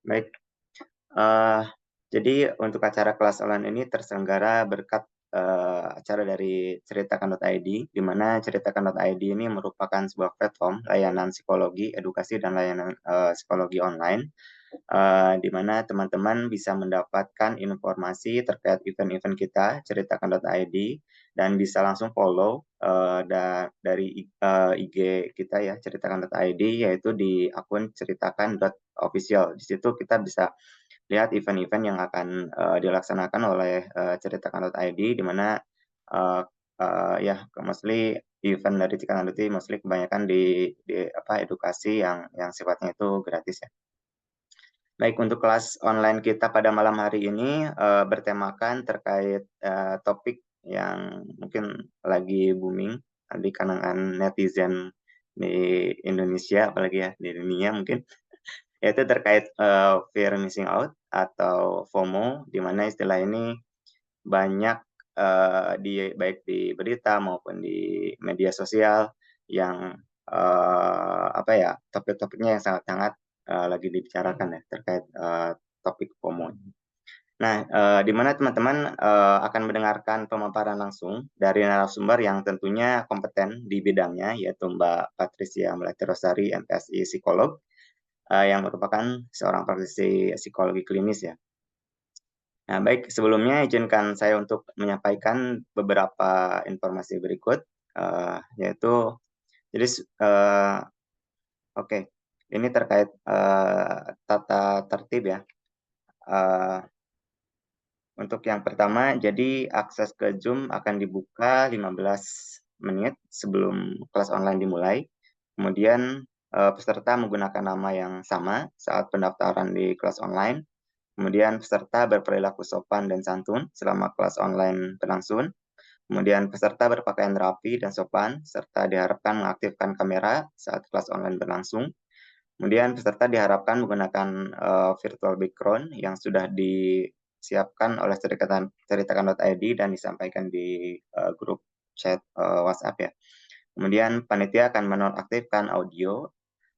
Baik, eee, jadi untuk acara kelas online ini terselenggara berkat, acara dari Ceritakan.id, di mana Ceritakan.id ini merupakan sebuah platform layanan psikologi, edukasi, dan layanan, psikologi online, di mana teman-teman bisa mendapatkan informasi terkait event-event kita, Ceritakan.id, dan bisa langsung follow, dari IG kita ya, Ceritakan.id, yaitu di akun ceritakan.official. Di situ kita bisa lihat event-event yang akan, dilaksanakan oleh, Ceritakan.id, di mana, eee ya mostly event dari Ceritakan.id mostly kebanyakan di apa, edukasi yang sifatnya itu gratis ya. Baik, untuk kelas online kita pada malam hari ini, bertemakan terkait, topik yang mungkin lagi booming, di kalangan netizen di Indonesia, apalagi ya di dunia mungkin, yaitu terkait, fear missing out atau FOMO, di mana istilah ini banyak, baik di berita maupun di media sosial yang, apa ya, topik-topiknya yang sangat-sangat, lagi dibicarakan ya terkait, topik FOMO. Nah, di mana teman-teman, akan mendengarkan pemaparan langsung dari narasumber yang tentunya kompeten di bidangnya, yaitu Mbak Patricia Melati Rosari, MPSI psikolog, yang merupakan seorang praktisi psikologi klinis ya. Nah, baik, sebelumnya izinkan saya untuk menyampaikan beberapa informasi berikut, yaitu jadi oke, ini terkait, tata tertib ya. Eee, untuk yang pertama, jadi akses ke Zoom akan dibuka 15 menit sebelum kelas online dimulai. Kemudian, peserta menggunakan nama yang sama saat pendaftaran di kelas online. Kemudian peserta berperilaku sopan dan santun selama kelas online berlangsung. Kemudian peserta berpakaian rapi dan sopan, serta diharapkan mengaktifkan kamera saat kelas online berlangsung. Kemudian peserta diharapkan menggunakan, virtual background yang sudah disiapkan oleh Ceritakan.id dan disampaikan di, grup chat, WhatsApp ya. Kemudian panitia akan menonaktifkan audio,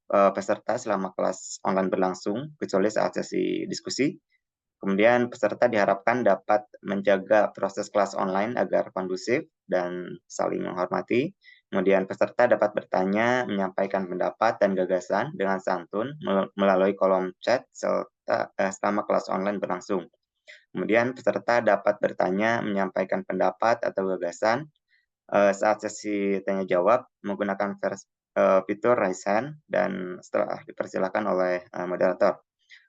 peserta selama kelas online berlangsung, kecuali saat sesi diskusi. Kemudian peserta diharapkan dapat menjaga proses kelas online agar kondusif dan saling menghormati. Kemudian peserta dapat bertanya, menyampaikan pendapat dan gagasan dengan santun melalui kolom chat selama kelas online berlangsung. Kemudian peserta dapat bertanya, menyampaikan pendapat atau gagasan, saat sesi tanya jawab menggunakan fitur raise hand dan setelah dipersilakan oleh, moderator.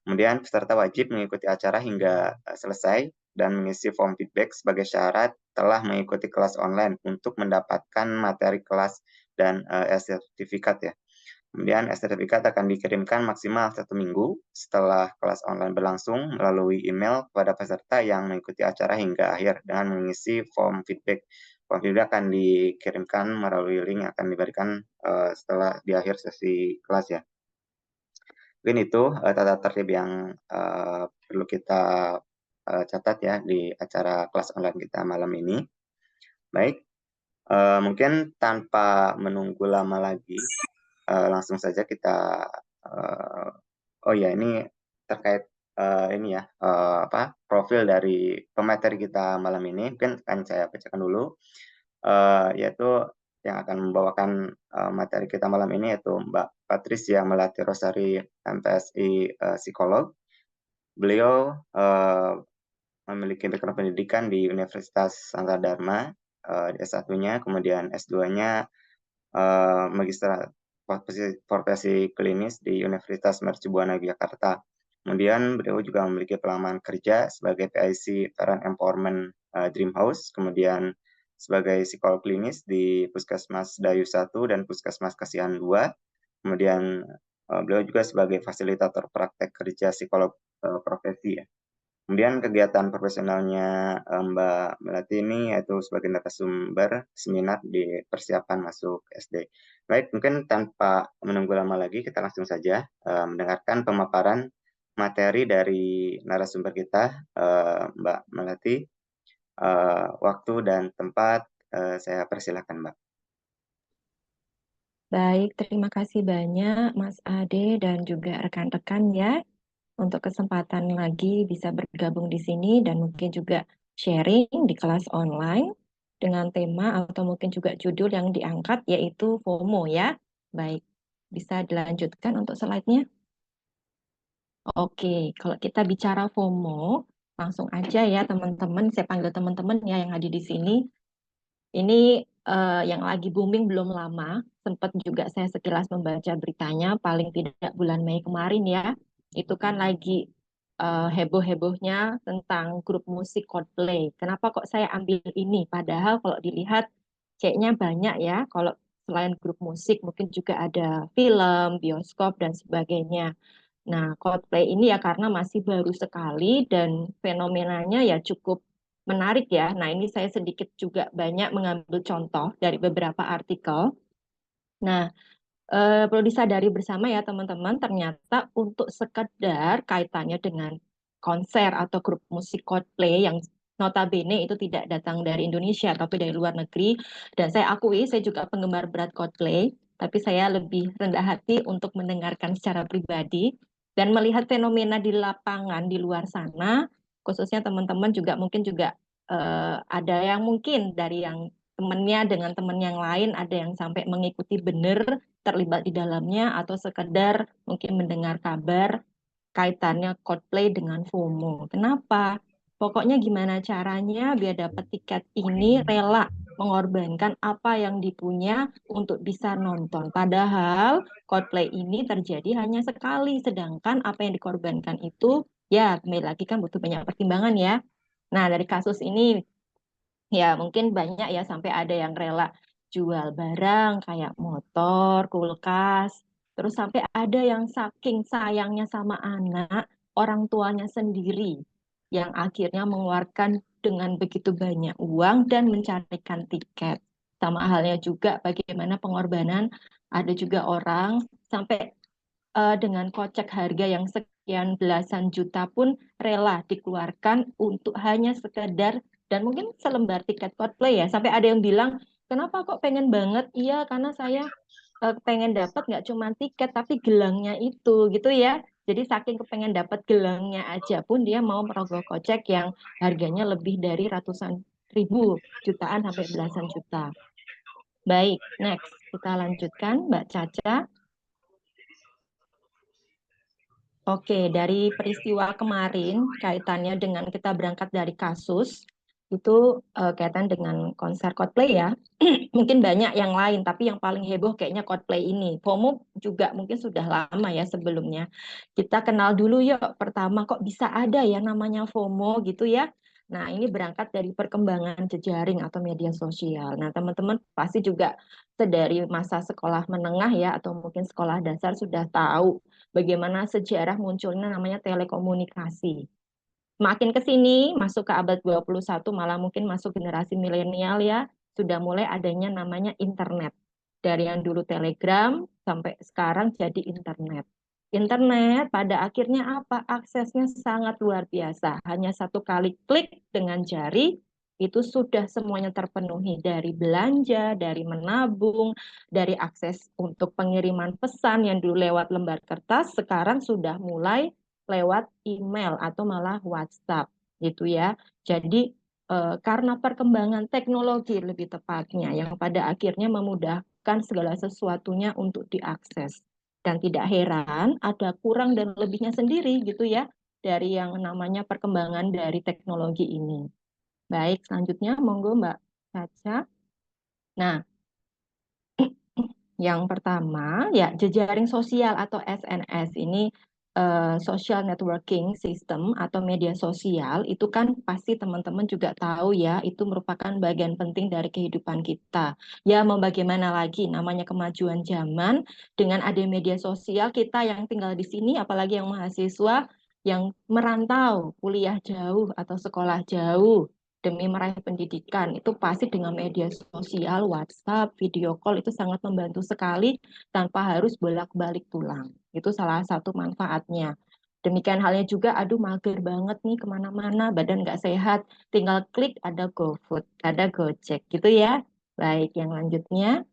Kemudian peserta wajib mengikuti acara hingga, selesai dan mengisi form feedback sebagai syarat telah mengikuti kelas online untuk mendapatkan materi kelas dan, e-sertifikat ya. Kemudian e-sertifikat akan dikirimkan maksimal 1 minggu setelah kelas online berlangsung melalui email kepada peserta yang mengikuti acara hingga akhir dengan mengisi form feedback. Form feedback akan dikirimkan melalui link yang akan diberikan, setelah di akhir sesi kelas ya. Mungkin itu, tata tertib yang, perlu kita, catat ya di acara kelas online kita malam ini. Baik, mungkin tanpa menunggu lama lagi, langsung saja kita, eee, oh ya ini terkait, ini ya, apa, profil dari pemateri kita malam ini, mungkin akan saya bacakan dulu. Yaitu yang akan membawakan, materi kita malam ini yaitu Mbak Patricia Melati Rosari, MPSI, psikolog. Beliau, memiliki background pendidikan di Universitas Santa Dharma, S1-nya, kemudian S2-nya, magister profesi klinis di Universitas Mercubuana Yogyakarta. Kemudian beliau juga memiliki pengalaman kerja sebagai PIC Parent Empowerment, Dream House, kemudian sebagai psikolog klinis di Puskesmas Dayu 1 dan Puskesmas Kasihan 2. Kemudian, beliau juga sebagai fasilitator praktek kerja psikolog, profesi ya. Kemudian kegiatan profesionalnya, Mbak Melati ini yaitu sebagai narasumber seminar di persiapan masuk SD. Baik, mungkin tanpa menunggu lama lagi kita langsung saja, mendengarkan pemaparan materi dari narasumber kita, Mbak Melati. Waktu dan tempat, saya persilahkan, Mbak. Baik, terima kasih banyak Mas Ade dan juga rekan-rekan ya. untuk kesempatan lagi bisa bergabung di sini dan mungkin juga sharing di kelas online dengan tema atau mungkin juga judul yang diangkat yaitu FOMO ya. Baik, bisa dilanjutkan untuk slide-nya. Oke, kalau kita bicara FOMO, langsung aja ya teman-teman, saya panggil teman-teman ya yang ada di sini. Ini yang lagi booming belum lama, sempat juga saya sekilas membaca beritanya, paling tidak bulan Mei kemarin ya. Itu kan lagi heboh-hebohnya tentang grup musik Coldplay. Kenapa kok saya ambil ini? Padahal kalau dilihat kayaknya banyak ya, kalau selain grup musik mungkin juga ada film, bioskop, dan sebagainya. Nah, Coldplay ini ya karena masih baru sekali dan fenomenanya ya cukup menarik ya. Nah, ini saya sedikit juga banyak mengambil contoh dari beberapa artikel. Nah, perlu disadari bersama ya teman-teman, ternyata untuk sekedar kaitannya dengan konser atau grup musik Coldplay yang notabene itu tidak datang dari Indonesia tapi dari luar negeri. Dan saya akui saya juga penggemar berat Coldplay, tapi saya lebih rendah hati untuk mendengarkan secara pribadi dan melihat fenomena di lapangan di luar sana, khususnya teman-teman juga mungkin juga ada yang mungkin dari yang temennya dengan temen yang lain ada yang sampai mengikuti benar terlibat di dalamnya atau sekedar mungkin mendengar kabar kaitannya Coldplay dengan FOMO. Kenapa? Pokoknya gimana caranya biar dapat tiket ini rela mengorbankan apa yang dipunya untuk bisa nonton. Padahal Coldplay ini terjadi hanya sekali, sedangkan apa yang dikorbankan itu ya kembali lagi kan butuh banyak pertimbangan ya. Nah, dari kasus ini ya, mungkin banyak ya sampai ada yang rela jual barang kayak motor, kulkas, terus sampai ada yang saking sayangnya sama anak, orang tuanya sendiri yang akhirnya mengeluarkan dengan begitu banyak uang dan mencarikan tiket. Sama halnya juga bagaimana pengorbanan ada juga orang sampai dengan kocek harga yang sekian belasan juta pun rela dikeluarkan untuk hanya sekedar dan mungkin selembar tiket Coldplay ya. Sampai ada yang bilang, kenapa kok pengen banget? Iya, karena saya pengen dapat nggak cuma tiket tapi gelangnya itu gitu ya. Jadi saking kepengen dapat gelangnya aja pun dia mau merogoh kocek yang harganya lebih dari ratusan ribu, jutaan sampai belasan juta. Baik, next kita lanjutkan Mbak Caca. Oke, dari peristiwa kemarin, kaitannya dengan kita berangkat dari kasus, itu kaitan dengan konser Coldplay ya. Mungkin banyak yang lain, tapi yang paling heboh kayaknya Coldplay ini. FOMO juga mungkin sudah lama ya sebelumnya. Kita kenal dulu yuk, pertama kok bisa ada ya namanya FOMO gitu ya. Nah, ini berangkat dari perkembangan jejaring atau media sosial. Nah, teman-teman pasti juga dari masa sekolah menengah ya, atau mungkin sekolah dasar sudah tahu bagaimana sejarah munculnya namanya telekomunikasi. Makin ke sini, masuk ke abad 21, malah mungkin masuk generasi milenial ya, sudah mulai adanya namanya internet. Dari yang dulu telegram, sampai sekarang jadi internet. Internet pada akhirnya apa? Aksesnya sangat luar biasa. Hanya satu kali klik dengan jari, itu sudah semuanya terpenuhi. Dari belanja, dari menabung, dari akses untuk pengiriman pesan yang dulu lewat lembar kertas, sekarang sudah mulai lewat email atau malah WhatsApp gitu ya. Jadi karena perkembangan teknologi lebih tepatnya yang pada akhirnya memudahkan segala sesuatunya untuk diakses. Dan tidak heran ada kurang dan lebihnya sendiri gitu ya dari yang namanya perkembangan dari teknologi ini. Baik, selanjutnya monggo Mbak Caca. Nah, yang pertama, ya jejaring sosial atau SNS ini social networking system atau media sosial itu kan pasti teman-teman juga tahu ya, itu merupakan bagian penting dari kehidupan kita. Ya mau bagaimana lagi, namanya kemajuan zaman dengan ada media sosial kita yang tinggal di sini, apalagi yang mahasiswa yang merantau, kuliah jauh atau sekolah jauh demi meraih pendidikan itu pasti dengan media sosial, WhatsApp, video call itu sangat membantu sekali tanpa harus bolak-balik pulang. Itu salah satu manfaatnya. Demikian halnya juga, aduh mager banget nih kemana-mana, badan nggak sehat, tinggal klik ada GoFood, ada Gojek gitu ya. Baik, yang lanjutnya,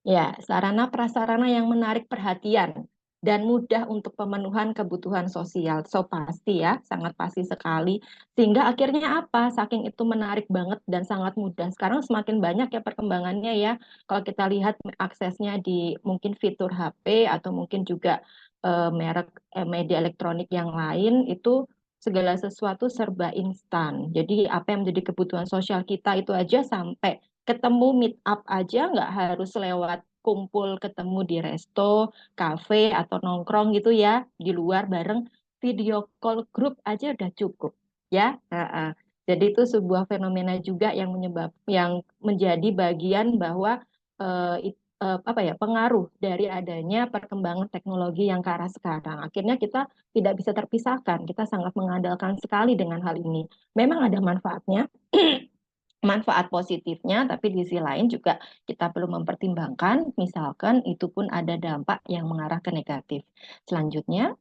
ya sarana prasarana yang menarik perhatian. dan mudah untuk pemenuhan kebutuhan sosial. So pasti ya, sangat pasti sekali. Sehingga akhirnya apa? Saking itu menarik banget dan sangat mudah. Sekarang semakin banyak ya perkembangannya ya. Kalau kita lihat aksesnya di mungkin fitur HP atau mungkin juga merek media elektronik yang lain itu segala sesuatu serba instan. Jadi apa yang menjadi kebutuhan sosial kita itu aja sampai ketemu meet up aja nggak harus lewat kumpul ketemu di resto, kafe atau nongkrong gitu ya di luar bareng video call grup aja udah cukup ya. Jadi itu sebuah fenomena juga yang menjadi bagian bahwa apa ya pengaruh dari adanya perkembangan teknologi yang ke arah sekarang. Akhirnya kita tidak bisa terpisahkan. Kita sangat mengandalkan sekali dengan hal ini. Memang ada manfaatnya, manfaat positifnya, tapi di sisi lain juga kita perlu mempertimbangkan, misalkan itu pun ada dampak yang mengarah ke negatif. Selanjutnya,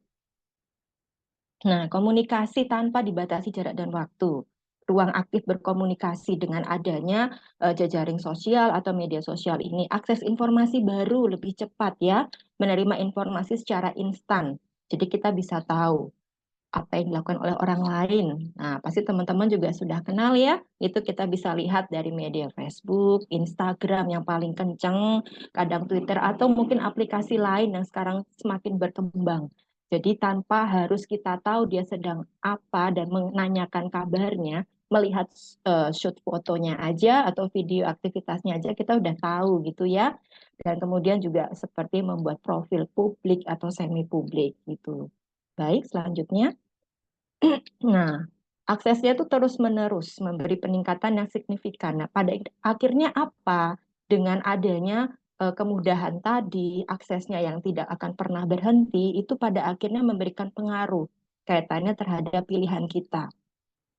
nah, komunikasi tanpa dibatasi jarak dan waktu. Ruang aktif berkomunikasi dengan adanya jejaring sosial atau media sosial ini, akses informasi baru lebih cepat ya, menerima informasi secara instan. Jadi kita bisa tahu apa yang dilakukan oleh orang lain. Nah, pasti teman-teman juga sudah kenal ya. Itu kita bisa lihat dari media Facebook, Instagram yang paling kenceng, kadang Twitter, atau mungkin aplikasi lain yang sekarang semakin berkembang. Jadi tanpa harus kita tahu dia sedang apa dan menanyakan kabarnya, melihat shoot fotonya aja atau video aktivitasnya aja kita udah tahu gitu ya. Dan kemudian juga seperti membuat profil publik atau semi publik gitu. Baik, selanjutnya. Nah, aksesnya itu terus-menerus memberi peningkatan yang signifikan. Nah, pada akhirnya apa? Dengan adanya kemudahan tadi, aksesnya yang tidak akan pernah berhenti, itu pada akhirnya memberikan pengaruh kaitannya terhadap pilihan kita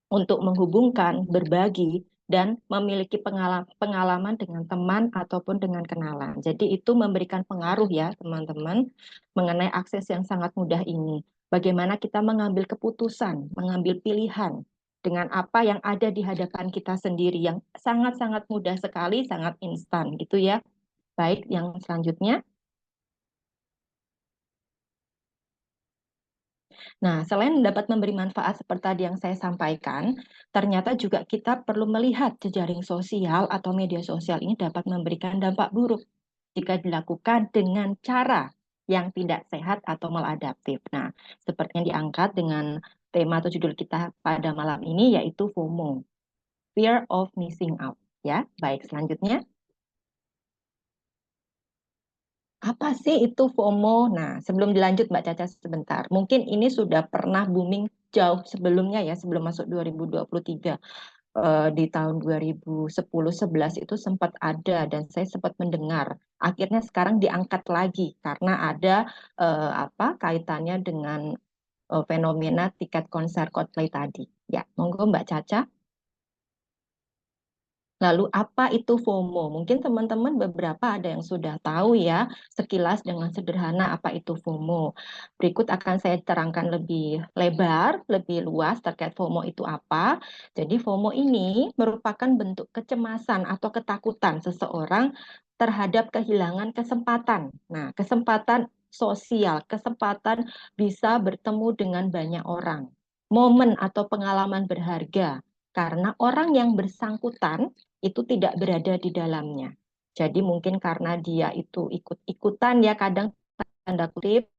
untuk menghubungkan, berbagi, dan memiliki pengalaman dengan teman ataupun dengan kenalan. Jadi itu memberikan pengaruh ya teman-teman mengenai akses yang sangat mudah ini. Bagaimana kita mengambil keputusan, mengambil pilihan dengan apa yang ada di hadapan kita sendiri yang sangat-sangat mudah sekali, sangat instan gitu ya. Baik, yang selanjutnya. Nah, selain dapat memberi manfaat seperti tadi yang saya sampaikan, ternyata juga kita perlu melihat jejaring sosial atau media sosial ini dapat memberikan dampak buruk jika dilakukan dengan cara yang tidak sehat atau maladaptif. Nah, seperti yang diangkat dengan tema atau judul kita pada malam ini yaitu FOMO, Fear of Missing Out. Ya, baik selanjutnya. Apa sih itu FOMO? Nah, sebelum dilanjut Mbak Caca sebentar. Mungkin ini sudah pernah booming jauh sebelumnya ya, sebelum masuk 2023. Di tahun 2010-11 itu sempat ada dan saya sempat mendengar. Akhirnya sekarang diangkat lagi karena ada apa kaitannya dengan fenomena tiket konser Coldplay tadi. Ya, monggo Mbak Caca. Lalu apa itu FOMO? Mungkin teman-teman beberapa ada yang sudah tahu ya sekilas dengan sederhana apa itu FOMO. Berikut akan saya terangkan lebih lebar, lebih luas terkait FOMO itu apa. Jadi FOMO ini merupakan bentuk kecemasan atau ketakutan seseorang terhadap kehilangan kesempatan. Nah, kesempatan sosial, kesempatan bisa bertemu dengan banyak orang. Momen atau pengalaman berharga karena orang yang bersangkutan itu tidak berada di dalamnya. Jadi mungkin karena dia itu ikut-ikutan ya kadang tanda kutip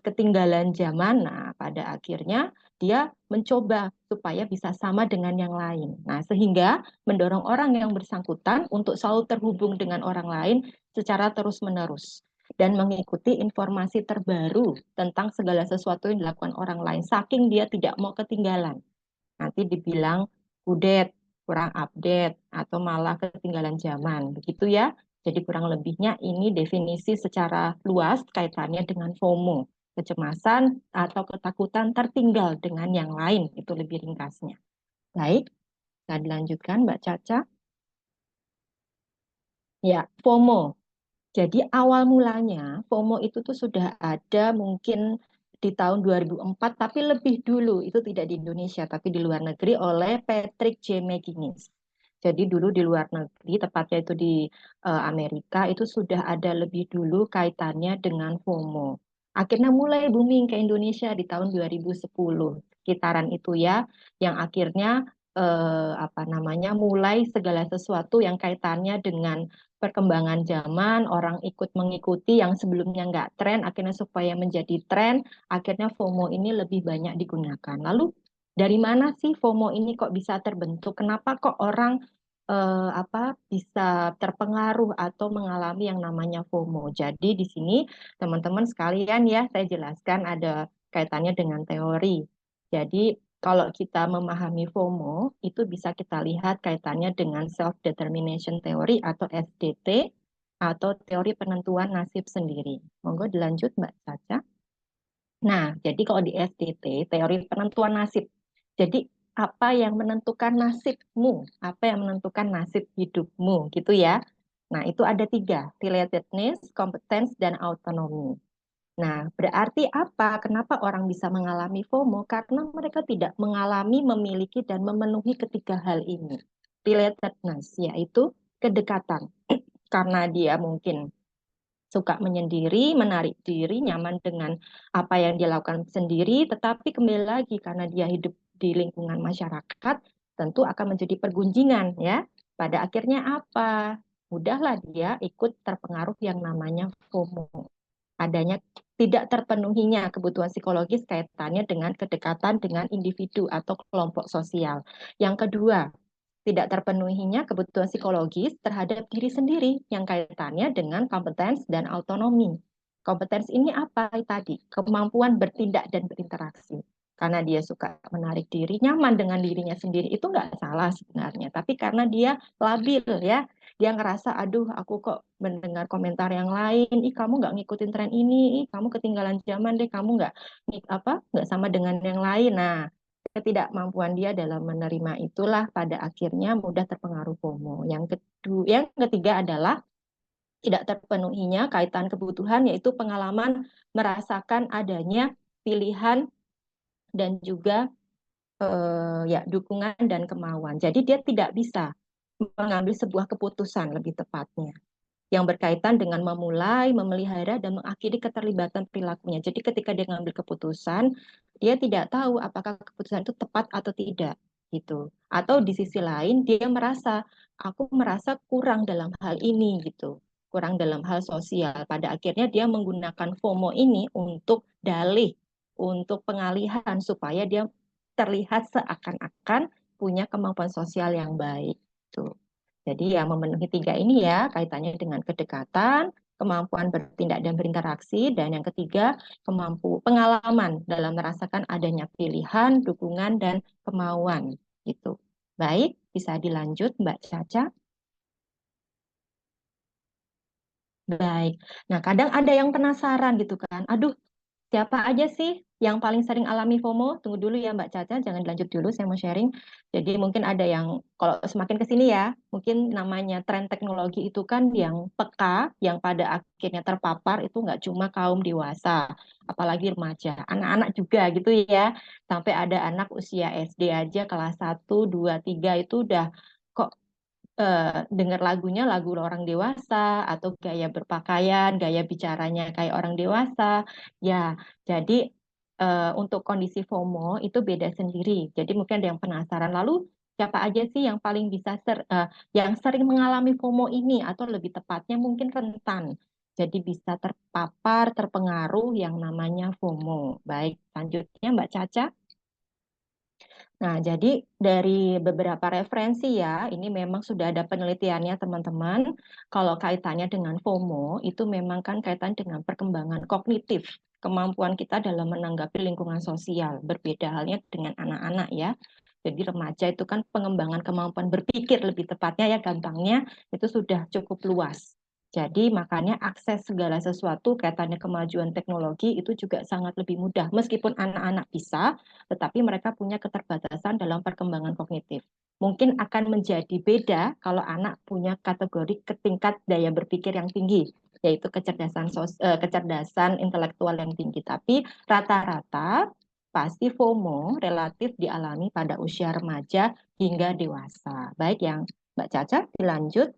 ketinggalan zaman. Nah, pada akhirnya dia mencoba supaya bisa sama dengan yang lain. Nah, sehingga mendorong orang yang bersangkutan untuk selalu terhubung dengan orang lain secara terus-menerus dan mengikuti informasi terbaru tentang segala sesuatu yang dilakukan orang lain, saking dia tidak mau ketinggalan. Nanti dibilang kudet, kurang update, atau malah ketinggalan zaman. Begitu ya. Jadi kurang lebihnya ini definisi secara luas kaitannya dengan FOMO, kecemasan atau ketakutan tertinggal dengan yang lain. Itu lebih ringkasnya. Baik, kita dilanjutkan Mbak Caca. Ya, FOMO. Jadi awal mulanya FOMO itu tuh sudah ada mungkin di tahun 2004, tapi lebih dulu itu tidak di Indonesia tapi di luar negeri oleh Patrick J. McGuinness. Jadi dulu di luar negeri, tepatnya itu di Amerika, itu sudah ada lebih dulu kaitannya dengan FOMO. Akhirnya mulai booming ke Indonesia di tahun 2010, sekitaran itu ya, yang akhirnya apa namanya mulai segala sesuatu yang kaitannya dengan perkembangan zaman, orang ikut mengikuti yang sebelumnya nggak tren, akhirnya supaya menjadi tren, akhirnya FOMO ini lebih banyak digunakan. Lalu dari mana sih FOMO ini kok bisa terbentuk? Kenapa kok orang bisa terpengaruh atau mengalami yang namanya FOMO? Jadi di sini teman-teman sekalian ya, saya jelaskan ada kaitannya dengan teori. Jadi kalau kita memahami FOMO, itu bisa kita lihat kaitannya dengan self-determination theory atau SDT, atau teori penentuan nasib sendiri. Monggo dilanjut Mbak Caca. Nah, jadi kalau di SDT, teori penentuan nasib. Jadi apa yang menentukan nasibmu, apa yang menentukan nasib hidupmu, gitu ya. Nah, itu ada tiga, relatedness, competence, dan autonomy. Nah, berarti apa? Kenapa orang bisa mengalami FOMO? Karena mereka tidak mengalami, memiliki, dan memenuhi ketiga hal ini. Relatedness, yaitu kedekatan. Karena dia mungkin suka menyendiri, menarik diri, nyaman dengan apa yang dia lakukan sendiri, tetapi kembali lagi karena dia hidup di lingkungan masyarakat, tentu akan menjadi pergunjingan ya. Pada akhirnya apa? Mudahlah dia ikut terpengaruh yang namanya FOMO. Adanya tidak terpenuhinya kebutuhan psikologis kaitannya dengan kedekatan dengan individu atau kelompok sosial. Yang kedua, tidak terpenuhinya kebutuhan psikologis terhadap diri sendiri yang kaitannya dengan kompetensi dan autonomi. Kompetensi ini apa tadi? Kemampuan bertindak dan berinteraksi. Karena dia suka menarik diri, nyaman dengan dirinya sendiri, itu nggak salah sebenarnya. Tapi karena dia labil ya, dia ngerasa, aduh aku kok mendengar komentar yang lain, ih kamu nggak ngikutin tren ini, ih kamu ketinggalan zaman deh, kamu nggak sama dengan yang lain. Nah, ketidakmampuan dia dalam menerima itulah pada akhirnya mudah terpengaruh FOMO. Yang ketiga adalah tidak terpenuhinya kaitan kebutuhan yaitu pengalaman merasakan adanya pilihan dan juga ya dukungan dan kemauan. Jadi dia tidak bisa mengambil sebuah keputusan lebih tepatnya yang berkaitan dengan memulai, memelihara, dan mengakhiri keterlibatan perilakunya. Jadi ketika dia mengambil keputusan, dia tidak tahu apakah keputusan itu tepat atau tidak, gitu. Atau di sisi lain, dia merasa, aku merasa kurang dalam hal ini, gitu. Kurang dalam hal sosial. Pada akhirnya dia menggunakan FOMO ini untuk dalih, untuk pengalihan, supaya dia terlihat seakan-akan punya kemampuan sosial yang baik. Tuh. Jadi ya memenuhi tiga ini ya, kaitannya dengan kedekatan, kemampuan bertindak dan berinteraksi, dan yang ketiga, pengalaman dalam merasakan adanya pilihan, dukungan, dan kemauan. Gitu. Baik, bisa dilanjut Mbak Caca. Baik. Nah, kadang ada yang penasaran gitu kan. Aduh, siapa aja sih yang paling sering alami FOMO? Tunggu dulu ya Mbak Caca, jangan dilanjut dulu, saya mau sharing. Jadi mungkin ada yang, kalau semakin ke sini ya, mungkin namanya tren teknologi itu kan yang peka, yang pada akhirnya terpapar itu nggak cuma kaum dewasa, apalagi remaja, anak-anak juga gitu ya. Sampai ada anak usia SD aja kelas 1, 2, 3 itu udah kok dengar lagunya lagu orang dewasa atau gaya berpakaian, gaya bicaranya kayak orang dewasa. Ya, jadi untuk kondisi FOMO itu beda sendiri. Jadi mungkin ada yang penasaran. Lalu siapa aja sih yang paling yang sering mengalami FOMO ini atau lebih tepatnya mungkin rentan. Jadi bisa terpapar, terpengaruh yang namanya FOMO. Baik, lanjutnya Mbak Caca. Nah, jadi dari beberapa referensi ya, ini memang sudah ada penelitiannya teman-teman. Kalau kaitannya dengan FOMO, itu memang kan kaitan dengan perkembangan kognitif, kemampuan kita dalam menanggapi lingkungan sosial. Berbeda halnya dengan anak-anak ya. Jadi remaja itu kan pengembangan kemampuan berpikir lebih tepatnya ya gampangnya itu sudah cukup luas. Jadi makanya akses segala sesuatu kaitannya kemajuan teknologi itu juga sangat lebih mudah. Meskipun anak-anak bisa, tetapi mereka punya keterbatasan dalam perkembangan kognitif. Mungkin akan menjadi beda kalau anak punya kategori tingkat daya berpikir yang tinggi, yaitu kecerdasan intelektual yang tinggi. Tapi rata-rata pasti FOMO relatif dialami pada usia remaja hingga dewasa. Baik yang Mbak Caca, dilanjut.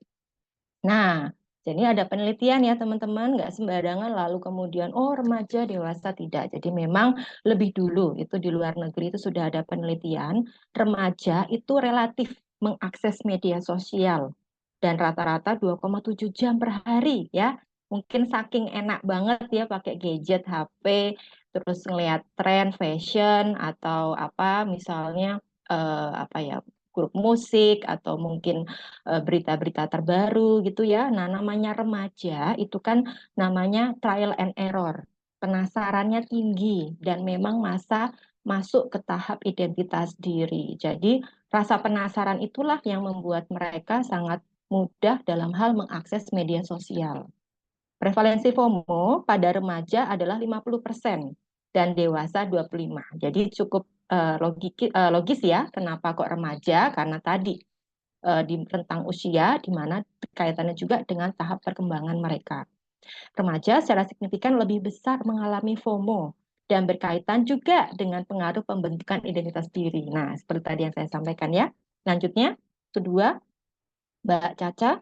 Nah, jadi ada penelitian ya teman-teman, nggak sembarangan lalu kemudian, oh remaja, dewasa, tidak. Jadi memang lebih dulu, itu di luar negeri itu sudah ada penelitian, remaja itu relatif mengakses media sosial. Dan rata-rata 2,7 jam per hari ya. Mungkin saking enak banget ya pakai gadget, HP, terus ngeliat tren fashion atau apa misalnya apa ya grup musik atau mungkin berita-berita terbaru gitu ya. Nah, namanya remaja itu kan namanya trial and error. Penasarannya tinggi dan memang masa masuk ke tahap identitas diri. Jadi, rasa penasaran itulah yang membuat mereka sangat mudah dalam hal mengakses media sosial. Prevalensi FOMO pada remaja adalah 50% dan dewasa 25%. Jadi cukup logis ya, kenapa kok remaja? Karena tadi di rentang usia, di mana kaitannya juga dengan tahap perkembangan mereka. Remaja secara signifikan lebih besar mengalami FOMO dan berkaitan juga dengan pengaruh pembentukan identitas diri. Nah, seperti tadi yang saya sampaikan ya. Lanjutnya, kedua, Mbak Caca.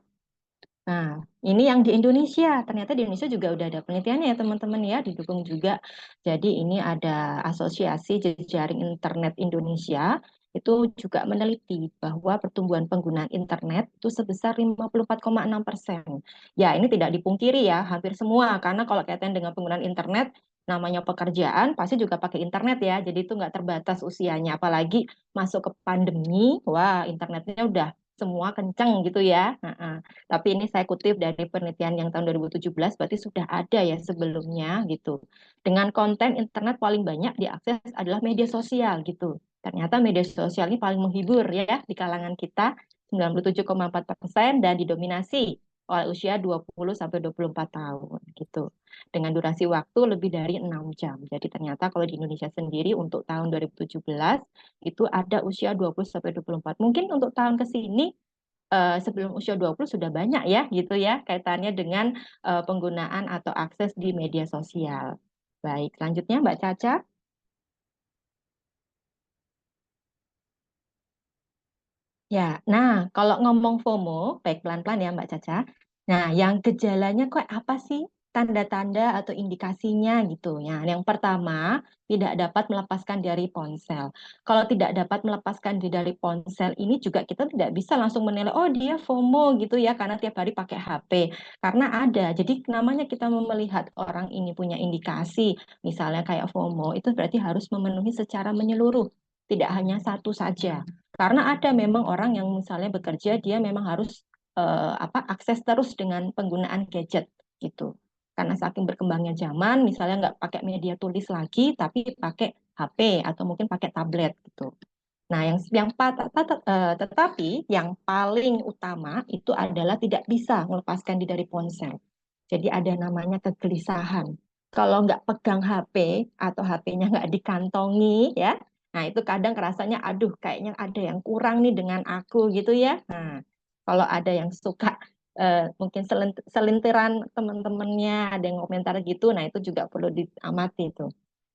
Nah, ini yang di Indonesia. Ternyata di Indonesia juga udah ada penelitiannya ya teman-teman ya, didukung juga. Jadi ini ada Asosiasi Jejaring Internet Indonesia itu juga meneliti bahwa pertumbuhan penggunaan internet itu sebesar 54,6%. Ya, ini tidak dipungkiri ya, hampir semua. Karena kalau kaitan dengan penggunaan internet, namanya pekerjaan pasti juga pakai internet ya. Jadi itu nggak terbatas usianya. Apalagi masuk ke pandemi, wah internetnya udah semua kenceng gitu ya. Tapi ini saya kutip dari penelitian yang tahun 2017, berarti sudah ada ya sebelumnya gitu. Dengan konten internet paling banyak diakses adalah media sosial gitu. Ternyata media sosial ini paling menghibur ya di kalangan kita, 97,4% dan didominasi oleh usia 20 sampai 24 tahun gitu. Dengan durasi waktu lebih dari 6 jam. Jadi ternyata kalau di Indonesia sendiri untuk tahun 2017 itu ada usia 20 sampai 24. Mungkin untuk tahun ke sini sebelum usia 20 sudah banyak ya gitu ya kaitannya dengan penggunaan atau akses di media sosial. Baik, selanjutnya Mbak Caca. Ya, nah kalau ngomong FOMO, baik pelan-pelan ya Mbak Caca. Nah, yang gejalanya kok apa sih? Tanda-tanda atau indikasinya gitu. Ya, yang pertama, tidak dapat melepaskan dari ponsel. Kalau tidak dapat melepaskan diri dari ponsel ini juga kita tidak bisa langsung menilai, oh dia FOMO gitu ya, karena tiap hari pakai HP. Karena ada, jadi namanya kita melihat orang ini punya indikasi, misalnya kayak FOMO, itu berarti harus memenuhi secara menyeluruh. Tidak hanya satu saja. Karena ada memang orang yang misalnya bekerja dia memang harus akses terus dengan penggunaan gadget gitu. Karena saking berkembangnya zaman, misalnya nggak pakai media tulis lagi, tapi pakai HP atau mungkin pakai tablet gitu. Nah, tetapi yang paling utama itu adalah tidak bisa melepaskan diri dari ponsel. Jadi ada namanya kegelisahan. Kalau nggak pegang HP atau HP-nya nggak dikantongi ya, nah itu kadang rasanya aduh kayaknya ada yang kurang nih dengan aku gitu ya. Nah, kalau ada yang suka mungkin selintiran teman-temannya ada yang komentar gitu, nah itu juga perlu diamati itu.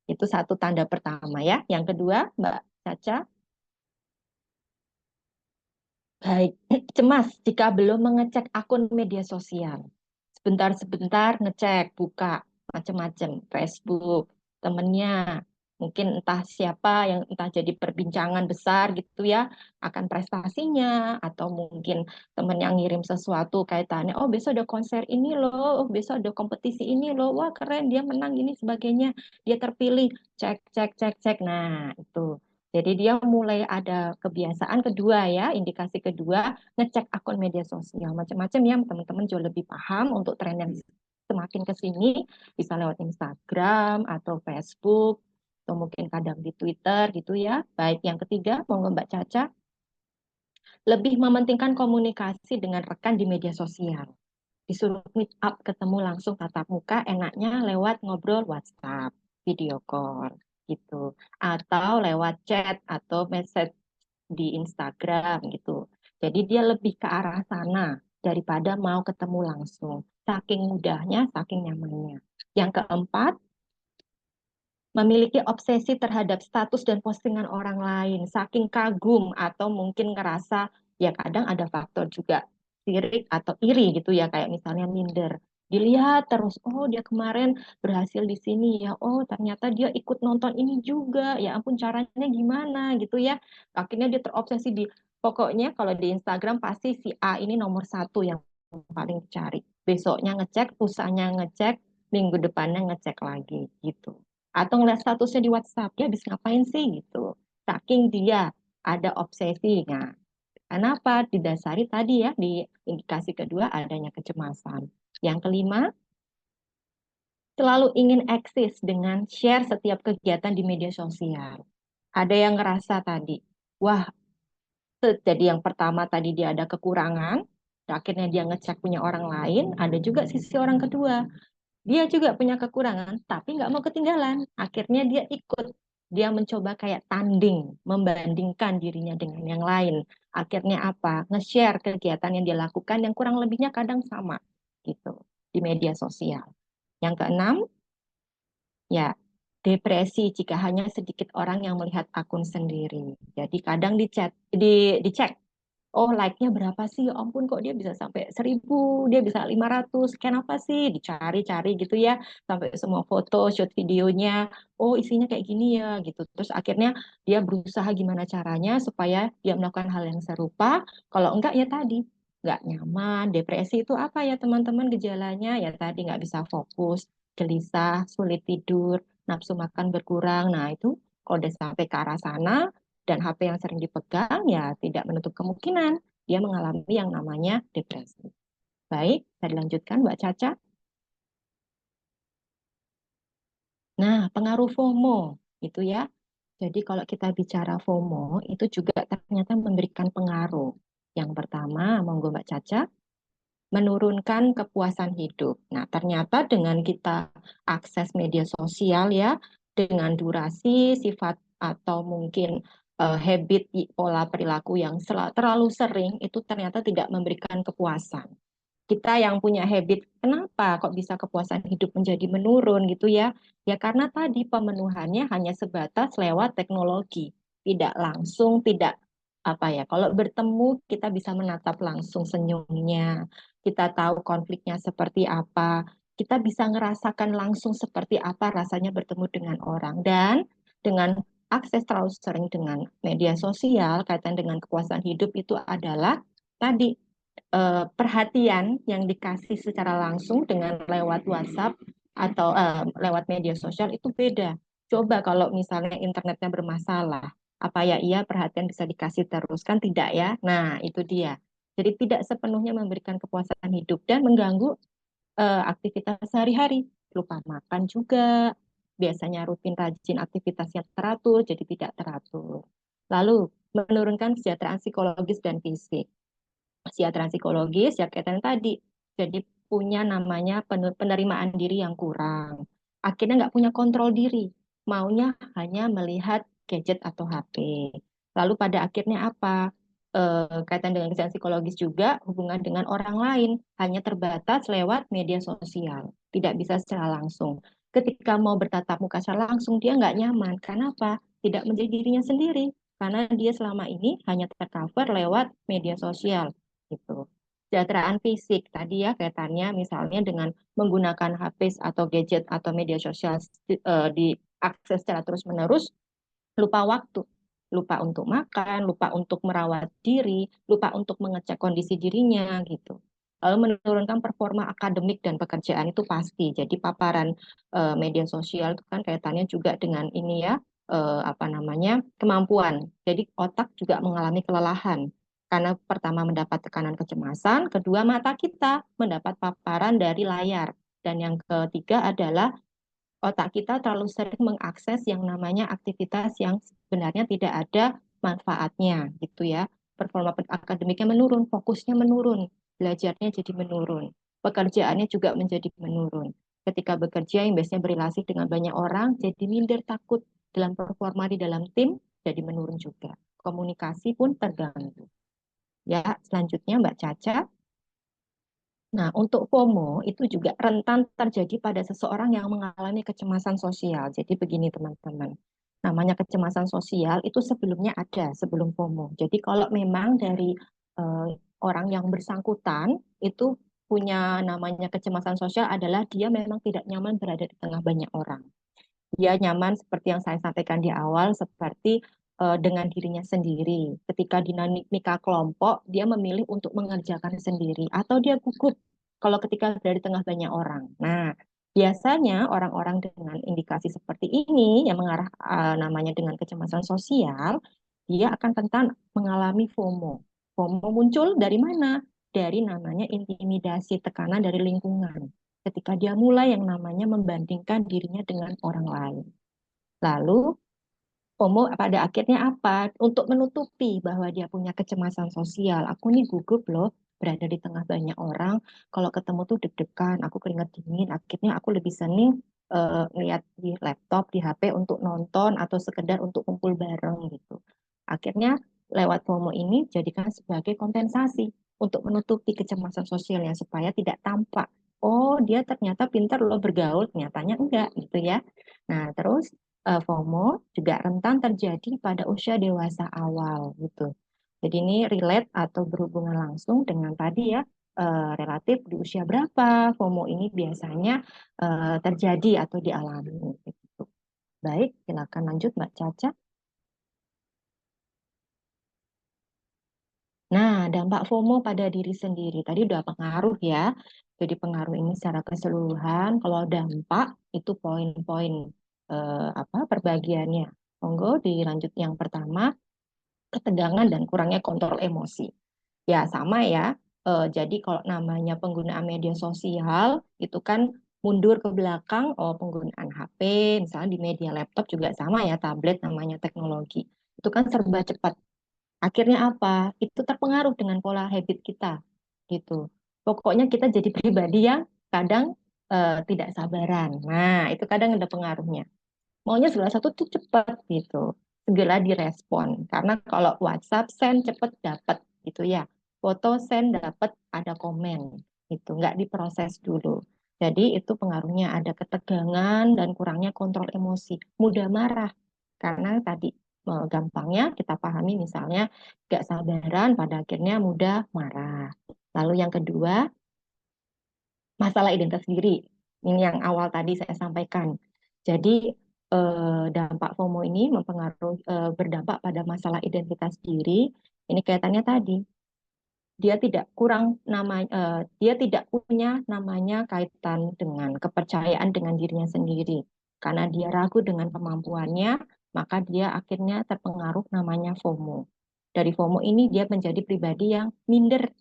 Itu satu tanda pertama ya. Yang kedua, Mbak Caca. Baik, cemas jika belum mengecek akun media sosial. Sebentar-sebentar ngecek, buka macam-macam, Facebook, temennya, mungkin entah siapa yang entah jadi perbincangan besar gitu ya, akan prestasinya, atau mungkin temen yang ngirim sesuatu kaitannya, oh besok ada konser ini loh, oh besok ada kompetisi ini loh, wah keren dia menang ini sebagainya, dia terpilih, cek, cek, cek, cek. Nah, itu. Jadi dia mulai ada kebiasaan kedua ya, indikasi kedua, ngecek akun media sosial macam-macam ya teman-teman jauh lebih paham untuk tren yang semakin ke sini bisa lewat Instagram atau Facebook atau mungkin kadang di Twitter gitu ya. Baik, yang ketiga monggo Mbak Caca lebih mementingkan komunikasi dengan rekan di media sosial. Disuruh meet up ketemu langsung tatap muka enaknya lewat ngobrol WhatsApp, video call gitu atau lewat chat atau message di Instagram gitu. Jadi dia lebih ke arah sana daripada mau ketemu langsung. Saking mudahnya, saking nyamannya. Yang keempat, memiliki obsesi terhadap status dan postingan orang lain. Saking kagum atau mungkin ngerasa Ya kadang ada faktor juga sirik atau iri gitu ya, kayak misalnya minder. Dilihat terus, oh dia kemarin berhasil di sini ya, oh ternyata dia ikut nonton ini juga, ya ampun caranya gimana gitu ya. Akhirnya dia terobsesi di, pokoknya kalau di Instagram pasti si A ini nomor satu yang paling dicari. Besoknya ngecek, lusanya ngecek, minggu depannya ngecek lagi gitu. Atau ngeliat statusnya di WhatsApp, dia habis ngapain sih gitu. Saking dia ada obsesi. Nah, kenapa? Didasari tadi ya, di indikasi kedua adanya kecemasan. Yang kelima, selalu ingin eksis dengan share setiap kegiatan di media sosial. Ada yang ngerasa tadi, wah, jadi yang pertama tadi dia ada kekurangan, akhirnya dia ngecek punya orang lain, ada juga sisi orang kedua. Dia juga punya kekurangan, tapi nggak mau ketinggalan. Akhirnya dia ikut. Dia mencoba kayak tanding, membandingkan dirinya dengan yang lain. Akhirnya apa? Nge-share kegiatan yang dia lakukan yang kurang lebihnya kadang sama gitu di media sosial. Yang keenam, ya depresi jika hanya sedikit orang yang melihat akun sendiri. Jadi kadang dicek, oh like-nya berapa sih? Ya ampun kok dia bisa sampai 1.000, dia bisa 500, kenapa sih? Dicari-cari gitu ya, sampai semua foto, shoot videonya, oh isinya kayak gini ya gitu. Terus akhirnya dia berusaha gimana caranya supaya dia melakukan hal yang serupa, kalau enggak ya tadi, nggak nyaman. Depresi itu apa ya teman-teman gejalanya? Ya tadi nggak bisa fokus, gelisah, sulit tidur, nafsu makan berkurang. Nah itu kalau udah sampai ke arah sana, dan HP yang sering dipegang ya tidak menutup kemungkinan dia mengalami yang namanya depresi. Baik, saya dilanjutkan Mbak Caca. Nah, pengaruh FOMO itu ya. Jadi kalau kita bicara FOMO itu juga ternyata memberikan pengaruh. Yang pertama, monggo Mbak Caca, menurunkan kepuasan hidup. Nah, ternyata dengan kita akses media sosial ya, dengan durasi, sifat atau mungkin habit pola perilaku yang terlalu sering itu ternyata tidak memberikan kepuasan. Kita yang punya habit, kenapa kok bisa kepuasan hidup menjadi menurun gitu ya? Ya karena tadi pemenuhannya hanya sebatas lewat teknologi, tidak langsung, tidak apa ya. Kalau bertemu kita bisa menatap langsung senyumnya, kita tahu konfliknya seperti apa, kita bisa ngerasakan langsung seperti apa rasanya bertemu dengan orang dan dengan akses terlalu sering dengan media sosial kaitan dengan kepuasan hidup itu adalah tadi perhatian yang dikasih secara langsung dengan lewat WhatsApp atau lewat media sosial itu beda. Coba kalau misalnya internetnya bermasalah, apa ya iya perhatian bisa dikasih terus? Kan tidak ya. Nah, itu dia. Jadi tidak sepenuhnya memberikan kepuasan hidup dan mengganggu aktivitas sehari-hari. Lupa makan juga. Biasanya rutin rajin aktivitasnya teratur, jadi tidak teratur. Lalu menurunkan kesejahteraan psikologis dan fisik. Kesejahteraan psikologis ya kaitan tadi, jadi punya namanya penerimaan diri yang kurang, akhirnya nggak punya kontrol diri, maunya hanya melihat gadget atau HP, lalu pada akhirnya apa, kaitan dengan kesehatan psikologis juga hubungan dengan orang lain hanya terbatas lewat media sosial, tidak bisa secara langsung. Ketika mau bertatap muka secara langsung dia nggak nyaman, karena apa? Tidak menjadi dirinya sendiri, karena dia selama ini hanya tercover lewat media sosial gitu. Kesejahteraan fisik tadi ya kaitannya misalnya dengan menggunakan HP atau gadget atau media sosial diakses secara terus-menerus, lupa waktu, lupa untuk makan, lupa untuk merawat diri, lupa untuk mengecek kondisi dirinya gitu. Lalu menurunkan performa akademik dan pekerjaan itu pasti. Jadi paparan media sosial itu kan kaitannya juga dengan ini ya, apa namanya, kemampuan. Jadi otak juga mengalami kelelahan. Karena pertama mendapat tekanan kecemasan, kedua mata kita mendapat paparan dari layar. Dan yang ketiga adalah otak kita terlalu sering mengakses yang namanya aktivitas yang sebenarnya tidak ada manfaatnya gitu ya. Performa akademiknya menurun, fokusnya menurun, belajarnya jadi menurun, pekerjaannya juga menjadi menurun. Ketika bekerja yang biasanya berrelasi dengan banyak orang, jadi minder, takut dalam performa di dalam tim, jadi menurun juga. Komunikasi pun terganggu. Ya, selanjutnya Mbak Caca. Nah, untuk FOMO itu juga rentan terjadi pada seseorang yang mengalami kecemasan sosial. Jadi begini teman-teman, namanya kecemasan sosial itu sebelumnya ada sebelum FOMO. Jadi kalau memang dari orang yang bersangkutan itu punya namanya kecemasan sosial adalah dia memang tidak nyaman berada di tengah banyak orang. Dia nyaman seperti yang saya sampaikan di awal, seperti dengan dirinya sendiri. Ketika dinamika kelompok, dia memilih untuk mengerjakan sendiri, atau dia gugup kalau ketika berada di tengah banyak orang. Nah, biasanya orang-orang dengan indikasi seperti ini yang mengarah namanya dengan kecemasan sosial, dia akan rentan mengalami FOMO. FOMO muncul dari mana? Dari namanya intimidasi, tekanan dari lingkungan ketika dia mulai yang namanya membandingkan dirinya dengan orang lain. Lalu FOMO pada akhirnya apa? Untuk menutupi bahwa dia punya kecemasan sosial. Aku nih gugup loh berada di tengah banyak orang. Kalau ketemu tuh deg-degan, aku keringat dingin. Akhirnya aku lebih seneng lihat di laptop, di HP untuk nonton atau sekedar untuk kumpul bareng gitu. Akhirnya lewat FOMO ini jadikan sebagai kompensasi untuk menutupi kecemasan sosialnya supaya tidak tampak. Oh, dia ternyata pintar loh bergaul, nyatanya enggak gitu ya. Nah, terus FOMO juga rentan terjadi pada usia dewasa awal gitu. Jadi ini relate atau berhubungan langsung dengan tadi ya, relatif di usia berapa FOMO ini biasanya terjadi atau dialami gitu. Baik, silakan lanjut Mbak Caca. Nah, dampak FOMO pada diri sendiri tadi udah pengaruh ya. Jadi pengaruh ini secara keseluruhan. Kalau dampak itu poin-poin apa perbagiannya. Monggo dilanjut yang pertama, ketegangan dan kurangnya kontrol emosi. Ya, sama ya. Jadi kalau namanya penggunaan media sosial itu kan mundur ke belakang, oh penggunaan HP, misalnya di media laptop juga sama ya, tablet namanya teknologi. Itu kan serba cepat. Akhirnya apa? Itu terpengaruh dengan pola habit kita, gitu. Pokoknya kita jadi pribadi yang kadang tidak sabaran. Nah, itu kadang ada pengaruhnya. Maunya segala satu tuh cepat gitu, segera direspon. Karena kalau WhatsApp send cepet dapat gitu ya, foto send dapat ada komen itu nggak diproses dulu. Jadi itu pengaruhnya ada ketegangan dan kurangnya kontrol emosi, mudah marah karena tadi gampangnya kita pahami misalnya nggak sabaran pada akhirnya mudah marah. Lalu yang kedua masalah identitas diri. Ini yang awal tadi saya sampaikan. Jadi dampak FOMO ini berdampak pada masalah identitas diri. Ini kaitannya tadi dia tidak punya namanya kaitan dengan kepercayaan dengan dirinya sendiri. Karena dia ragu dengan kemampuannya, maka dia akhirnya terpengaruh namanya FOMO. Dari FOMO ini dia menjadi pribadi yang minder,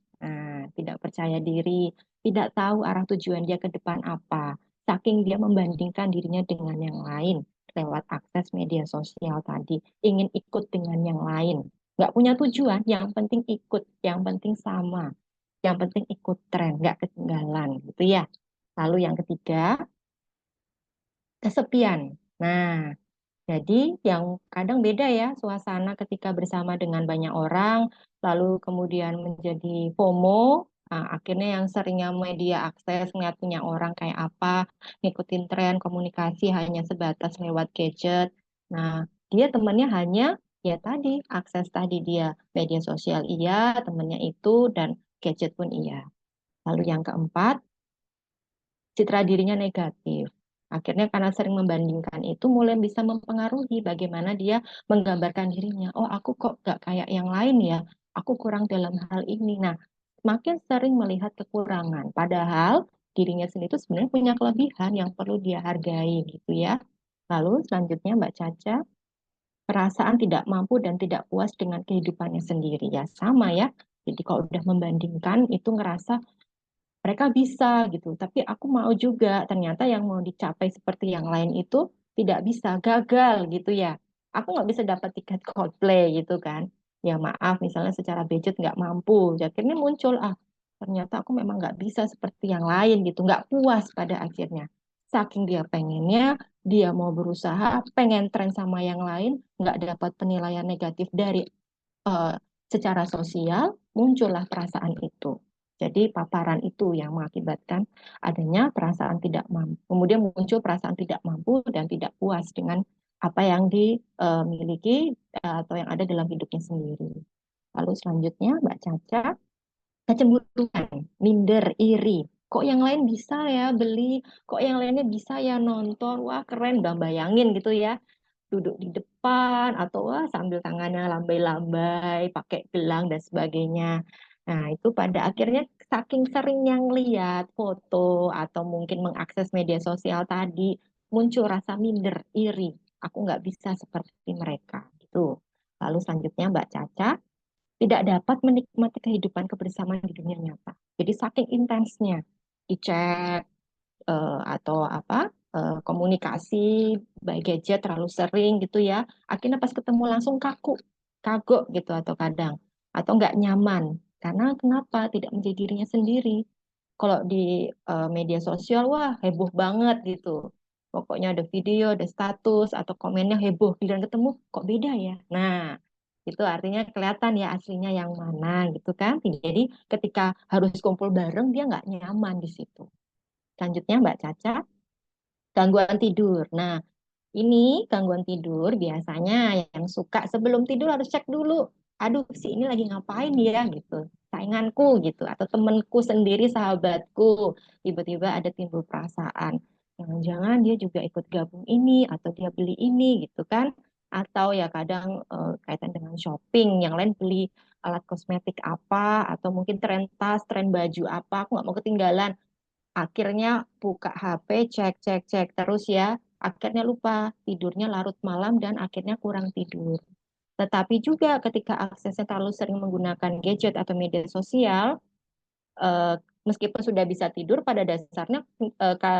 tidak percaya diri, tidak tahu arah tujuan dia ke depan apa. Saking dia membandingkan dirinya dengan yang lain lewat akses media sosial tadi, ingin ikut dengan yang lain. Nggak punya tujuan, yang penting ikut, yang penting sama, yang penting ikut tren, nggak ketinggalan gitu ya. Lalu yang ketiga, kesepian. Nah, jadi yang kadang beda ya suasana ketika bersama dengan banyak orang, lalu kemudian menjadi FOMO, akhirnya yang seringnya media akses ngeliat punya orang kayak apa, ngikutin tren komunikasi hanya sebatas lewat gadget. Nah, dia temannya hanya ya tadi akses tadi dia media sosial iya, temannya itu dan gadget pun iya. Lalu yang keempat, citra dirinya negatif. Akhirnya karena sering membandingkan itu mulai bisa mempengaruhi bagaimana dia menggambarkan dirinya. Oh, aku kok gak kayak yang lain ya. Aku kurang dalam hal ini. Nah, semakin sering melihat kekurangan. Padahal dirinya sendiri itu sebenarnya punya kelebihan yang perlu dia hargai gitu ya. Lalu selanjutnya Mbak Caca, perasaan tidak mampu dan tidak puas dengan kehidupannya sendiri. Ya sama ya. Jadi kalau udah membandingkan itu ngerasa mereka bisa gitu, tapi aku mau juga. Ternyata yang mau dicapai seperti yang lain itu tidak bisa, gagal gitu ya. Aku nggak bisa dapat tiket Coldplay gitu kan. Ya maaf, misalnya secara budget nggak mampu. Akhirnya muncul, ternyata aku memang nggak bisa seperti yang lain gitu. Nggak puas pada akhirnya. Saking dia pengennya, dia mau berusaha, pengen tren sama yang lain, nggak dapat penilaian negatif dari eh, secara sosial, muncullah perasaan itu. Jadi paparan itu yang mengakibatkan adanya perasaan tidak mampu. Kemudian muncul perasaan tidak mampu dan tidak puas dengan apa yang dimiliki atau yang ada dalam hidupnya sendiri. Lalu selanjutnya Mbak Caca, kecemburuan, minder, iri. Kok yang lain bisa ya beli, kok yang lainnya bisa ya nonton, wah keren, udah bayangin gitu ya. Duduk di depan, atau wah sambil tangannya lambai-lambai, pakai gelang dan sebagainya. Nah itu pada akhirnya saking sering yang lihat foto atau mungkin mengakses media sosial tadi, muncul rasa minder, iri. Aku nggak bisa seperti mereka. Gitu. Lalu selanjutnya Mbak Caca, tidak dapat menikmati kehidupan kebersamaan di dunia nyata. Jadi saking intensnya di chat atau apa komunikasi by gadget terlalu sering gitu ya, akhirnya pas ketemu langsung kaku, kagok gitu atau kadang atau nggak nyaman karena kenapa tidak menjadi dirinya sendiri. Kalau di media sosial wah heboh banget gitu. Pokoknya ada video, ada status atau komennya heboh, dan ketemu kok beda ya. Nah, itu artinya kelihatan ya aslinya yang mana gitu kan. Jadi ketika harus kumpul bareng dia nggak nyaman di situ. Selanjutnya Mbak Caca, gangguan tidur. Nah, ini gangguan tidur biasanya yang suka sebelum tidur harus cek dulu. Aduh, si ini lagi ngapain ya gitu. Sainganku gitu atau temenku sendiri, sahabatku. Tiba-tiba ada timbul perasaan. Jangan-jangan dia juga ikut gabung ini atau dia beli ini gitu kan. Atau ya kadang kaitan dengan shopping, yang lain beli alat kosmetik apa atau mungkin tren tas, tren baju apa, aku nggak mau ketinggalan. Akhirnya buka HP, cek, cek, cek terus ya. Akhirnya lupa, tidurnya larut malam dan akhirnya kurang tidur. Tetapi juga ketika aksesnya terlalu sering menggunakan gadget atau media sosial, eh, meskipun sudah bisa tidur, pada dasarnya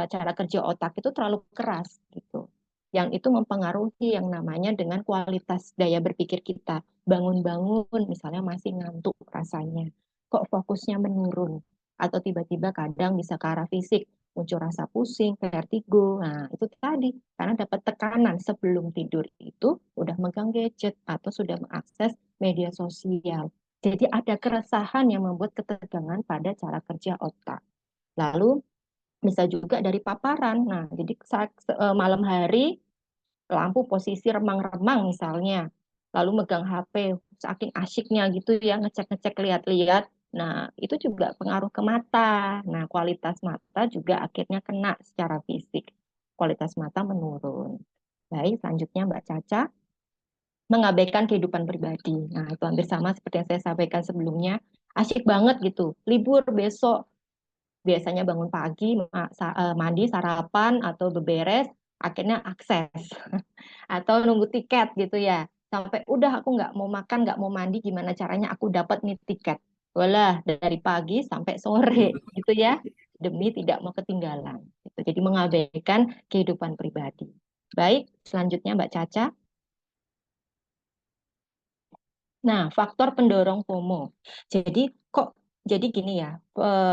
cara kerja otak itu terlalu keras gitu. Yang itu mempengaruhi yang namanya dengan kualitas daya berpikir kita. Bangun-bangun misalnya masih ngantuk rasanya. Kok fokusnya menurun? Atau tiba-tiba kadang bisa ke arah fisik, muncul rasa pusing, vertigo. Nah, itu tadi karena dapat tekanan sebelum tidur itu udah megang gadget atau sudah mengakses media sosial. Jadi ada keresahan yang membuat ketegangan pada cara kerja otak. Lalu bisa juga dari paparan. Nah, jadi saat malam hari lampu posisi remang-remang misalnya, lalu megang HP, saking asyiknya gitu ya, ngecek-ngecek lihat-lihat. Nah, itu juga pengaruh ke mata. Nah, kualitas mata juga akhirnya kena secara fisik. Kualitas mata menurun. Baik, selanjutnya Mbak Caca, mengabaikan kehidupan pribadi. Nah, itu hampir sama seperti yang saya sampaikan sebelumnya. Asyik banget gitu. Libur besok, biasanya bangun pagi, mandi, sarapan, atau beberes, akhirnya akses. Atau nunggu tiket gitu ya. Sampai udah aku nggak mau makan, nggak mau mandi, gimana caranya aku dapat nih tiket. Walah, dari pagi sampai sore gitu ya. Demi tidak mau ketinggalan. Gitu. Jadi mengabaikan kehidupan pribadi. Baik, selanjutnya Mbak Caca. Nah, faktor pendorong FOMO. Jadi kok jadi gini ya,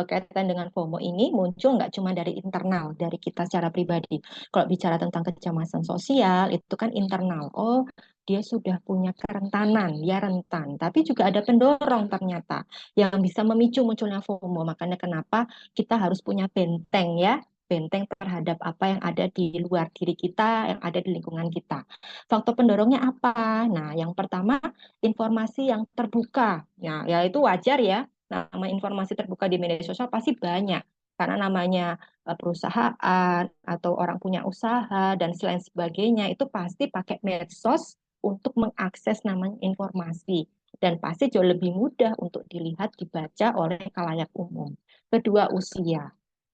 kaitan dengan FOMO ini muncul nggak cuma dari internal, dari kita secara pribadi. Kalau bicara tentang kecemasan sosial, itu kan internal. Oh, dia sudah punya kerentanan, dia rentan. Tapi juga ada pendorong ternyata yang bisa memicu munculnya FOMO. Makanya kenapa kita harus punya benteng ya, benteng terhadap apa yang ada di luar diri kita, yang ada di lingkungan kita. Faktor pendorongnya apa? Nah, yang pertama informasi yang terbuka. Nah, ya itu wajar ya. Nama informasi terbuka di media sosial pasti banyak. Karena namanya perusahaan atau orang punya usaha dan selain sebagainya itu pasti pakai medsos untuk mengakses namanya informasi. Dan pasti jauh lebih mudah untuk dilihat, dibaca oleh khalayak umum. Kedua, usia.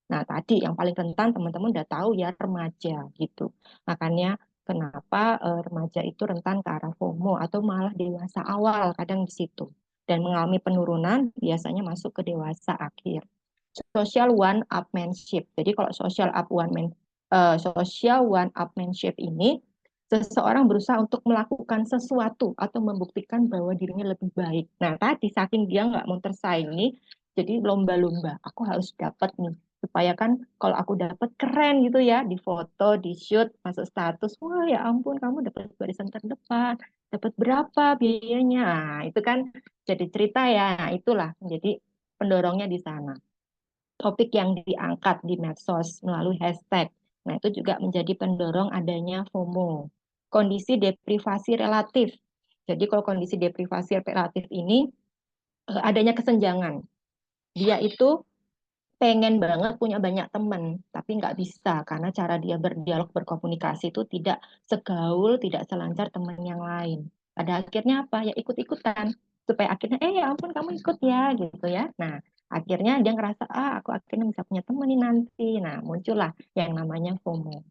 Nah, tadi yang paling rentan teman-teman udah tahu ya remaja gitu. Makanya kenapa remaja itu rentan ke arah FOMO atau malah dewasa awal kadang di situ. Dan mengalami penurunan biasanya masuk ke dewasa akhir. Social one-upmanship. Jadi kalau social one-upmanship ini seseorang berusaha untuk melakukan sesuatu atau membuktikan bahwa dirinya lebih baik. Nah, tadi saking dia nggak mau tersaingi, jadi lomba-lomba. Aku harus dapat nih supaya kan kalau aku dapat keren gitu ya di foto, di shoot, masuk status, wah ya ampun kamu dapat barisan terdepan, dapat berapa biayanya, nah, itu kan jadi cerita ya, nah, itulah jadi pendorongnya di sana. Topik yang diangkat di medsos melalui hashtag, nah itu juga menjadi pendorong adanya FOMO. Kondisi deprivasi relatif, jadi kalau kondisi deprivasi relatif ini adanya kesenjangan. Dia itu pengen banget punya banyak teman, tapi nggak bisa karena cara dia berdialog berkomunikasi itu tidak segaul, tidak selancar teman yang lain. Pada akhirnya apa? Ya ikut-ikutan supaya akhirnya ya ampun kamu ikut ya gitu ya. Nah, akhirnya dia ngerasa aku akhirnya bisa punya teman nih nanti. Nah, muncullah yang namanya FOMO.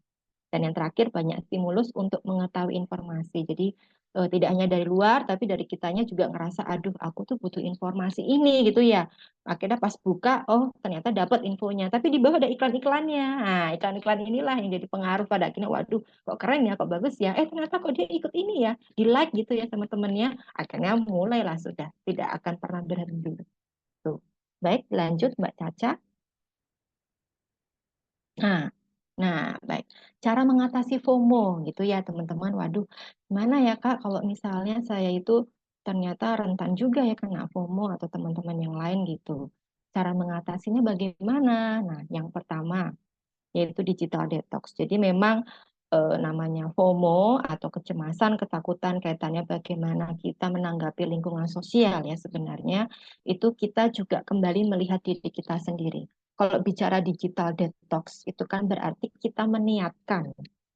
Dan yang terakhir banyak stimulus untuk mengetahui informasi. Jadi tidak hanya dari luar, tapi dari kitanya juga ngerasa, aduh aku tuh butuh informasi ini gitu ya. Akhirnya pas buka, oh ternyata dapat infonya. Tapi di bawah ada iklan-iklannya. Nah, iklan-iklan inilah yang jadi pengaruh pada akhirnya, waduh kok keren ya, kok bagus ya. Ternyata kok dia ikut ini ya, di like gitu ya sama temennya. Akhirnya mulailah sudah, tidak akan pernah berhenti. Tuh. Baik, lanjut Mbak Caca. Nah, nah, baik. Cara mengatasi FOMO gitu ya, teman-teman. Waduh, gimana ya, Kak, kalau misalnya saya itu ternyata rentan juga ya kena FOMO atau teman-teman yang lain gitu. Cara mengatasinya bagaimana? Nah, yang pertama yaitu digital detox. Jadi memang namanya FOMO atau kecemasan, ketakutan kaitannya bagaimana kita menanggapi lingkungan sosial ya sebenarnya itu kita juga kembali melihat diri kita sendiri. Kalau bicara digital detox itu kan berarti kita meniatkan.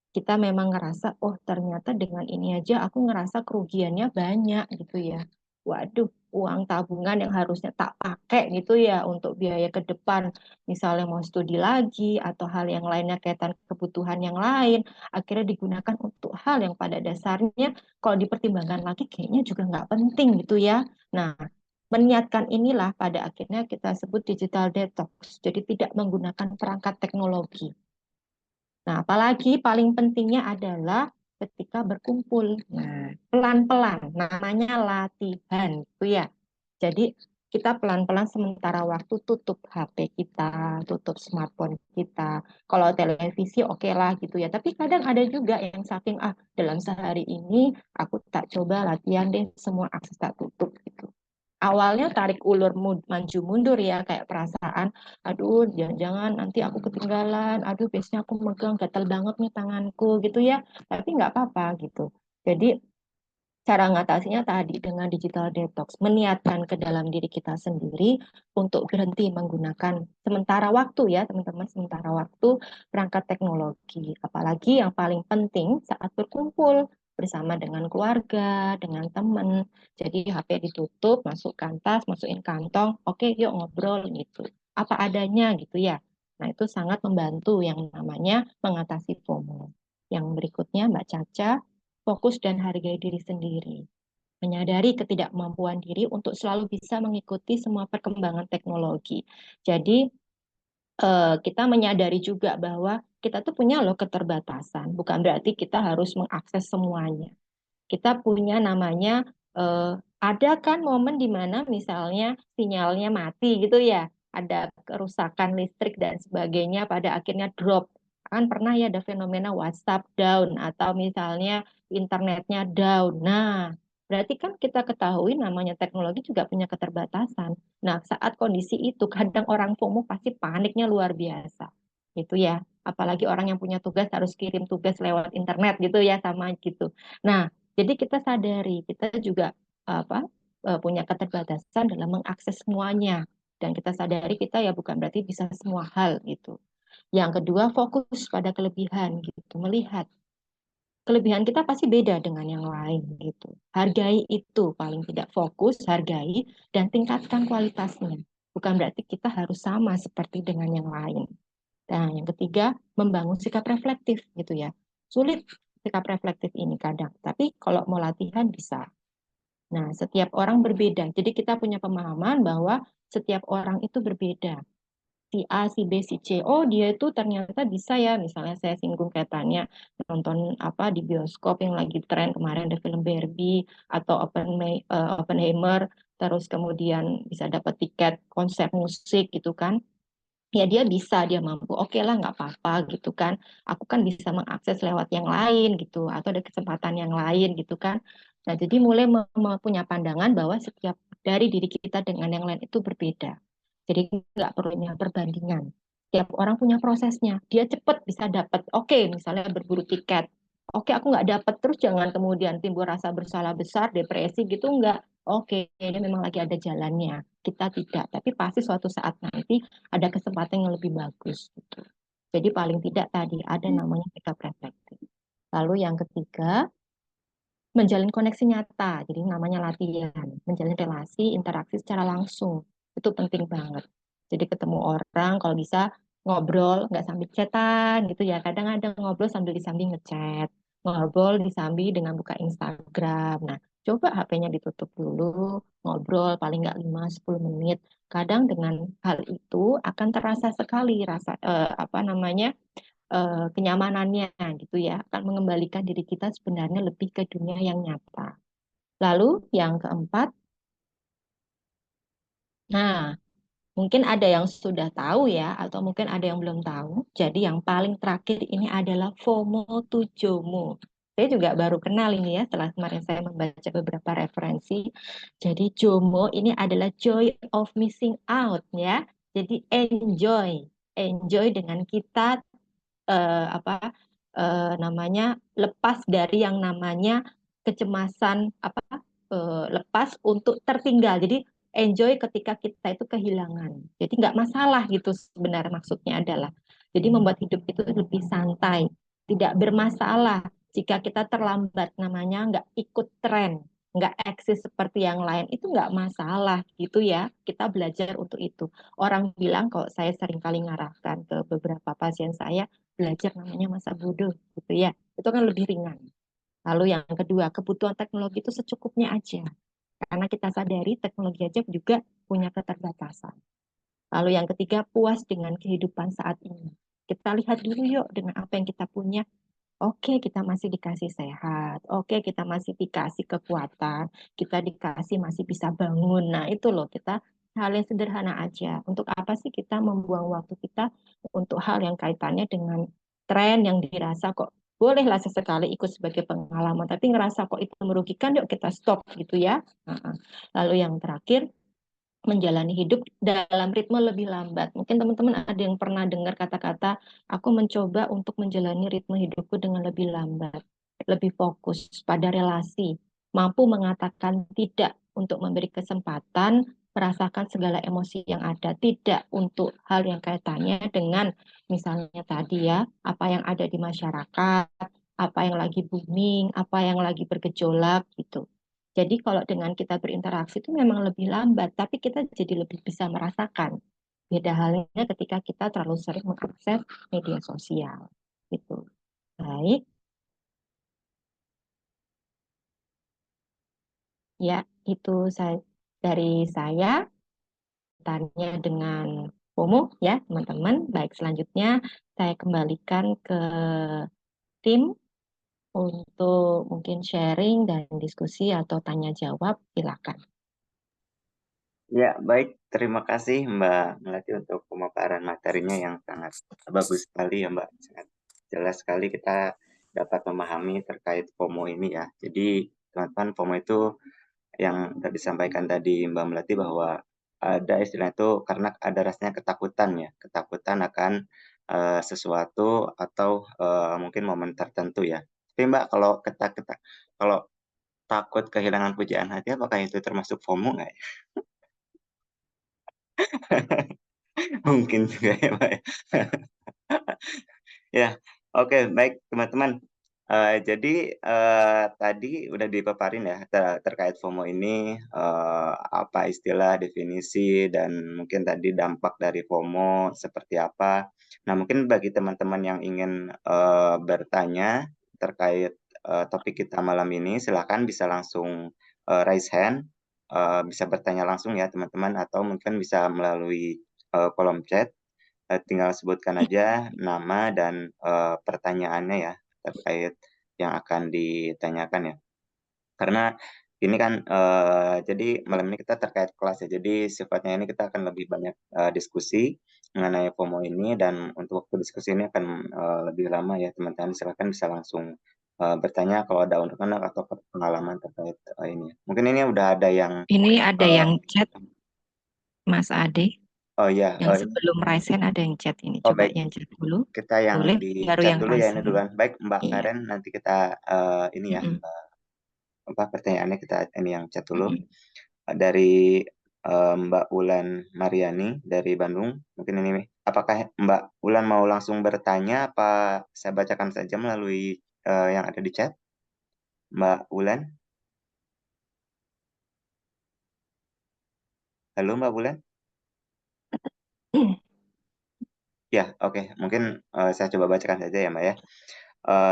Kita memang ngerasa, oh ternyata dengan ini aja aku ngerasa kerugiannya banyak gitu ya. Waduh, uang tabungan yang harusnya tak pakai gitu ya untuk biaya ke depan misalnya mau studi lagi atau hal yang lainnya kaitan kebutuhan yang lain, akhirnya digunakan untuk hal yang pada dasarnya kalau dipertimbangkan lagi kayaknya juga nggak penting gitu ya. Nah, meniatkan inilah pada akhirnya kita sebut digital detox, jadi tidak menggunakan perangkat teknologi. Nah, apalagi paling pentingnya adalah ketika berkumpul. Nah, pelan-pelan, namanya latihan, gitu ya. Jadi kita pelan-pelan sementara waktu tutup HP kita, tutup smartphone kita. Kalau televisi oke lah gitu ya. Tapi kadang ada juga yang saking dalam sehari ini aku tak coba latihan deh semua akses tak tutup gitu. Awalnya tarik ulur maju mundur ya kayak perasaan, aduh jangan-jangan nanti aku ketinggalan, aduh biasanya aku megang gatal banget nih tanganku gitu ya. Tapi nggak apa-apa gitu. Jadi cara ngatasinya tadi dengan digital detox, meniatkan ke dalam diri kita sendiri untuk berhenti menggunakan sementara waktu ya teman-teman, sementara waktu perangkat teknologi. Apalagi yang paling penting saat berkumpul bersama dengan keluarga, dengan teman. Jadi HP ditutup, masukkan tas, masukin kantong, oke yuk ngobrol gitu. Apa adanya gitu ya. Nah itu sangat membantu yang namanya mengatasi FOMO. Yang berikutnya Mbak Caca, fokus dan hargai diri sendiri. Menyadari ketidakmampuan diri untuk selalu bisa mengikuti semua perkembangan teknologi. Jadi, kita menyadari juga bahwa kita tuh punya loh keterbatasan. Bukan berarti kita harus mengakses semuanya. Kita punya namanya, ada kan momen di mana misalnya sinyalnya mati gitu ya, ada kerusakan listrik dan sebagainya, pada akhirnya drop. Kan pernah ya ada fenomena WhatsApp down atau misalnya internetnya down. Nah, berarti kan kita ketahui namanya teknologi juga punya keterbatasan. Nah, saat kondisi itu kadang orang FOMO pasti paniknya luar biasa. Gitu ya. Apalagi orang yang punya tugas harus kirim tugas lewat internet gitu ya sama gitu. Nah, jadi kita sadari kita juga apa punya keterbatasan dalam mengakses semuanya dan kita sadari kita ya bukan berarti bisa semua hal gitu. Yang kedua fokus pada kelebihan gitu, melihat kelebihan kita pasti beda dengan yang lain gitu. Hargai itu paling tidak fokus, hargai dan tingkatkan kualitasnya. Bukan berarti kita harus sama seperti dengan yang lain. Nah, yang ketiga, membangun sikap reflektif gitu ya. Sulit sikap reflektif ini kadang, tapi kalau mau latihan bisa. Nah, setiap orang berbeda. Jadi kita punya pemahaman bahwa setiap orang itu berbeda. Si A, si B, si C. Oh, dia itu ternyata bisa ya. Misalnya saya singgung kaitannya nonton apa di bioskop yang lagi tren kemarin ada film Barbie atau Oppenheimer, terus kemudian bisa dapat tiket konser musik gitu kan, ya dia bisa, dia mampu, oke lah nggak apa-apa gitu kan, aku kan bisa mengakses lewat yang lain gitu atau ada kesempatan yang lain gitu kan. Nah jadi mulai punya pandangan bahwa setiap dari diri kita dengan yang lain itu berbeda, jadi nggak perlunya perbandingan. Setiap orang punya prosesnya, dia cepat bisa dapat, oke misalnya berburu tiket, Oke, aku nggak dapat, terus jangan kemudian timbul rasa bersalah besar, depresi gitu, nggak. Oke, ini memang lagi ada jalannya. Kita tidak, tapi pasti suatu saat nanti ada kesempatan yang lebih bagus gitu. Jadi paling tidak tadi ada namanya sikap reflektif. Lalu yang ketiga, menjalin koneksi nyata. Jadi namanya latihan, menjalin relasi, interaksi secara langsung. Itu penting banget. Jadi ketemu orang, kalau bisa ngobrol, nggak sambil chatan gitu ya. Kadang ada ngobrol sambil disambi ngechat, ngobrol disambi dengan buka Instagram. Nah, coba HP-nya ditutup dulu, ngobrol paling nggak 5-10 menit. Kadang dengan hal itu akan terasa sekali rasa apa namanya kenyamanannya gitu ya, akan mengembalikan diri kita sebenarnya lebih ke dunia yang nyata. Lalu yang keempat, nah mungkin ada yang sudah tahu ya, atau mungkin ada yang belum tahu. Jadi yang paling terakhir ini adalah FOMO to JOMO. Saya juga baru kenal ini ya, setelah kemarin saya membaca beberapa referensi. Jadi JOMO ini adalah joy of missing out ya. Jadi enjoy dengan kita apa namanya lepas dari yang namanya kecemasan apa lepas untuk tertinggal. Jadi enjoy ketika kita itu kehilangan. Jadi nggak masalah gitu sebenarnya maksudnya adalah. Jadi membuat hidup itu lebih santai, tidak bermasalah jika kita terlambat namanya nggak ikut tren, nggak eksis seperti yang lain itu nggak masalah gitu ya. Kita belajar untuk itu. Orang bilang kok saya sering kali ngarahkan ke beberapa pasien saya belajar namanya masa bodoh gitu ya. Itu kan lebih ringan. Lalu yang kedua, kebutuhan teknologi itu secukupnya aja. Karena kita sadari teknologi aja juga punya keterbatasan. Lalu yang ketiga, puas dengan kehidupan saat ini. Kita lihat dulu yuk dengan apa yang kita punya. Oke, kita masih dikasih sehat. Oke, kita masih dikasih kekuatan. Kita dikasih masih bisa bangun. Nah, itu loh kita hal yang sederhana aja. Untuk apa sih kita membuang waktu kita untuk hal yang kaitannya dengan tren yang dirasa kok bolehlah sesekali ikut sebagai pengalaman, tapi ngerasa kok itu merugikan, yuk kita stop gitu ya. Nah, lalu yang terakhir, menjalani hidup dalam ritme lebih lambat. Mungkin teman-teman ada yang pernah dengar kata-kata, aku mencoba untuk menjalani ritme hidupku dengan lebih lambat, lebih fokus pada relasi, mampu mengatakan tidak untuk memberi kesempatan merasakan segala emosi yang ada, tidak untuk hal yang kaitannya dengan misalnya tadi ya, apa yang ada di masyarakat, apa yang lagi booming, apa yang lagi bergejolak gitu. Jadi kalau dengan kita berinteraksi itu memang lebih lambat, tapi kita jadi lebih bisa merasakan. Beda halnya ketika kita terlalu sering mengakses media sosial. Gitu. Baik, ya itu saya dari saya tanya dengan FOMO ya teman-teman. Baik, selanjutnya saya kembalikan ke tim untuk mungkin sharing dan diskusi atau tanya jawab. Silakan. Ya, baik. Terima kasih Mbak Melati untuk pemaparan materinya yang sangat bagus sekali ya Mbak. Sangat jelas sekali kita dapat memahami terkait FOMO ini ya. Jadi teman-teman FOMO itu yang sudah disampaikan tadi Mbak Melati bahwa ada istilah itu karena ada rasanya ketakutan ya. Ketakutan akan sesuatu atau mungkin momen tertentu ya. Tapi Mbak kalau takut kehilangan pujaan hati apakah itu termasuk FOMO nggak ya? Mungkin juga ya, Pak. Ya, oke, baik teman-teman. Jadi tadi udah dipaparin ya terkait FOMO ini apa istilah, definisi dan mungkin tadi dampak dari FOMO seperti apa. Nah, mungkin bagi teman-teman yang ingin bertanya terkait topik kita malam ini, silakan bisa langsung raise hand, bisa bertanya langsung ya teman-teman, atau mungkin bisa melalui kolom chat. Tinggal sebutkan aja nama dan pertanyaannya ya terkait yang akan ditanyakan ya. Karena ini kan jadi malam ini kita terkait kelas ya. Jadi sifatnya ini kita akan lebih banyak diskusi mengenai FOMO ini dan untuk waktu diskusi ini akan lebih lama ya teman-teman. Silakan bisa langsung bertanya kalau ada anak-anak atau pengalaman terkait ini. Mungkin ini udah ada yang Ini ada eh, yang chat, Mas Ade. Oh ya, Yang sebelum raise hand ada yang chat ini. oh Coba baik, yang chat dulu. kita yang Boleh, di baru chat yang dulu ya raise ini hand. duluan. Baik, Mbak Iya. Karen, nanti kita ini ya, Mm-mm. apa pertanyaannya kita ini yang chat dulu. Mm-mm. Dari Mbak Ulan Mariani dari Bandung. Mungkin ini, apakah Mbak Ulan mau langsung bertanya apa saya bacakan saja melalui yang ada di chat? Mbak Ulan, halo Mbak Ulan? Ya, oke. Mungkin saya coba bacakan saja ya, Mbak ya.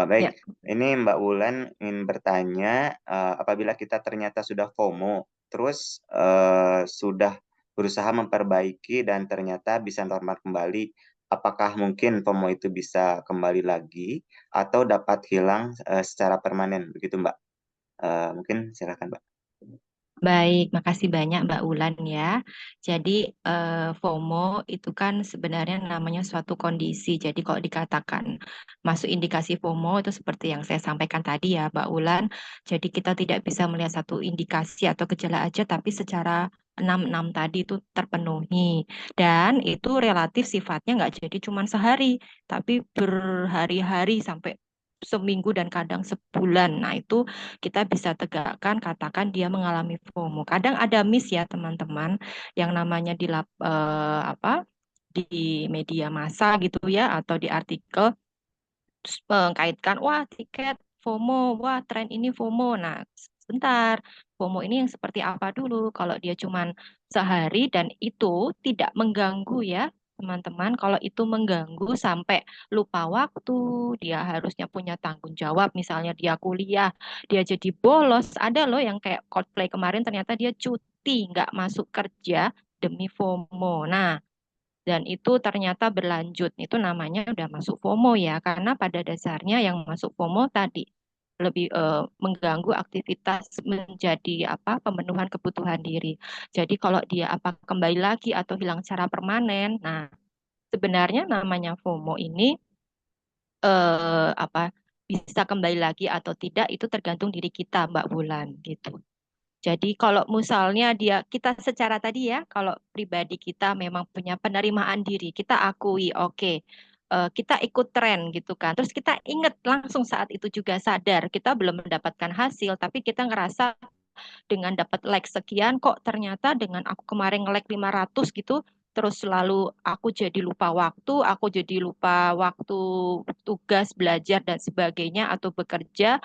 Baik, Ya. ini Mbak Wulan ingin bertanya, apabila kita ternyata sudah FOMO, terus sudah berusaha memperbaiki dan ternyata bisa normal kembali, apakah mungkin FOMO itu bisa kembali lagi atau dapat hilang secara permanen, begitu Mbak? Mungkin silakan Mbak. Baik, makasih banyak Mbak Ulan ya. Jadi FOMO itu kan sebenarnya namanya suatu kondisi. Jadi kalau dikatakan masuk indikasi FOMO itu seperti yang saya sampaikan tadi ya Mbak Ulan. Jadi kita tidak bisa melihat satu indikasi atau gejala aja, tapi secara enam tadi itu terpenuhi. Dan itu relatif sifatnya nggak jadi cuma sehari, tapi berhari-hari sampai seminggu dan kadang sebulan. Nah itu kita bisa tegakkan katakan dia mengalami FOMO. Kadang ada miss ya teman-teman yang namanya apa di media massa gitu ya atau di artikel terus mengkaitkan wah tiket FOMO, wah tren ini FOMO. Nah, sebentar. FOMO ini yang seperti apa dulu? Kalau dia cuman sehari dan itu tidak mengganggu ya, teman-teman. Kalau itu mengganggu sampai lupa waktu, dia harusnya punya tanggung jawab. Misalnya dia kuliah, dia jadi bolos. Ada loh yang kayak Coldplay kemarin ternyata dia cuti, nggak masuk kerja demi FOMO. Nah, dan itu ternyata berlanjut. Itu namanya udah masuk FOMO ya, karena pada dasarnya yang masuk FOMO tadi lebih mengganggu aktivitas menjadi apa pemenuhan kebutuhan diri. Jadi kalau dia apa kembali lagi atau hilang secara permanen, nah sebenarnya namanya FOMO ini apa bisa kembali lagi atau tidak itu tergantung diri kita, Mbak Bulan gitu. Jadi kalau misalnya dia kita secara tadi ya, kalau pribadi kita memang punya penerimaan diri, kita akui oke, kita ikut tren gitu kan. Terus kita ingat langsung saat itu juga sadar kita belum mendapatkan hasil, tapi kita ngerasa dengan dapat like sekian kok ternyata dengan aku kemarin nge-like 500 gitu, terus selalu aku jadi lupa waktu, aku jadi lupa waktu tugas, belajar dan sebagainya atau bekerja.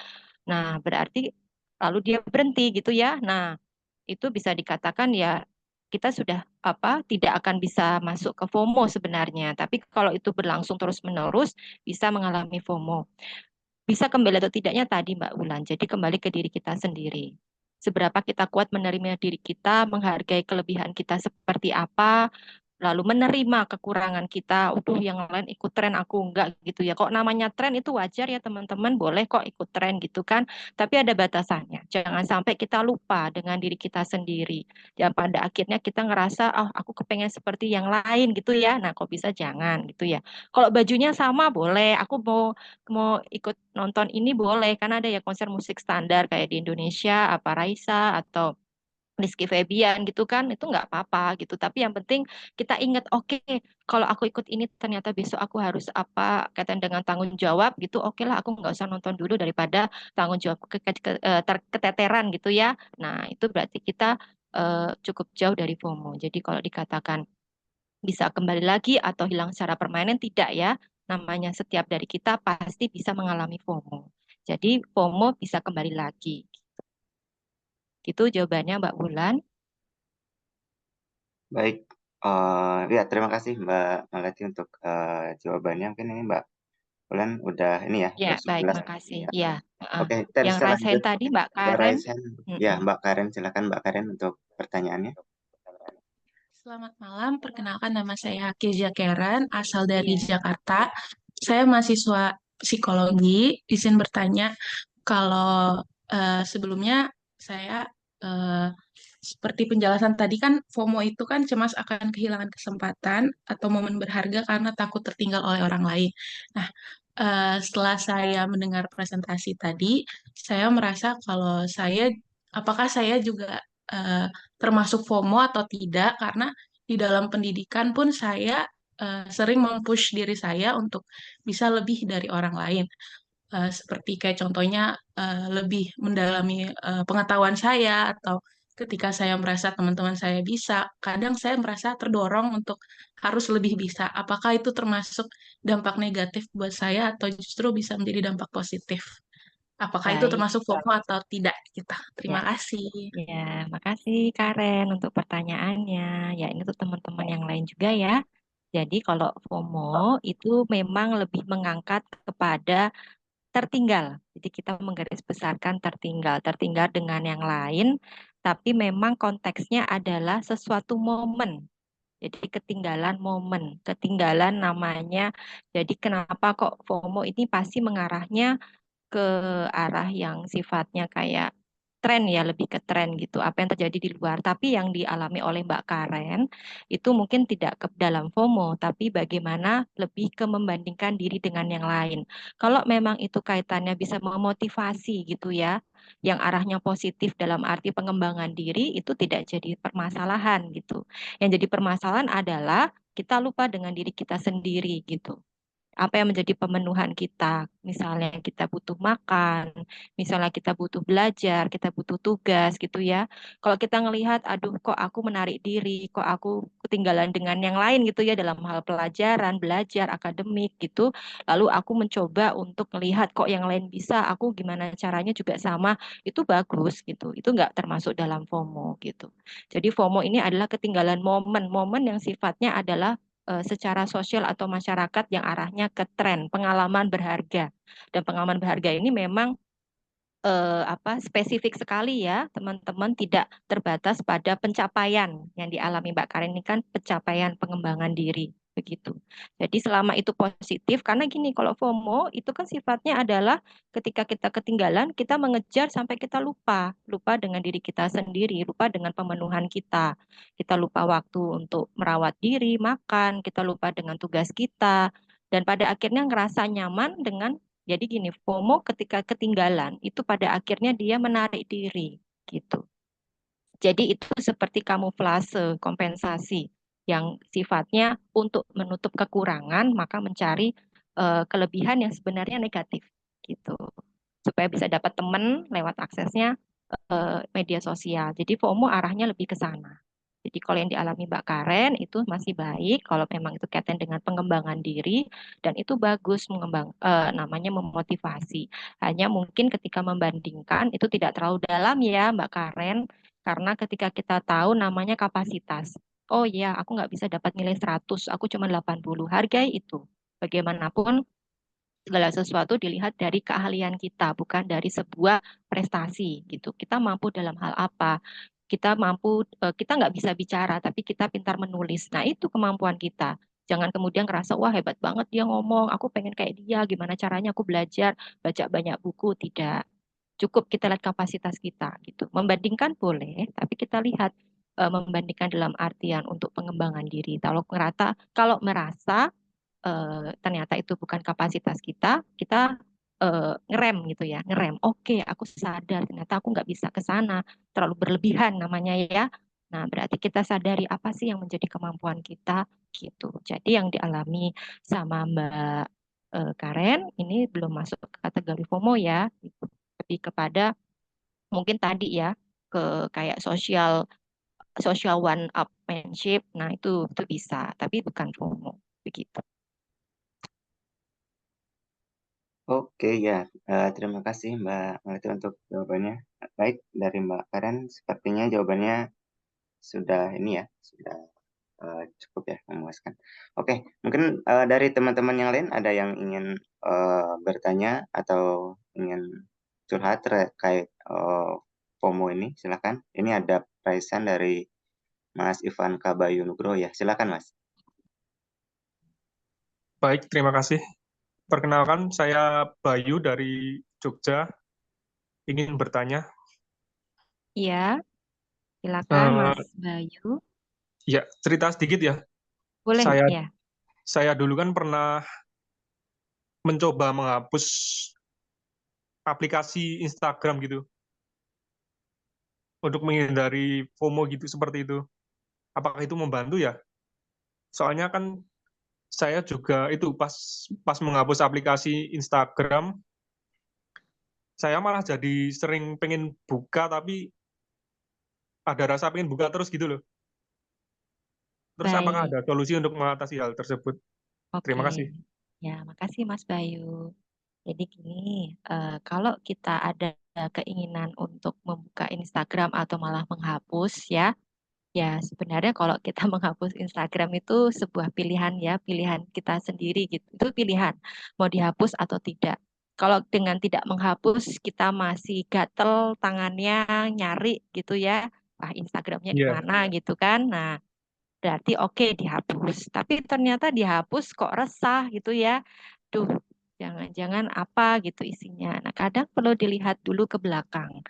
Nah, berarti lalu dia berhenti gitu ya. Nah, itu bisa dikatakan ya kita sudah apa tidak akan bisa masuk ke FOMO sebenarnya. Tapi kalau itu berlangsung terus-menerus bisa mengalami FOMO. Bisa kembali atau tidaknya tadi Mbak Ulan. Jadi kembali ke diri kita sendiri. Seberapa kita kuat menerima diri kita, menghargai kelebihan kita seperti apa, lalu menerima kekurangan kita, udah yang lain ikut tren aku enggak gitu ya. Kok namanya tren itu wajar ya teman-teman, boleh kok ikut tren gitu kan. Tapi ada batasannya. Jangan sampai kita lupa dengan diri kita sendiri. Ya pada akhirnya kita ngerasa, oh aku kepengen seperti yang lain gitu ya. Nah kok bisa jangan gitu ya. Kalau bajunya sama boleh, aku mau mau ikut nonton ini boleh, karena ada ya konser musik standar kayak di Indonesia, apa Raisa atau Rizky Febian gitu kan itu nggak apa-apa gitu tapi yang penting kita ingat oke kalau aku ikut ini ternyata besok aku harus apa kaitan dengan tanggung jawab gitu oke lah aku nggak usah nonton dulu daripada tanggung jawab keteteran gitu ya nah itu berarti kita cukup jauh dari FOMO jadi kalau dikatakan bisa kembali lagi atau hilang secara permanen tidak ya namanya setiap dari kita pasti bisa mengalami FOMO jadi FOMO bisa kembali lagi itu jawabannya Mbak Bulan. Baik, ya terima kasih Mbak Melati untuk jawabannya. Mungkin ini Mbak Wulan udah ini ya, Ya, udah cukup baik, jelas. makasih. Ya. Ya, heeh. Oke, kita Yang bisa raise lanjut hand tadi Mbak ke Karen. raise hand. Ya, Mm-mm. Mbak Karen, silakan Mbak Karen untuk pertanyaannya. Selamat malam, perkenalkan nama saya Kezia Karen, asal dari Iya. Jakarta. Saya mahasiswa psikologi, izin bertanya kalau sebelumnya saya eh, seperti penjelasan tadi kan FOMO itu kan cemas akan kehilangan kesempatan atau momen berharga karena takut tertinggal oleh orang lain. Nah, setelah saya mendengar presentasi tadi, saya merasa kalau apakah saya juga termasuk FOMO atau tidak, karena di dalam pendidikan pun saya sering mempush diri saya untuk bisa lebih dari orang lain. Seperti kayak contohnya lebih mendalami pengetahuan saya, atau ketika saya merasa teman-teman saya bisa, kadang saya merasa terdorong untuk harus lebih bisa. Apakah itu termasuk dampak negatif buat saya atau justru bisa menjadi dampak positif? Apakah itu Baik, termasuk FOMO atau tidak kita? Terima ya. kasih. Ya, makasih Karen untuk pertanyaannya. Ya, ini tuh teman-teman yang lain juga ya. Jadi kalau FOMO itu memang lebih mengangkat kepada tertinggal. Jadi kita menggarisbesarkan tertinggal, tertinggal dengan yang lain, tapi memang konteksnya adalah sesuatu momen. Jadi ketinggalan momen, ketinggalan namanya. Jadi kenapa kok FOMO ini pasti mengarahnya ke arah yang sifatnya kayak tren ya, lebih ke tren gitu. Apa yang terjadi di luar, tapi yang dialami oleh Mbak Karen itu mungkin tidak ke dalam FOMO, tapi bagaimana lebih ke membandingkan diri dengan yang lain. Kalau memang itu kaitannya bisa memotivasi gitu ya, yang arahnya positif dalam arti pengembangan diri itu tidak jadi permasalahan gitu. Yang jadi permasalahan adalah kita lupa dengan diri kita sendiri gitu, apa yang menjadi pemenuhan kita. Misalnya kita butuh makan, misalnya kita butuh belajar, kita butuh tugas gitu ya. Kalau kita ngelihat, aduh kok aku menarik diri, kok aku ketinggalan dengan yang lain gitu ya dalam hal pelajaran, belajar, akademik gitu. Lalu aku mencoba untuk melihat kok yang lain bisa, aku gimana caranya juga sama, itu bagus gitu. Itu nggak termasuk dalam FOMO gitu. Jadi FOMO ini adalah ketinggalan momen, momen yang sifatnya adalah secara sosial atau masyarakat yang arahnya ke tren, pengalaman berharga. Dan pengalaman berharga ini memang spesifik sekali ya, teman-teman, tidak terbatas pada pencapaian yang dialami Mbak Karen ini kan pencapaian pengembangan diri begitu. Jadi selama itu positif, karena gini, kalau FOMO itu kan sifatnya adalah ketika kita ketinggalan, kita mengejar sampai kita lupa, lupa dengan diri kita sendiri, lupa dengan pemenuhan kita. Kita lupa waktu untuk merawat diri, makan, kita lupa dengan tugas kita, dan pada akhirnya ngerasa nyaman dengan, jadi gini, FOMO ketika ketinggalan itu pada akhirnya dia menarik diri gitu. Jadi itu seperti kamuflase, kompensasi yang sifatnya untuk menutup kekurangan, maka mencari kelebihan yang sebenarnya negatif gitu. Supaya bisa dapat teman lewat aksesnya media sosial. Jadi FOMO arahnya lebih ke sana. Jadi kalau yang dialami Mbak Karen itu masih baik kalau memang itu kaitan dengan pengembangan diri, dan itu bagus, namanya memotivasi. Hanya mungkin ketika membandingkan itu tidak terlalu dalam ya Mbak Karen, karena ketika kita tahu namanya kapasitas. Oh iya, aku nggak bisa dapat nilai 100, aku cuma 80. Hargai itu. Bagaimanapun segala sesuatu dilihat dari keahlian kita, bukan dari sebuah prestasi gitu. Kita mampu dalam hal apa? Kita mampu, kita nggak bisa bicara, tapi kita pintar menulis. Nah, itu kemampuan kita. Jangan kemudian ngerasa, wah hebat banget dia ngomong, aku pengen kayak dia, gimana caranya aku belajar, baca banyak buku. Tidak. Cukup kita lihat kapasitas kita gitu. Membandingkan boleh, tapi kita lihat membandingkan dalam artian untuk pengembangan diri. Kalau merasa ternyata itu bukan kapasitas kita, kita ngerem gitu ya, ngerem. Oke, aku sadar ternyata aku nggak bisa ke sana, terlalu berlebihan namanya ya. Nah, berarti kita sadari apa sih yang menjadi kemampuan kita gitu. Jadi yang dialami sama Mbak Karen ini belum masuk ke kategori FOMO ya, gitu. Lebih kepada mungkin tadi ya ke kayak social social one upmanship. Nah, itu bisa, tapi bukan FOMO begitu. Oke ya, terima kasih Mbak Meliti untuk jawabannya. Baik, dari Mbak Karen, sepertinya jawabannya sudah ini ya, sudah cukup ya, memuaskan. Oke, mungkin dari teman-teman yang lain ada yang ingin bertanya atau ingin curhat terkait FOMO ini, silakan. Ini ada raisan dari Mas Ivan Kabayu Nugroho ya, silakan Mas. Baik, terima kasih. Perkenalkan, saya Bayu dari Jogja. Ingin bertanya. Iya, silakan Eh, Mas Bayu. ya, cerita sedikit ya. Boleh Saya ya. saya dulu kan pernah mencoba menghapus aplikasi Instagram gitu untuk menghindari FOMO gitu seperti itu. apakah itu membantu ya? Soalnya kan saya juga itu pas menghapus aplikasi Instagram, saya malah jadi sering pengen buka tapi ada rasa pengen buka terus gitu loh. Terus apakah Baik, ada solusi untuk mengatasi hal tersebut? Terima oke. kasih. Ya, makasih Mas Bayu. Jadi gini, kalau kita ada keinginan untuk membuka Instagram atau malah menghapus ya, ya sebenarnya kalau kita menghapus Instagram itu sebuah pilihan ya, pilihan kita sendiri gitu. Itu pilihan, mau dihapus atau tidak. Kalau dengan tidak menghapus, kita masih gatel tangannya nyari gitu ya, ah Instagramnya di Iya, mana gitu kan. Nah, berarti oke dihapus. Tapi ternyata dihapus kok resah gitu ya. Duh, jangan-jangan apa gitu isinya. Nah, kadang perlu dilihat dulu ke belakang.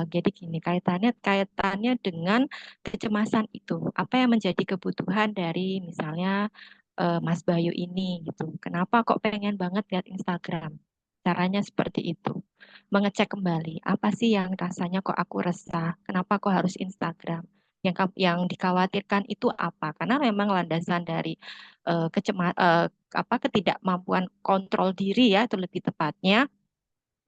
Jadi gini, kaitannya dengan kecemasan itu. Apa yang menjadi kebutuhan dari misalnya Mas Bayu ini gitu. Kenapa kok pengen banget lihat Instagram? Caranya seperti itu. Mengecek kembali, apa sih yang rasanya kok aku resah? Kenapa kok harus Instagram? Yang dikhawatirkan itu apa? Karena memang landasan dari ketidakmampuan kontrol diri ya, itu lebih tepatnya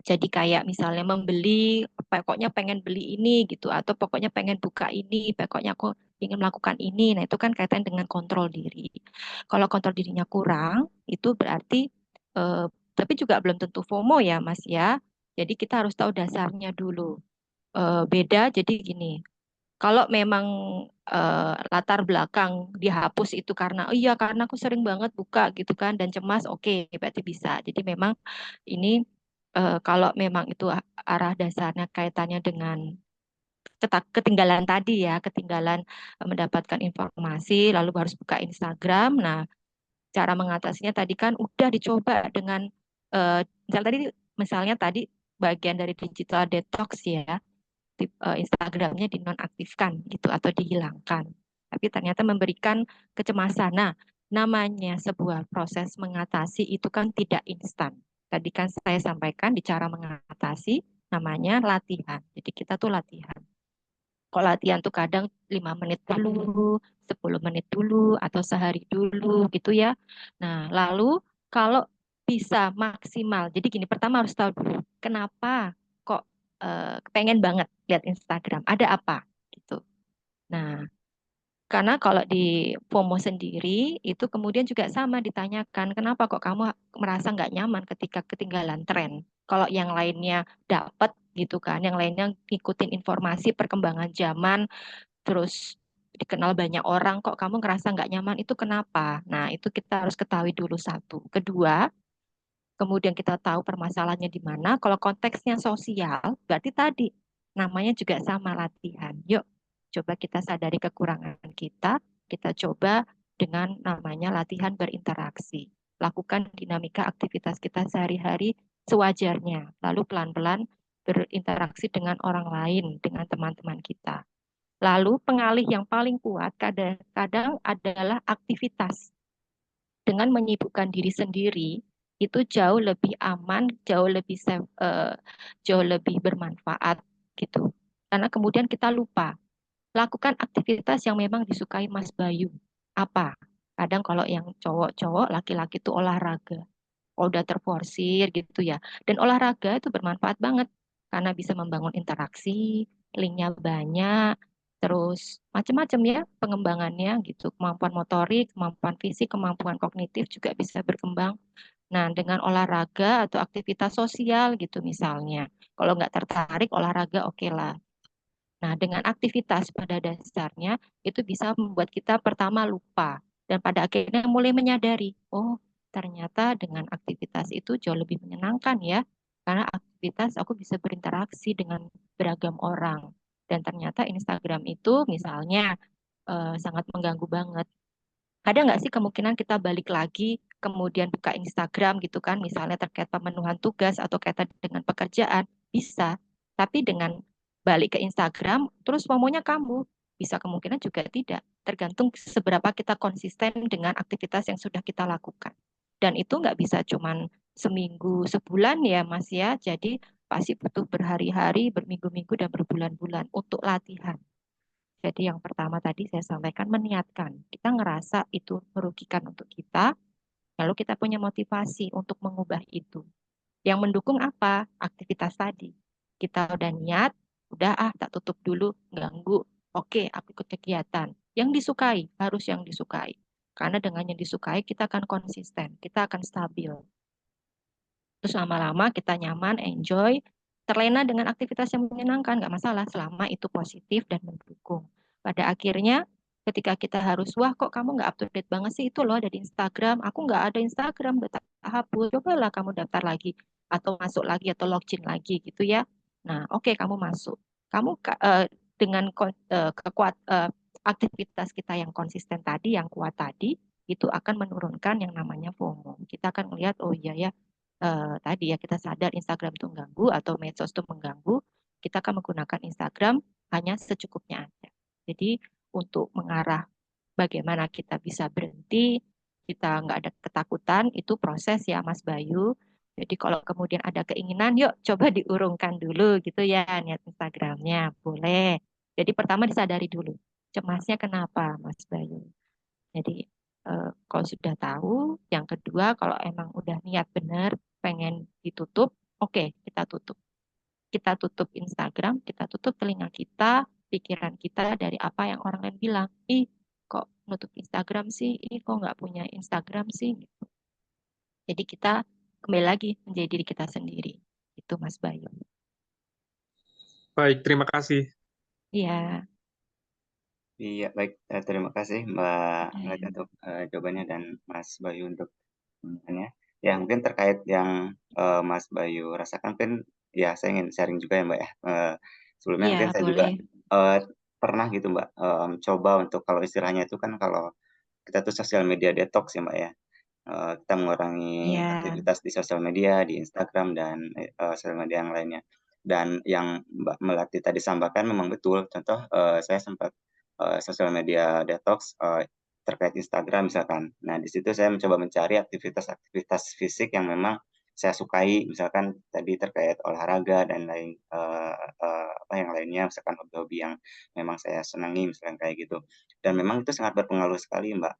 jadi kayak misalnya membeli, pokoknya pengen beli ini gitu, atau pokoknya pengen buka ini, pokoknya aku ingin melakukan ini. Nah itu kan kaitan dengan kontrol diri. Kalau kontrol dirinya kurang, itu berarti, eh, tapi juga belum tentu FOMO ya Mas ya. Jadi kita harus tahu dasarnya dulu. Beda, jadi gini, kalau memang latar belakang dihapus itu karena, oh iya karena aku sering banget buka gitu kan dan cemas, oke berarti bisa. Jadi memang ini kalau memang itu arah dasarnya kaitannya dengan ketinggalan tadi ya, ketinggalan mendapatkan informasi, lalu harus buka Instagram. Nah, cara mengatasinya tadi kan udah dicoba dengan eh, misalnya tadi bagian dari digital detox ya, Instagramnya dinonaktifkan gitu atau dihilangkan. Tapi ternyata memberikan kecemasan. Nah, namanya sebuah proses mengatasi itu kan tidak instan. Tadi kan saya sampaikan di cara mengatasi namanya latihan. Jadi kita tuh latihan. Kalau latihan tuh kadang 5 menit dulu, 10 menit dulu, atau sehari dulu gitu ya. Nah, lalu kalau bisa maksimal, jadi gini, pertama harus tahu dulu, kenapa kok pengen banget lihat Instagram, ada apa gitu. Nah, karena kalau di FOMO sendiri, itu kemudian juga sama ditanyakan, kenapa kok kamu merasa nggak nyaman ketika ketinggalan tren? Kalau yang lainnya dapat gitu kan, yang lainnya ngikutin informasi perkembangan zaman, terus dikenal banyak orang, kok kamu ngerasa nggak nyaman, itu kenapa? Nah, itu kita harus ketahui dulu satu. Kedua, kemudian kita tahu permasalahannya di mana. Kalau konteksnya sosial, berarti tadi namanya juga sama latihan. Yuk, coba kita sadari kekurangan kita coba dengan namanya latihan berinteraksi. Lakukan dinamika aktivitas kita sehari-hari sewajarnya, lalu pelan-pelan berinteraksi dengan orang lain, dengan teman-teman kita. Lalu pengalih yang paling kuat kadang-kadang adalah aktivitas dengan menyibukkan diri sendiri itu jauh lebih aman, jauh lebih bermanfaat gitu. Karena kemudian kita lupa lakukan aktivitas yang memang disukai Mas Bayu. Apa? Kadang kalau yang cowok-cowok, laki-laki itu olahraga. Oh, udah terforsir gitu ya. Dan olahraga itu bermanfaat banget karena bisa membangun interaksi, linknya banyak, terus macam-macam ya pengembangannya gitu. Kemampuan motorik, kemampuan fisik, kemampuan kognitif juga bisa berkembang. Nah, dengan olahraga atau aktivitas sosial gitu misalnya. Kalau nggak tertarik olahraga oke lah. Nah, dengan aktivitas pada dasarnya itu bisa membuat kita pertama lupa dan pada akhirnya mulai menyadari, oh ternyata dengan aktivitas itu jauh lebih menyenangkan ya, karena aktivitas aku bisa berinteraksi dengan beragam orang dan ternyata Instagram itu misalnya sangat mengganggu banget. Ada nggak sih kemungkinan kita balik lagi kemudian buka Instagram gitu kan, misalnya terkait pemenuhan tugas atau kaitan dengan pekerjaan, bisa. Tapi dengan balik ke Instagram, terus momonya kamu, bisa kemungkinan juga tidak. Tergantung seberapa kita konsisten dengan aktivitas yang sudah kita lakukan. Dan itu nggak bisa cuman seminggu, sebulan ya Mas ya. Jadi pasti butuh berhari-hari, berminggu-minggu, dan berbulan-bulan untuk latihan. Jadi yang pertama tadi saya sampaikan meniatkan. Kita ngerasa itu merugikan untuk kita, lalu kita punya motivasi untuk mengubah itu. Yang mendukung apa? Aktivitas tadi. Kita udah niat, udah tak tutup dulu, ganggu. Oke, aku ikut kegiatan. Yang disukai, harus yang disukai. Karena dengan yang disukai kita akan konsisten, kita akan stabil. Terus lama-lama kita nyaman, enjoy, terlena dengan aktivitas yang menyenangkan, nggak masalah selama itu positif dan mendukung. Pada akhirnya ketika kita harus, wah kok kamu nggak up to date banget sih, itu loh ada di Instagram, aku nggak ada Instagram, udah tak hapus, cobalah kamu daftar lagi, atau masuk lagi, atau login lagi gitu ya. Nah oke, kamu masuk. Kamu dengan aktivitas kita yang konsisten tadi, yang kuat tadi, itu akan menurunkan yang namanya FOMO. Kita akan melihat, oh iya ya, tadi ya kita sadar Instagram itu mengganggu atau medsos itu mengganggu, kita akan menggunakan Instagram hanya secukupnya aja. Jadi untuk mengarah bagaimana kita bisa berhenti, kita nggak ada ketakutan, itu proses ya Mas Bayu. Jadi kalau kemudian ada keinginan, yuk coba diurungkan dulu gitu ya niat Instagramnya, boleh. Jadi pertama disadari dulu, cemasnya kenapa Mas Bayu. Jadi kalau sudah tahu, yang kedua kalau emang udah niat benar pengen ditutup, oke kita tutup. Kita tutup Instagram, kita tutup telinga kita, pikiran kita dari apa yang orang lain bilang. Ih, kok nutup Instagram sih? Ih, kok nggak punya Instagram sih? Gitu. Jadi kita kembali lagi menjadi diri kita sendiri. Itu Mas Bayu. Baik, terima kasih. Iya. Iya, baik. Terima kasih Mbak Ya, Ngeliat untuk jawabannya dan Mas Bayu untuk penjelasannya. Ya, mungkin terkait yang Mas Bayu rasakan, mungkin ya saya ingin sharing juga ya Mbak ya. Sebelumnya iya mungkin saya juga boleh. pernah gitu Mbak, coba untuk kalau istilahnya itu kan kalau kita tuh sosial media detox ya Mbak ya. Kita mengurangi Iya, aktivitas di sosial media, di Instagram dan sosial media yang lainnya. Dan yang Mbak Melati tadi sampaikan memang betul. Contoh, saya sempat sosial media detox terkait Instagram misalkan. Nah, di situ saya mencoba mencari aktivitas-aktivitas fisik yang memang saya sukai, misalkan tadi terkait olahraga dan lain apa yang lainnya, misalkan hobi-hobi yang memang saya senangi, misalkan kayak gitu. Dan memang itu sangat berpengaruh sekali, Mbak.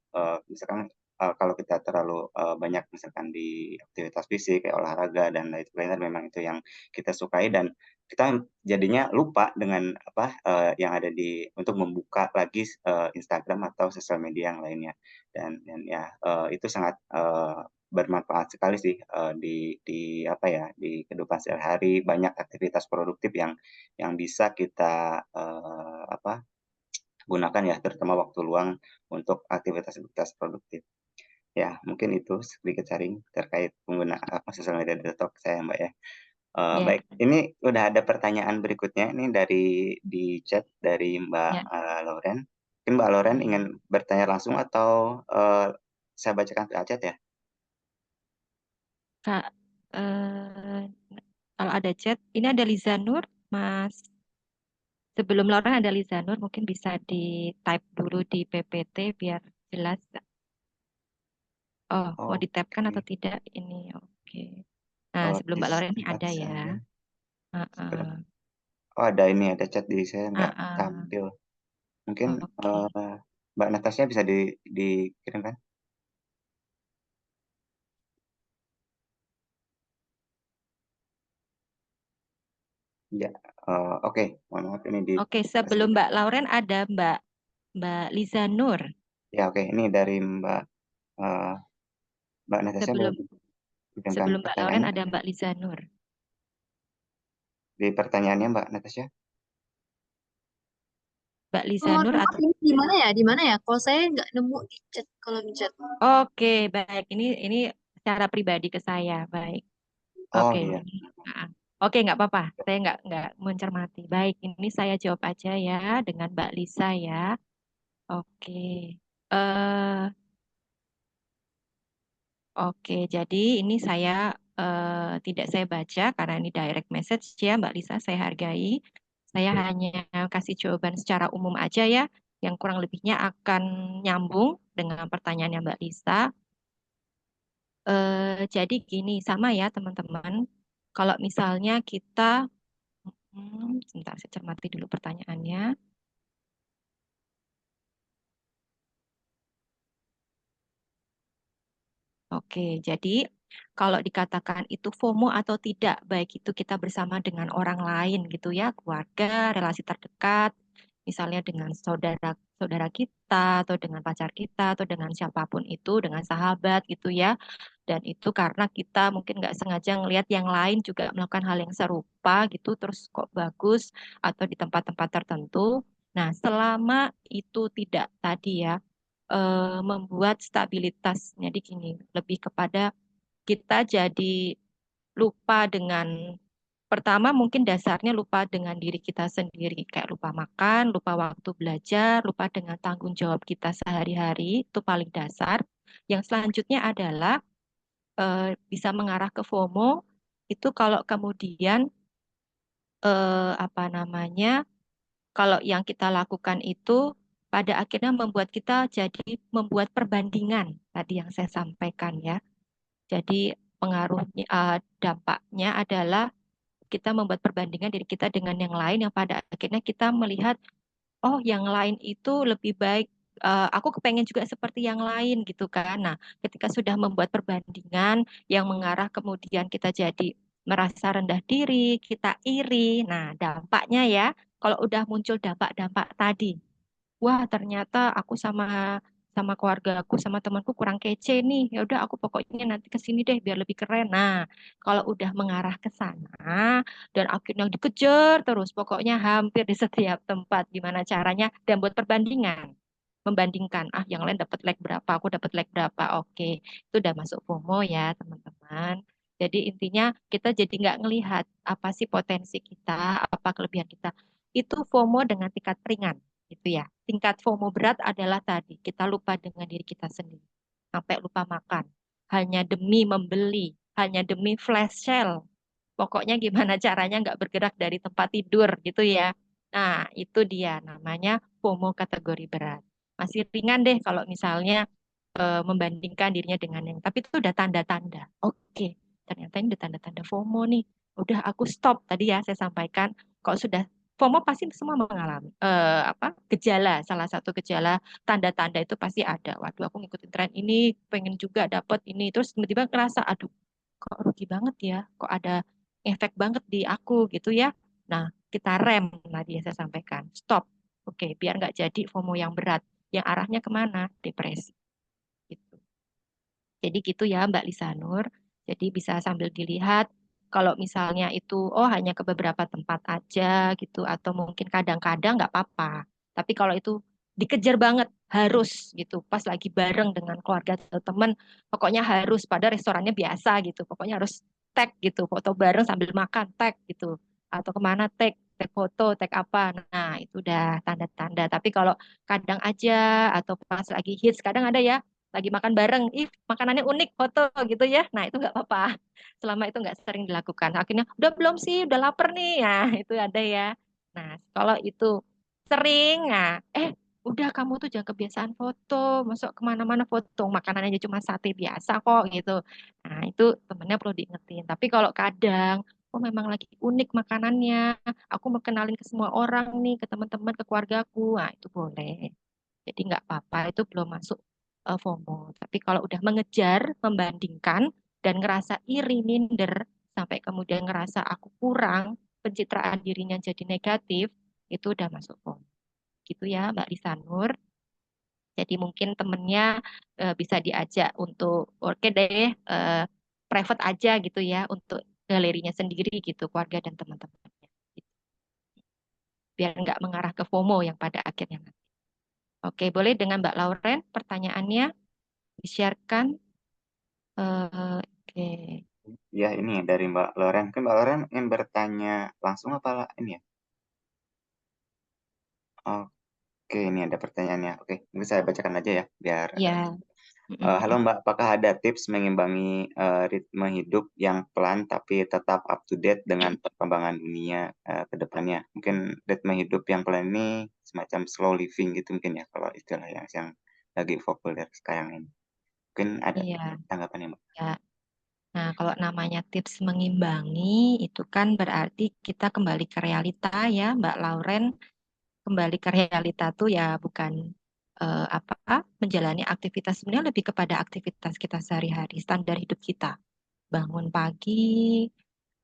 Misalkan kalau kita terlalu banyak misalkan di aktivitas fisik kayak olahraga dan lain sebagainya, memang itu yang kita sukai dan kita jadinya lupa dengan apa yang ada di untuk membuka lagi Instagram atau sosial media yang lainnya dan ya itu sangat bermanfaat sekali sih di apa ya di kehidupan sehari-hari banyak aktivitas produktif yang bisa kita apa gunakan ya terutama waktu luang untuk aktivitas-aktivitas produktif. Ya, mungkin itu sedikit sharing terkait penggunaan apa sosial media detox saya, Mbak, ya. ya, Baik, ini udah ada pertanyaan berikutnya ini di chat dari Mbak, ya. Lauren. Mungkin Mbak Lauren Iya. ingin bertanya langsung atau, saya bacakan via chat ya? Kak, kalau ada chat, ini ada Liza Nur, Mas. Sebelum Lauren ada Liza Nur, mungkin bisa di-type dulu di PPT biar jelas. Oh, mau di-tap-kan atau Oke. tidak? Ini, oke. Nah, sebelum Mbak Lauren ini Sebentar ada ya. saja. Heeh, Oh, ada ini, ada chat di saya nggak heeh. tampil. Mungkin, Oke. Mbak Natasha bisa dikirimkan? Ya, oke. Mohon maaf ini di Oke, sebelum Mbak Lauren ada Mbak Liza Nur. ya oke, ini dari eee, Mbak Natasha boleh Sebelum dikirimkan sebelum Mbak Lauren pertanyaannya? ada Mbak Liza Nur. Di pertanyaannya Mbak Natasha? Mbak Liza Mohon Nur maaf atau ini di mana ya? Di mana ya? Kalau saya nggak nemu di chat kalau di chat. Oke, baik. Ini secara pribadi ke saya, baik. Oh Oke, iya, ini. Oke, nggak apa-apa. Saya nggak mencermati. Baik, ini saya jawab aja ya dengan Mbak Lisa ya. Oke. eh oke, jadi ini saya tidak saya baca karena ini direct message ya Mbak Lisa, saya hargai. Saya hanya kasih jawaban secara umum aja ya, yang kurang lebihnya akan nyambung dengan pertanyaannya Mbak Lisa. Jadi gini, sama ya teman-teman. Kalau misalnya kita sebentar saya cermati dulu pertanyaannya. Oke, jadi kalau dikatakan itu FOMO atau tidak, baik itu kita bersama dengan orang lain gitu ya, keluarga, relasi terdekat, misalnya dengan saudara kita, atau dengan pacar kita, atau dengan siapapun itu, dengan sahabat gitu ya. Dan itu karena kita mungkin nggak sengaja ngelihat yang lain juga melakukan hal yang serupa gitu, terus kok bagus, atau di tempat-tempat tertentu. Nah, selama itu tidak tadi ya, membuat stabilitas. Jadi gini, lebih kepada kita jadi lupa dengan pertama mungkin dasarnya lupa dengan diri kita sendiri, kayak lupa makan, lupa waktu belajar, lupa dengan tanggung jawab kita sehari-hari, itu paling dasar. Yang selanjutnya adalah bisa mengarah ke FOMO, itu kalau kemudian apa namanya, kalau yang kita lakukan itu pada akhirnya membuat kita jadi membuat perbandingan tadi yang saya sampaikan ya. Jadi pengaruhnya, dampaknya adalah kita membuat perbandingan diri kita dengan yang lain yang pada akhirnya kita melihat, oh yang lain itu lebih baik, aku kepengen juga seperti yang lain gitu kan. Nah, ketika sudah membuat perbandingan yang mengarah kemudian kita jadi merasa rendah diri, kita iri. Nah, dampaknya ya, kalau udah muncul dampak-dampak tadi, wah ternyata aku sama sama keluargaku sama temanku kurang kece nih, ya udah aku pokoknya nanti ke sini deh biar lebih keren. Nah, kalau udah mengarah ke sana dan akhirnya dikejar terus pokoknya hampir di setiap tempat gimana caranya dan buat perbandingan, membandingkan, ah yang lain dapat like berapa, aku dapat like berapa. Oke, itu udah masuk FOMO ya teman-teman. Jadi intinya kita jadi nggak ngelihat apa sih potensi kita, apa kelebihan kita. Itu FOMO dengan tingkat ringan gitu ya. Tingkat FOMO berat adalah tadi kita lupa dengan diri kita sendiri, sampai lupa makan, hanya demi membeli, hanya demi flash sale. Pokoknya gimana caranya nggak bergerak dari tempat tidur gitu ya. Nah, itu dia namanya FOMO kategori berat. Masih ringan deh kalau misalnya membandingkan dirinya dengan yang, tapi itu udah tanda-tanda. Oke, ternyata ini udah tanda-tanda FOMO nih. Udah aku stop tadi ya saya sampaikan. Kalau sudah FOMO pasti semua mengalami apa gejala. Salah satu gejala tanda-tanda itu pasti ada. Waduh, aku ngikutin tren ini, pengen juga dapat ini, terus tiba-tiba ngerasa, aduh, kok rugi banget ya, kok ada efek banget di aku gitu ya. Nah, kita rem tadi yang saya sampaikan, stop. Oke, biar nggak jadi FOMO yang berat, yang arahnya kemana? Depresi. Gitu. Jadi gitu ya Mbak Lisanur. Jadi bisa sambil dilihat kalau misalnya itu oh hanya ke beberapa tempat aja gitu atau mungkin kadang-kadang nggak apa-apa. Tapi kalau itu dikejar banget harus gitu pas lagi bareng dengan keluarga atau teman pokoknya harus pada restorannya biasa gitu pokoknya harus tag gitu foto bareng sambil makan tag gitu atau kemana tag tag foto tag apa nah itu udah tanda-tanda tapi kalau kadang aja atau pas lagi hits kadang ada ya lagi makan bareng, ih makanannya unik foto gitu ya. Nah itu nggak apa-apa, selama itu nggak sering dilakukan. Akhirnya udah belum sih, udah lapar nih, ya itu ada ya. Nah kalau itu sering, nah udah kamu tuh jangan kebiasaan foto, masuk kemana-mana foto, makanannya aja cuma sate biasa kok gitu. Nah itu temennya perlu diingetin. Tapi kalau kadang, oh memang lagi unik makanannya, aku mau kenalin ke semua orang nih, ke teman-teman, ke keluargaku, nah itu boleh. Jadi nggak apa-apa, itu belum masuk FOMO. Tapi kalau udah mengejar, membandingkan, dan ngerasa iri, minder, sampai kemudian ngerasa aku kurang, pencitraan dirinya jadi negatif, itu udah masuk FOMO. Gitu ya Mbak Lisanur. Jadi mungkin temennya bisa diajak untuk, oke deh, private aja gitu ya, untuk galerinya sendiri gitu, keluarga dan teman-temannya. Biar nggak mengarah ke FOMO yang pada akhirnya. Oke, boleh dengan Mbak Lauren pertanyaannya di-sharekan. Oke. Ya, ini dari Mbak Loren. Mungkin Mbak Loren ingin bertanya langsung apa ini ya? Oke, ini ada pertanyaannya. Oke, mungkin saya bacakan aja ya, biar Ya. halo Mbak, apakah ada tips mengimbangi ritme hidup yang pelan tapi tetap up to date dengan perkembangan dunia ke depannya? Mungkin ritme hidup yang pelan ini semacam slow living gitu mungkin ya, kalau istilah yang lagi populer sekarang ini. Mungkin ada Iya, tanggapannya Mbak? ya. Nah, kalau namanya tips mengimbangi itu kan berarti kita kembali ke realita ya, Mbak Lauren. Kembali ke realita tuh ya bukan menjalani aktivitas, sebenarnya lebih kepada aktivitas kita sehari-hari, standar hidup kita. Bangun pagi,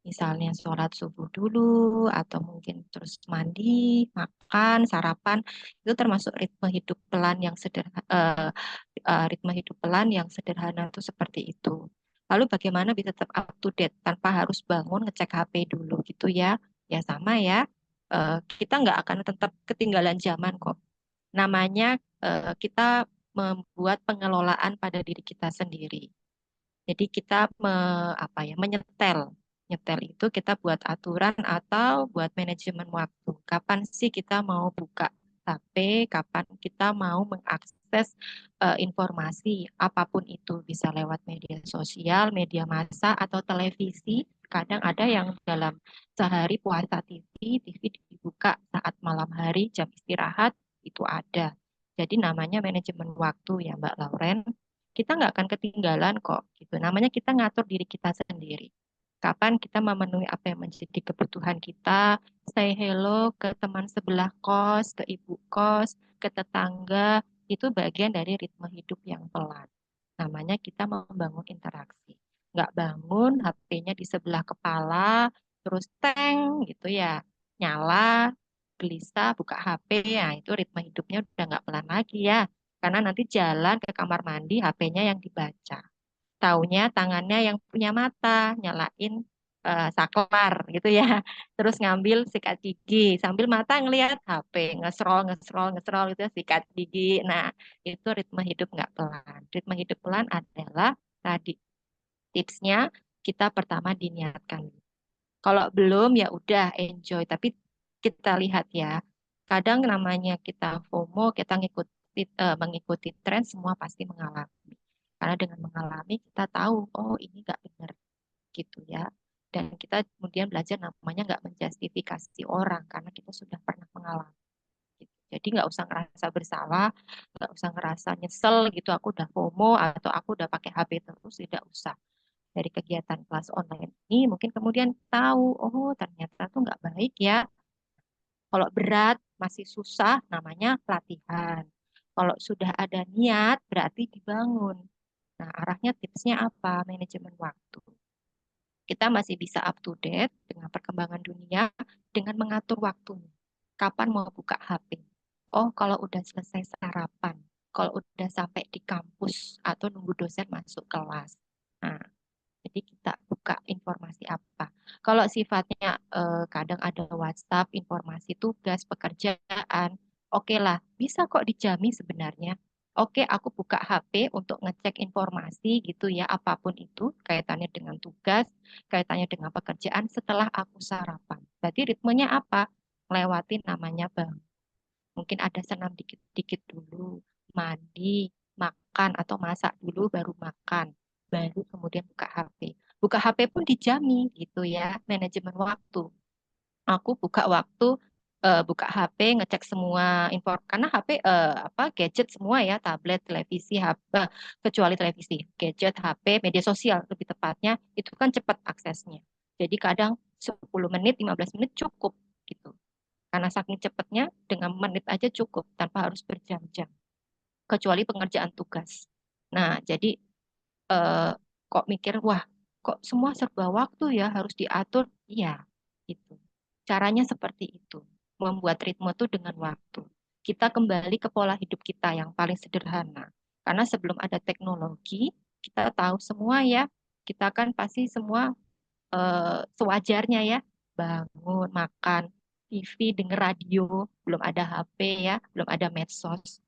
misalnya sholat subuh dulu, atau mungkin terus mandi, makan, sarapan, itu termasuk ritme hidup pelan yang sederhana itu seperti itu. Lalu bagaimana bisa tetap up to date tanpa harus bangun ngecek HP dulu gitu ya? Ya sama ya. Kita nggak akan tetap ketinggalan zaman kok. Namanya kita membuat pengelolaan pada diri kita sendiri. Jadi kita menyetel. Nyetel itu kita buat aturan atau buat manajemen waktu. Kapan sih kita mau buka HP, kapan kita mau mengakses informasi apapun itu, bisa lewat media sosial, media massa atau televisi. Kadang ada yang dalam sehari puasa TV dibuka saat malam hari jam istirahat itu ada. Jadi namanya manajemen waktu ya Mbak Lauren, kita nggak akan ketinggalan kok gitu. Namanya kita ngatur diri kita sendiri. Kapan kita memenuhi apa yang menjadi kebutuhan kita, say hello ke teman sebelah kos, ke ibu kos, ke tetangga, itu bagian dari ritme hidup yang pelan. Namanya kita membangun interaksi. Nggak bangun, HP-nya di sebelah kepala, terus teng gitu ya, nyala, gelisah, buka HP, ya itu ritme hidupnya udah nggak pelan lagi ya. Karena nanti jalan ke kamar mandi, HP-nya yang dibaca. Taunya tangannya yang punya mata, nyalain saklar gitu ya. Terus ngambil sikat gigi, sambil mata ngelihat HP, nge-scroll gitu ya, sikat gigi. Nah, itu ritme hidup nggak pelan. Ritme hidup pelan adalah tadi tipsnya kita pertama diniatkan. Kalau belum ya udah enjoy, tapi kita lihat ya. Kadang namanya kita FOMO, kita mengikuti tren, semua pasti mengalami. Karena dengan mengalami kita tahu, oh ini nggak benar gitu ya. Dan kita kemudian belajar namanya nggak menjustifikasi orang karena kita sudah pernah mengalami. Gitu. Jadi nggak usah ngerasa bersalah, nggak usah ngerasa nyesel gitu. Aku udah FOMO atau aku udah pakai HP terus, tidak usah. Dari kegiatan kelas online ini mungkin kemudian tahu, oh ternyata tuh nggak baik ya. Kalau berat masih susah, namanya latihan. Kalau sudah ada niat, berarti dibangun. Nah, arahnya tipsnya apa? Manajemen waktu. Kita masih bisa up to date dengan perkembangan dunia dengan mengatur waktunya. Kapan mau buka HP? Oh, kalau udah selesai sarapan. Kalau udah sampai di kampus atau nunggu dosen masuk kelas. Nah, jadi kita buka informasi apa. Kalau sifatnya kadang ada WhatsApp, informasi tugas, pekerjaan, oke lah, bisa kok dijami sebenarnya. Oke, aku buka HP untuk ngecek informasi gitu ya, apapun itu, kaitannya dengan tugas, kaitannya dengan pekerjaan setelah aku sarapan. Berarti ritmenya apa? Melewati namanya bangun. Mungkin ada senam dikit-dikit dulu, mandi, makan atau masak dulu baru makan, baru kemudian buka HP. Buka HP pun dijami gitu ya, manajemen waktu. Aku buka HP, ngecek semua info karena HP gadget semua ya, tablet, televisi, HP, kecuali televisi, gadget, HP, media sosial lebih tepatnya itu kan cepat aksesnya. Jadi kadang 10 menit, 15 menit cukup gitu. Karena saking cepatnya, dengan menit aja cukup, tanpa harus berjam-jam. Kecuali pengerjaan tugas. Nah, jadi eh, kok mikir, wah, kok semua serba waktu ya, harus diatur? Iya, itu. Caranya seperti itu. Membuat ritme itu dengan waktu. Kita kembali ke pola hidup kita yang paling sederhana. Karena sebelum ada teknologi, kita tahu semua ya, kita kan pasti semua sewajarnya ya, bangun, makan, TV, denger radio, belum ada HP ya, belum ada medsos.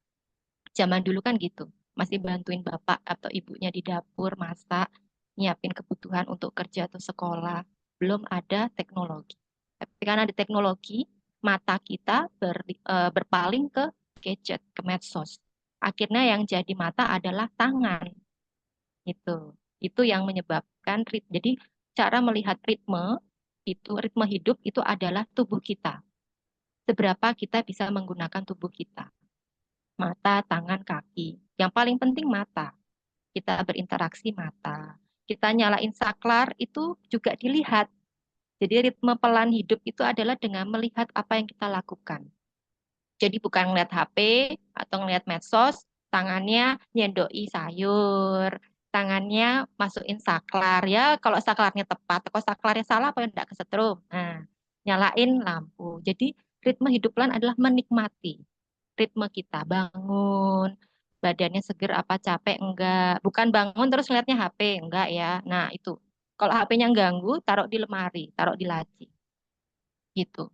Zaman dulu kan gitu, masih bantuin bapak atau ibunya di dapur, masak, nyiapin kebutuhan untuk kerja atau sekolah. Belum ada teknologi. Tapi karena ada teknologi, mata kita berpaling ke gadget, ke medsos. Akhirnya yang jadi mata adalah tangan. Itu yang menyebabkan jadi cara melihat ritme hidup itu adalah tubuh kita. Seberapa kita bisa menggunakan tubuh kita. Mata, tangan, kaki. Yang paling penting mata. Kita berinteraksi mata. Kita nyalain saklar itu juga dilihat. Jadi ritme pelan hidup itu adalah dengan melihat apa yang kita lakukan. Jadi bukan ngeliat HP atau ngeliat medsos, tangannya nyendoi sayur, tangannya masukin saklar. Ya, kalau saklarnya tepat, kalau saklarnya salah apa enggak kesetrum. Nah, nyalain lampu. Jadi ritme hidup pelan adalah menikmati ritme kita bangun, badannya seger apa capek enggak. Bukan bangun terus ngeliatnya HP, enggak ya. Nah, itu. Kalau HP-nya ganggu, taruh di lemari, taruh di laci. Gitu.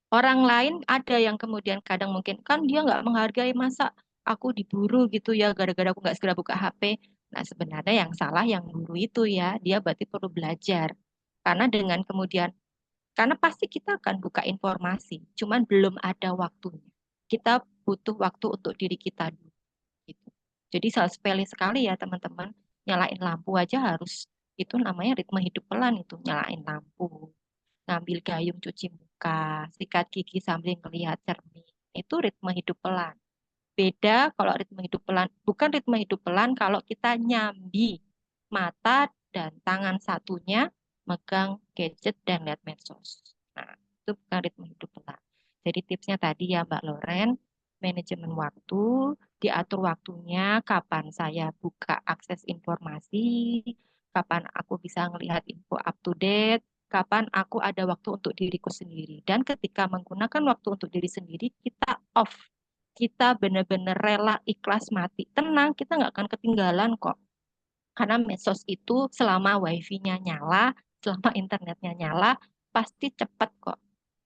Orang lain ada yang kemudian kadang mungkin kan dia nggak menghargai masa aku diburu gitu ya gara-gara aku nggak segera buka HP. Nah sebenarnya yang salah yang guru itu ya dia berarti perlu belajar karena dengan kemudian karena pasti kita akan buka informasi, cuman belum ada waktunya. Kita butuh waktu untuk diri kita dulu. Gitu. Jadi hal sepele sekali ya teman-teman, nyalain lampu aja harus itu namanya ritme hidup pelan itu nyalain lampu ngambil gayung cuci muka, sikat gigi sambil ngelihat cermin. Itu ritme hidup pelan. Beda kalau ritme hidup pelan, bukan ritme hidup pelan kalau kita nyambi mata dan tangan satunya megang gadget dan lihat medsos. Nah, itu bukan ritme hidup pelan. Jadi tipsnya tadi ya Mbak Loren, manajemen waktu, diatur waktunya, kapan saya buka akses informasi, kapan aku bisa melihat info up to date, kapan aku ada waktu untuk diriku sendiri. Dan ketika menggunakan waktu untuk diri sendiri, kita off. Kita benar-benar rela ikhlas mati. Tenang, kita nggak akan ketinggalan kok. Karena medsos itu selama wifi-nya nyala, selama internetnya nyala, pasti cepat kok.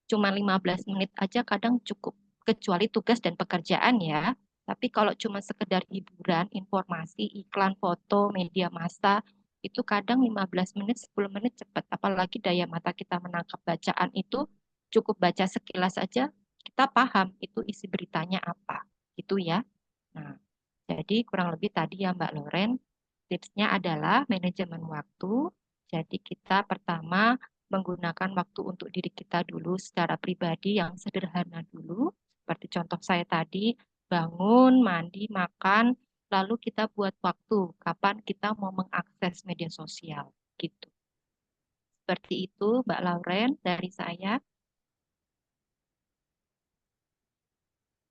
Cuma 15 menit aja kadang cukup. Kecuali tugas dan pekerjaan ya. Tapi kalau cuma sekedar hiburan, informasi, iklan, foto, media massa, itu kadang 15 menit, 10 menit cepat. Apalagi daya mata kita menangkap bacaan itu cukup baca sekilas saja, kita paham itu isi beritanya apa. Gitu ya. Nah, jadi kurang lebih tadi ya Mbak Loren, tipsnya adalah manajemen waktu. Jadi kita pertama menggunakan waktu untuk diri kita dulu secara pribadi yang sederhana dulu. Seperti contoh saya tadi, bangun, mandi, makan, lalu kita buat waktu kapan kita mau mengakses media sosial. Gitu. Seperti itu Mbak Lauren dari saya.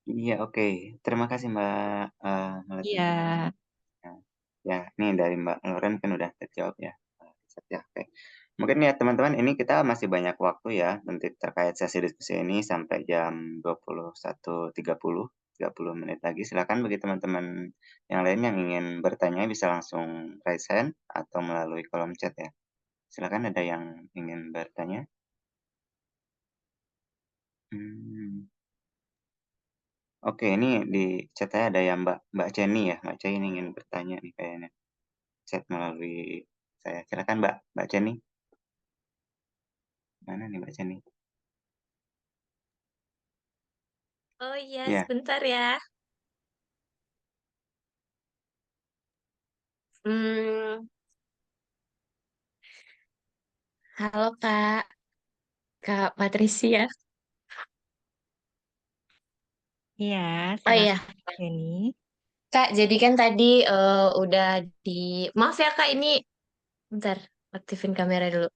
Iya, oke. Terima kasih Mbak Melati. Iya, Nah, ya, ini dari Mbak Loren kan udah terjawab ya. Ya, oke. Mungkin ya teman-teman, ini kita masih banyak waktu ya nanti terkait sesi diskusi ini sampai jam 21.30, 30 menit lagi. Silakan bagi teman-teman yang lain yang ingin bertanya bisa langsung raise hand atau melalui kolom chat ya. Silakan ada yang ingin bertanya. Hmm. Oke, ini di chatnya ada yang Mbak Jenny ya. Mbak Jenny ingin bertanya nih kayaknya. Chat melalui saya. Silakan Mbak Jenny. Mana nih Mbak Jenny? Oh iya, Ya, sebentar ya. Hmm, halo Kak, Kak Patricia. iya, Oh iya, silakan Jenny. Kak, jadi kan tadi udah di... Maaf ya Kak, ini bentar, aktifin kamera dulu.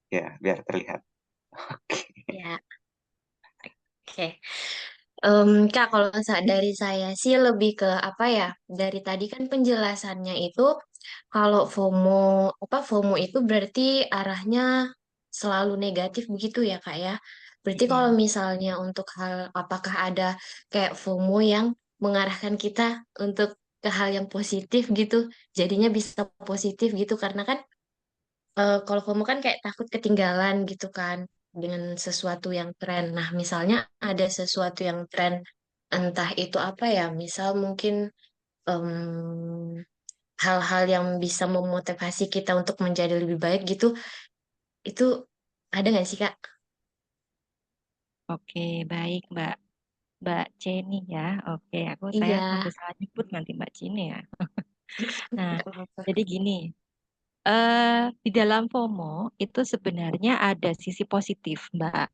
ya biar terlihat. Oke. Ya, oke. Kak, kalau dari saya sih lebih ke apa ya? Dari tadi kan penjelasannya itu kalau FOMO itu berarti arahnya selalu negatif begitu ya, Kak ya. Berarti kalau Iya. misalnya untuk hal apakah ada kayak FOMO yang mengarahkan kita untuk ke hal yang positif gitu, jadinya bisa positif gitu karena kan kalau FOMO kan kayak takut ketinggalan gitu kan dengan sesuatu yang tren. Nah, misalnya ada sesuatu yang tren, entah itu apa ya, misal mungkin em, hal-hal yang bisa memotivasi kita untuk menjadi lebih baik gitu, itu ada nggak sih, Kak? Oke, baik Mbak Jenny ya. Oke, saya Iya. takut salah nyebut nanti Mbak Jenny ya. Nah, Nggak apa-apa. jadi gini, di dalam FOMO itu sebenarnya ada sisi positif, Mbak.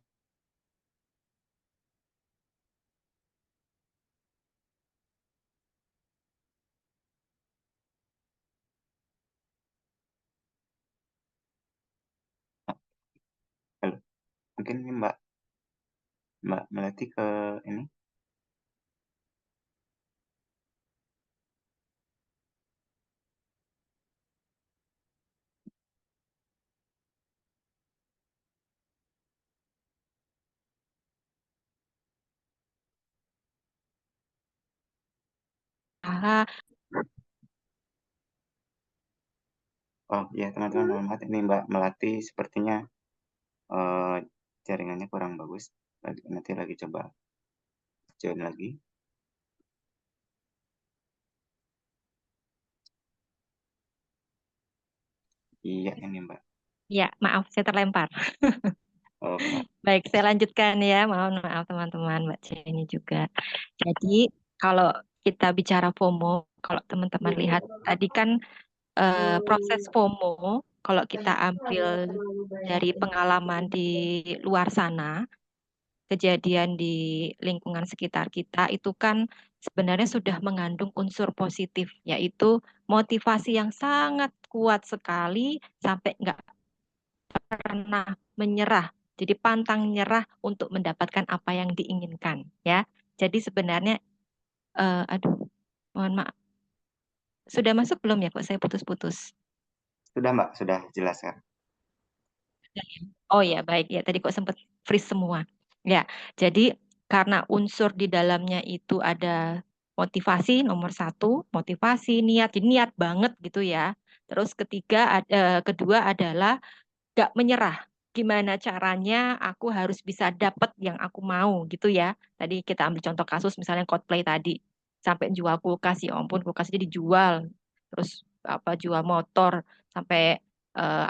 Halo. Mungkin ini Mbak Melati ke ini. usaha. Oh iya teman-teman, mohon maaf ini Mbak Melati sepertinya jaringannya kurang bagus. Nanti lagi coba join lagi. Iya ini Mbak. Ya, maaf, saya terlempar. Oh, Mbak. Baik, saya lanjutkan ya. Mohon maaf teman-teman, Mbak Jenny juga. Jadi, kalau kita bicara FOMO, kalau teman-teman lihat tadi kan proses FOMO, kalau kita ambil dari pengalaman di luar sana, kejadian di lingkungan sekitar kita itu kan sebenarnya sudah mengandung unsur positif, yaitu motivasi yang sangat kuat sekali sampai nggak pernah menyerah. Jadi pantang nyerah untuk mendapatkan apa yang diinginkan, ya. Jadi sebenarnya, aduh, mohon maaf, sudah masuk belum ya? Kok saya putus-putus? Sudah Mbak, sudah jelas kan? Oh ya, baik ya. Tadi kok sempat freeze semua. Ya, jadi karena unsur di dalamnya itu ada motivasi nomor satu, motivasi niat, jadi niat banget gitu ya. Terus kedua adalah gak menyerah. Gimana caranya aku harus bisa dapat yang aku mau gitu ya. Tadi kita ambil contoh kasus misalnya Coldplay tadi. Sampai jual kulkas, ya ampun kulkasnya dijual. Terus apa jual motor sampai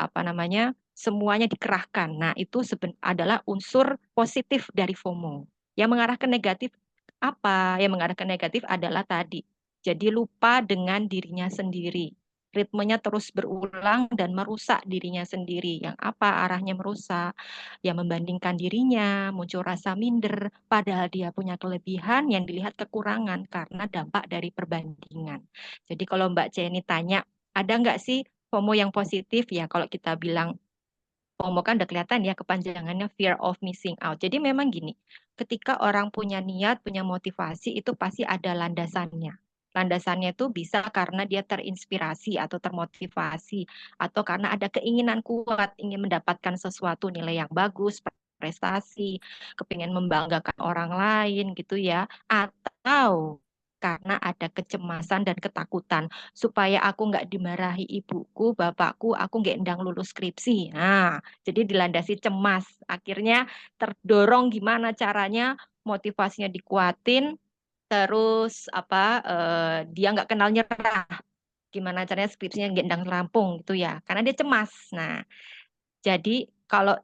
apa namanya semuanya dikerahkan. Nah, itu adalah unsur positif dari FOMO. Yang mengarah ke negatif apa? Yang mengarah ke negatif adalah tadi. Jadi lupa dengan dirinya sendiri. Ritmenya terus berulang dan merusak dirinya sendiri. Yang apa arahnya merusak? Yang membandingkan dirinya, muncul rasa minder, padahal dia punya kelebihan yang dilihat kekurangan karena dampak dari perbandingan. Jadi kalau Mbak Jenny tanya, ada nggak sih FOMO yang positif? Ya kalau kita bilang FOMO kan udah kelihatan ya kepanjangannya fear of missing out. Jadi memang gini, ketika orang punya niat, punya motivasi itu pasti ada landasannya. Landasannya itu bisa karena dia terinspirasi atau termotivasi atau karena ada keinginan kuat ingin mendapatkan sesuatu nilai yang bagus, prestasi, kepingin membanggakan orang lain gitu ya. Atau karena ada kecemasan dan ketakutan supaya aku nggak dimarahi ibuku, bapakku, aku nggak endang lulus skripsi. Nah, jadi dilandasi cemas. Akhirnya terdorong gimana caranya motivasinya dikuatin, terus apa dia nggak kenal nyerah. Gimana caranya skripsinya gendang rampung gitu ya. Karena dia cemas. Nah, jadi kalau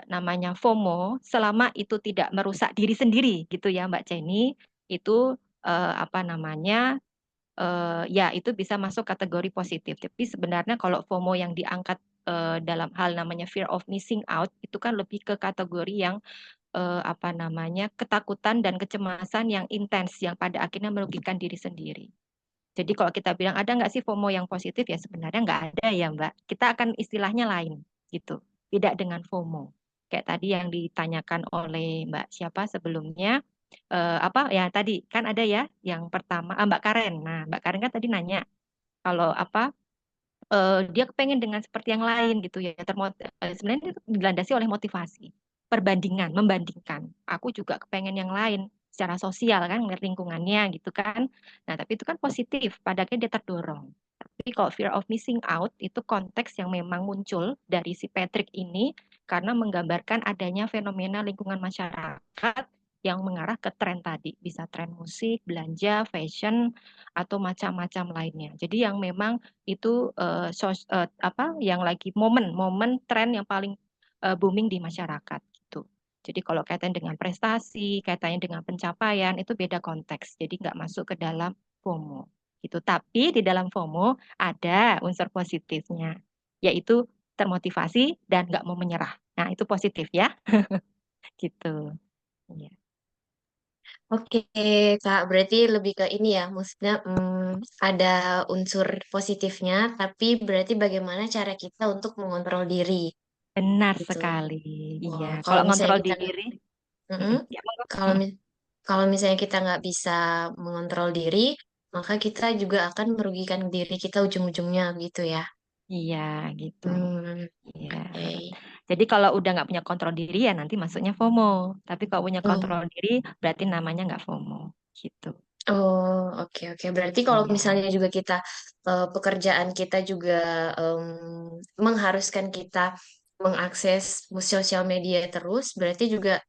namanya FOMO selama itu tidak merusak diri sendiri gitu ya Mbak Jenny, itu apa namanya ya itu bisa masuk kategori positif. Tapi sebenarnya kalau FOMO yang diangkat dalam hal namanya fear of missing out itu kan lebih ke kategori yang apa namanya ketakutan dan kecemasan yang intens yang pada akhirnya merugikan diri sendiri. Jadi kalau kita bilang ada nggak sih FOMO yang positif ya sebenarnya nggak ada ya Mbak. Kita akan istilahnya lain gitu. Tidak dengan FOMO. Kayak tadi yang ditanyakan oleh Mbak siapa sebelumnya apa ya tadi kan ada ya yang pertama Mbak Karen. Nah Mbak Karen kan tadi nanya kalau apa dia kepengen dengan seperti yang lain gitu ya. Sebenarnya itu dilandasi oleh motivasi, perbandingan, membandingkan. Aku juga kepengen yang lain secara sosial kan, ngeliat lingkungannya gitu kan. Nah, tapi itu kan positif, pada akhirnya dia terdorong. Tapi kalau fear of missing out itu konteks yang memang muncul dari si Patrick ini karena menggambarkan adanya fenomena lingkungan masyarakat yang mengarah ke tren tadi, bisa tren musik, belanja, fashion, atau macam-macam lainnya. Jadi yang memang itu apa yang lagi momen tren yang paling booming di masyarakat gitu. Jadi kalau kaitan dengan prestasi, kaitannya dengan pencapaian itu beda konteks. Jadi nggak masuk ke dalam FOMO gitu. Tapi di dalam FOMO ada unsur positifnya, yaitu termotivasi dan nggak mau menyerah. Nah itu positif ya, gitu. Iya. Oke, Kak, berarti lebih ke ini ya, maksudnya ada unsur positifnya, tapi berarti bagaimana cara kita untuk mengontrol diri, Benar gitu. sekali. Iya. Oh, kalau Kalau misalnya ngontrol kita, diri, Mm-mm. ya monggo. kalau kalau misalnya kita nggak bisa mengontrol diri, maka kita juga akan merugikan diri kita ujung-ujungnya, gitu ya. Iya, gitu. Hmm, Iya. oke. Jadi kalau udah nggak punya kontrol diri ya nanti masuknya FOMO. Tapi kalau punya Oh, kontrol diri berarti namanya nggak FOMO. Gitu. Oh, oke oke. Berarti kalau Ya. misalnya juga kita pekerjaan kita juga mengharuskan kita mengakses sosial media terus, berarti juga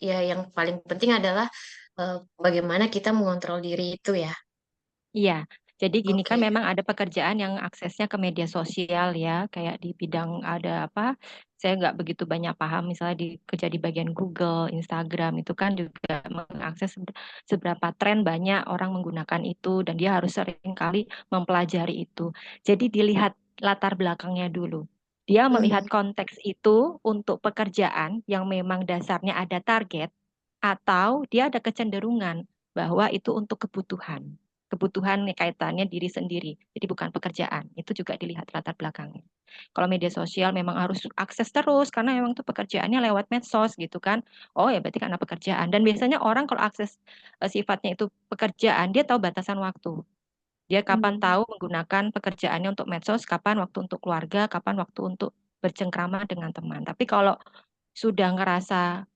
ya yang paling penting adalah bagaimana kita mengontrol diri itu ya. Iya, jadi gini kan Oke. memang ada pekerjaan yang aksesnya ke media sosial ya, kayak di bidang ada apa, saya nggak begitu banyak paham, misalnya di kerja di bagian Google, Instagram itu kan juga mengakses seberapa tren banyak orang menggunakan itu dan dia harus sering kali mempelajari itu. Jadi dilihat latar belakangnya dulu. Dia melihat Mm-mm. konteks itu untuk pekerjaan yang memang dasarnya ada target atau dia ada kecenderungan bahwa itu untuk kebutuhan nih kaitannya diri sendiri. Jadi bukan pekerjaan. Itu juga dilihat latar belakangnya. Kalau media sosial memang harus akses terus karena memang tuh pekerjaannya lewat medsos gitu kan. Oh ya berarti karena pekerjaan. Dan biasanya orang kalau akses sifatnya itu pekerjaan, dia tahu batasan waktu. Dia kapan Hmm. tahu menggunakan pekerjaannya untuk medsos, kapan waktu untuk keluarga, kapan waktu untuk bercengkrama dengan teman. Tapi kalau sudah ngerasa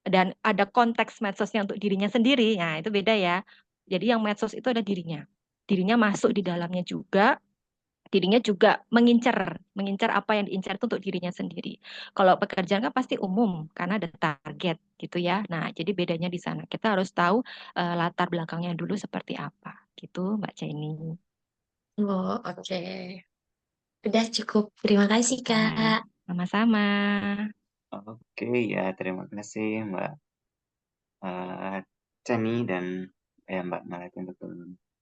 dan ada konteks medsosnya untuk dirinya sendiri, nah itu beda ya. Jadi yang medsos itu ada dirinya. Dirinya masuk di dalamnya juga, dirinya juga mengincar apa yang diincar itu untuk dirinya sendiri. Kalau pekerjaan kan pasti umum karena ada target gitu ya. Nah, jadi bedanya di sana. Kita harus tahu latar belakangnya dulu seperti apa gitu, Mbak Jenny. Oh, oke. Udah cukup. Terima kasih, Nah, Kak. sama-sama. Oke, ya terima kasih Mbak Ceni dan Mbak Malati untuk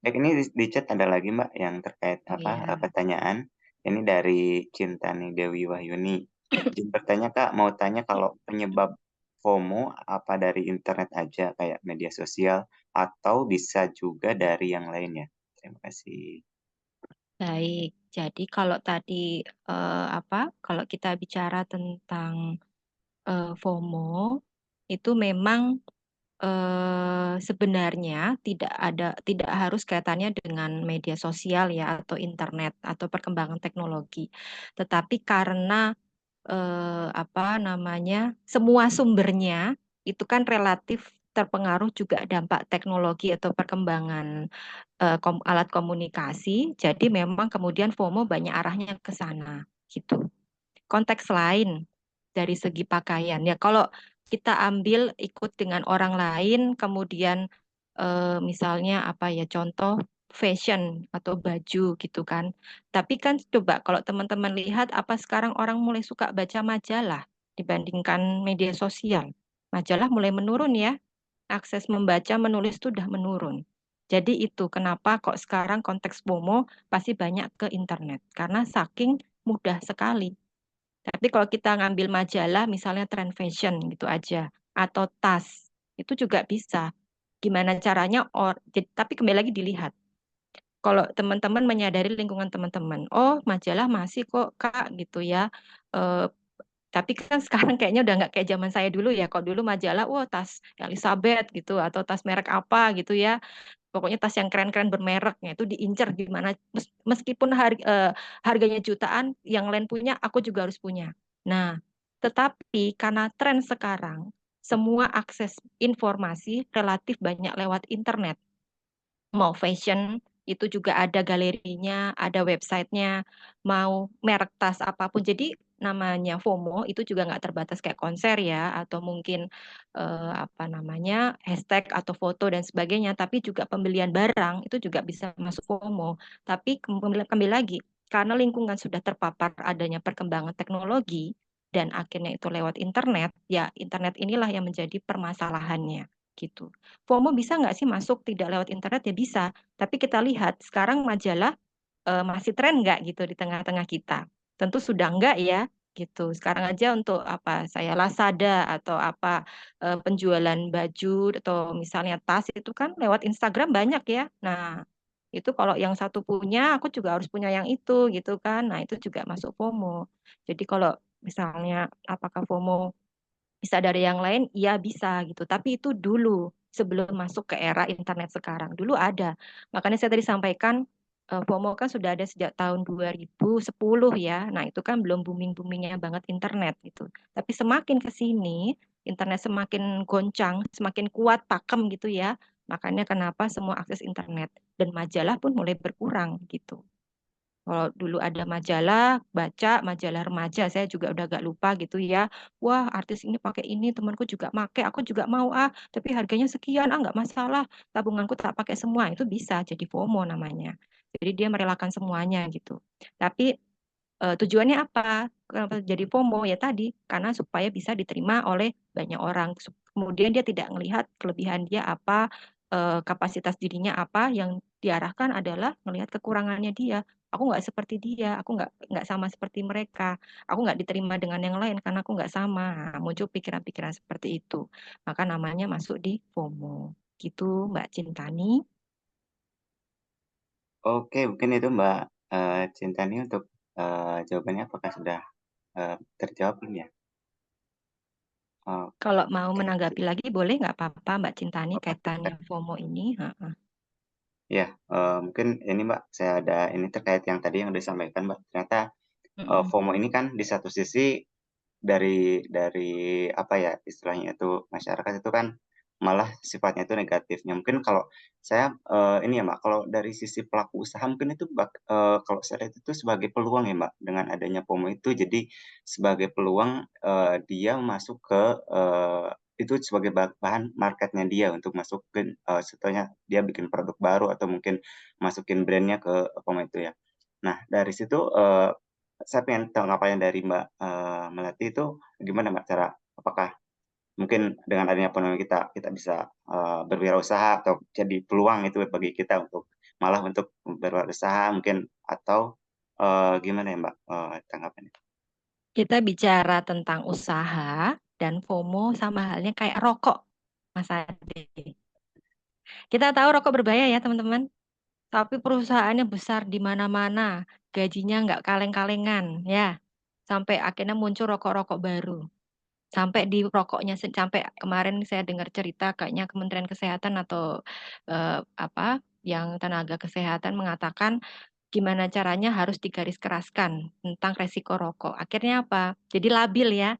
baik, ini di chat ada lagi Mbak yang terkait Oh apa ya. pertanyaan. Ini dari Cintani Dewi Wahyuni. Izin bertanya Kak, mau tanya kalau penyebab FOMO apa dari internet aja kayak media sosial atau bisa juga dari yang lainnya? Terima kasih. Baik, jadi kalau tadi apa? Kalau kita bicara tentang FOMO itu memang sebenarnya tidak harus kaitannya dengan media sosial ya atau internet atau perkembangan teknologi, tetapi karena apa namanya semua sumbernya itu kan relatif terpengaruh juga dampak teknologi atau perkembangan alat komunikasi, jadi memang kemudian FOMO banyak arahnya ke sana gitu. Konteks lain dari segi pakaian. Ya kalau kita ambil ikut dengan orang lain, kemudian misalnya apa ya contoh fashion atau baju gitu kan. Tapi kan coba kalau teman-teman lihat apa sekarang orang mulai suka baca majalah dibandingkan media sosial. Majalah mulai menurun ya. Akses membaca, menulis itu udah menurun. Jadi itu kenapa kok sekarang konteks FOMO pasti banyak ke internet. Karena saking mudah sekali. Tapi kalau kita ngambil majalah, misalnya trend fashion gitu aja, atau tas, itu juga bisa. Gimana caranya? Tapi kembali lagi dilihat. Kalau teman-teman menyadari lingkungan teman-teman, oh majalah masih kok kak gitu ya. Eh, tapi kan sekarang kayaknya udah nggak kayak zaman saya dulu ya. Kalau dulu majalah, wah tas Elizabeth gitu, atau tas merek apa gitu ya. Pokoknya tas yang keren-keren bermereknya itu diincar gimana meskipun harganya jutaan, yang lain punya, aku juga harus punya. Nah, tetapi karena tren sekarang semua akses informasi relatif banyak lewat internet. Mau fashion itu juga ada galerinya, ada websitenya, mau merek tas apapun. Jadi namanya FOMO itu juga nggak terbatas kayak konser ya, atau mungkin apa namanya hashtag atau foto dan sebagainya. Tapi juga pembelian barang itu juga bisa masuk FOMO. Tapi kembali lagi karena lingkungan sudah terpapar adanya perkembangan teknologi dan akhirnya itu lewat internet, ya internet inilah yang menjadi permasalahannya gitu. FOMO bisa nggak sih masuk tidak lewat internet? Ya bisa. Tapi kita lihat sekarang majalah masih tren nggak gitu di tengah-tengah kita. Tentu sudah nggak ya gitu. Sekarang aja untuk apa saya Lazada atau apa penjualan baju atau misalnya tas itu kan lewat Instagram banyak ya. Nah, itu kalau yang satu punya, aku juga harus punya yang itu gitu kan. Nah, itu juga masuk FOMO. Jadi kalau misalnya apakah FOMO bisa dari yang lain, iya bisa gitu. Tapi itu dulu sebelum masuk ke era internet sekarang. Dulu ada. Makanya saya tadi sampaikan FOMO kan sudah ada sejak tahun 2010 ya. Nah, itu kan belum booming-boomingnya banget internet gitu. Tapi semakin ke sini internet semakin goncang, semakin kuat pakem gitu ya. Makanya kenapa semua akses internet dan majalah pun mulai berkurang gitu. Kalau dulu ada majalah, baca majalah remaja, saya juga udah agak lupa gitu ya. Wah, artis ini pakai ini, temanku juga pakai, aku juga mau tapi harganya sekian, nggak masalah. Tabunganku tak pakai semua, itu bisa jadi FOMO namanya. Jadi dia merelakan semuanya gitu. Tapi tujuannya apa? Kenapa jadi FOMO? Ya tadi, karena supaya bisa diterima oleh banyak orang. Kemudian dia tidak melihat kelebihan dia apa, kapasitas dirinya apa, yang diarahkan adalah melihat kekurangannya dia. Aku nggak seperti dia, aku nggak sama seperti mereka, aku nggak diterima dengan yang lain karena aku nggak sama. Nah, muncul pikiran-pikiran seperti itu. Maka namanya masuk di FOMO. Gitu, Mbak Cintani. Oke, mungkin itu Mbak Cintani untuk jawabannya apakah sudah terjawab belum ya? Kalau mau Oke. menanggapi lagi boleh nggak apa-apa Mbak Cintani Oh, kaitannya FOMO ini. ya, mungkin ini Mbak, saya ada ini terkait yang tadi yang disampaikan Mbak. Ternyata Mm-mm. FOMO ini kan di satu sisi dari apa ya istilahnya itu masyarakat itu kan malah sifatnya itu negatifnya. Mungkin kalau saya ini ya Mbak, kalau dari sisi pelaku usaha mungkin itu kalau saya lihat itu sebagai peluang ya Mbak dengan adanya FOMO itu jadi sebagai peluang dia masuk ke itu sebagai bahan marketnya dia untuk masukin setelahnya dia bikin produk baru atau mungkin masukin brandnya ke FOMO itu ya. Nah dari situ saya pengen tanggapannya dari Mbak Melati itu gimana Mbak cara apakah mungkin dengan adanya ekonomi kita bisa berwirausaha atau jadi peluang itu bagi kita untuk malah untuk berwirausaha mungkin atau gimana ya Mbak tanggapannya? Kita bicara tentang usaha dan FOMO sama halnya kayak rokok, Mas Ade. Kita tahu rokok berbahaya ya teman-teman, tapi perusahaannya besar di mana-mana, gajinya nggak kaleng-kalengan ya, sampai akhirnya muncul rokok-rokok baru. Sampai di rokoknya, sampai kemarin saya dengar cerita kayaknya Kementerian Kesehatan atau apa yang tenaga kesehatan mengatakan gimana caranya harus digariskeraskan tentang resiko rokok. Akhirnya apa? Jadi labil ya,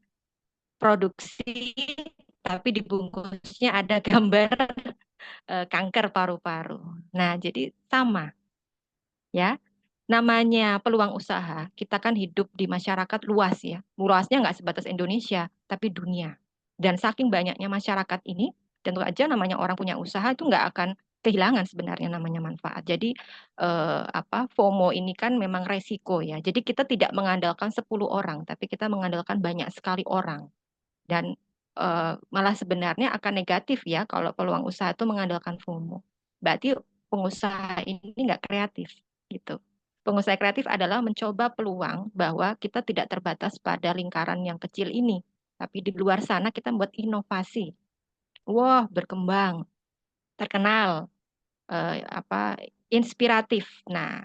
produksi tapi dibungkusnya ada gambar kanker paru-paru. Nah, jadi sama ya. Namanya peluang usaha, kita kan hidup di masyarakat luas ya. Luasnya nggak sebatas Indonesia, tapi dunia. Dan saking banyaknya masyarakat ini, tentu aja namanya orang punya usaha itu nggak akan kehilangan sebenarnya namanya manfaat. Jadi apa FOMO ini kan memang resiko ya. Jadi kita tidak mengandalkan 10 orang, tapi kita mengandalkan banyak sekali orang. Dan malah sebenarnya akan negatif ya kalau peluang usaha itu mengandalkan FOMO. Berarti pengusaha ini nggak kreatif gitu. Pengusaha kreatif adalah mencoba peluang bahwa kita tidak terbatas pada lingkaran yang kecil ini, tapi di luar sana kita membuat inovasi. Wah, berkembang, terkenal, apa inspiratif. Nah,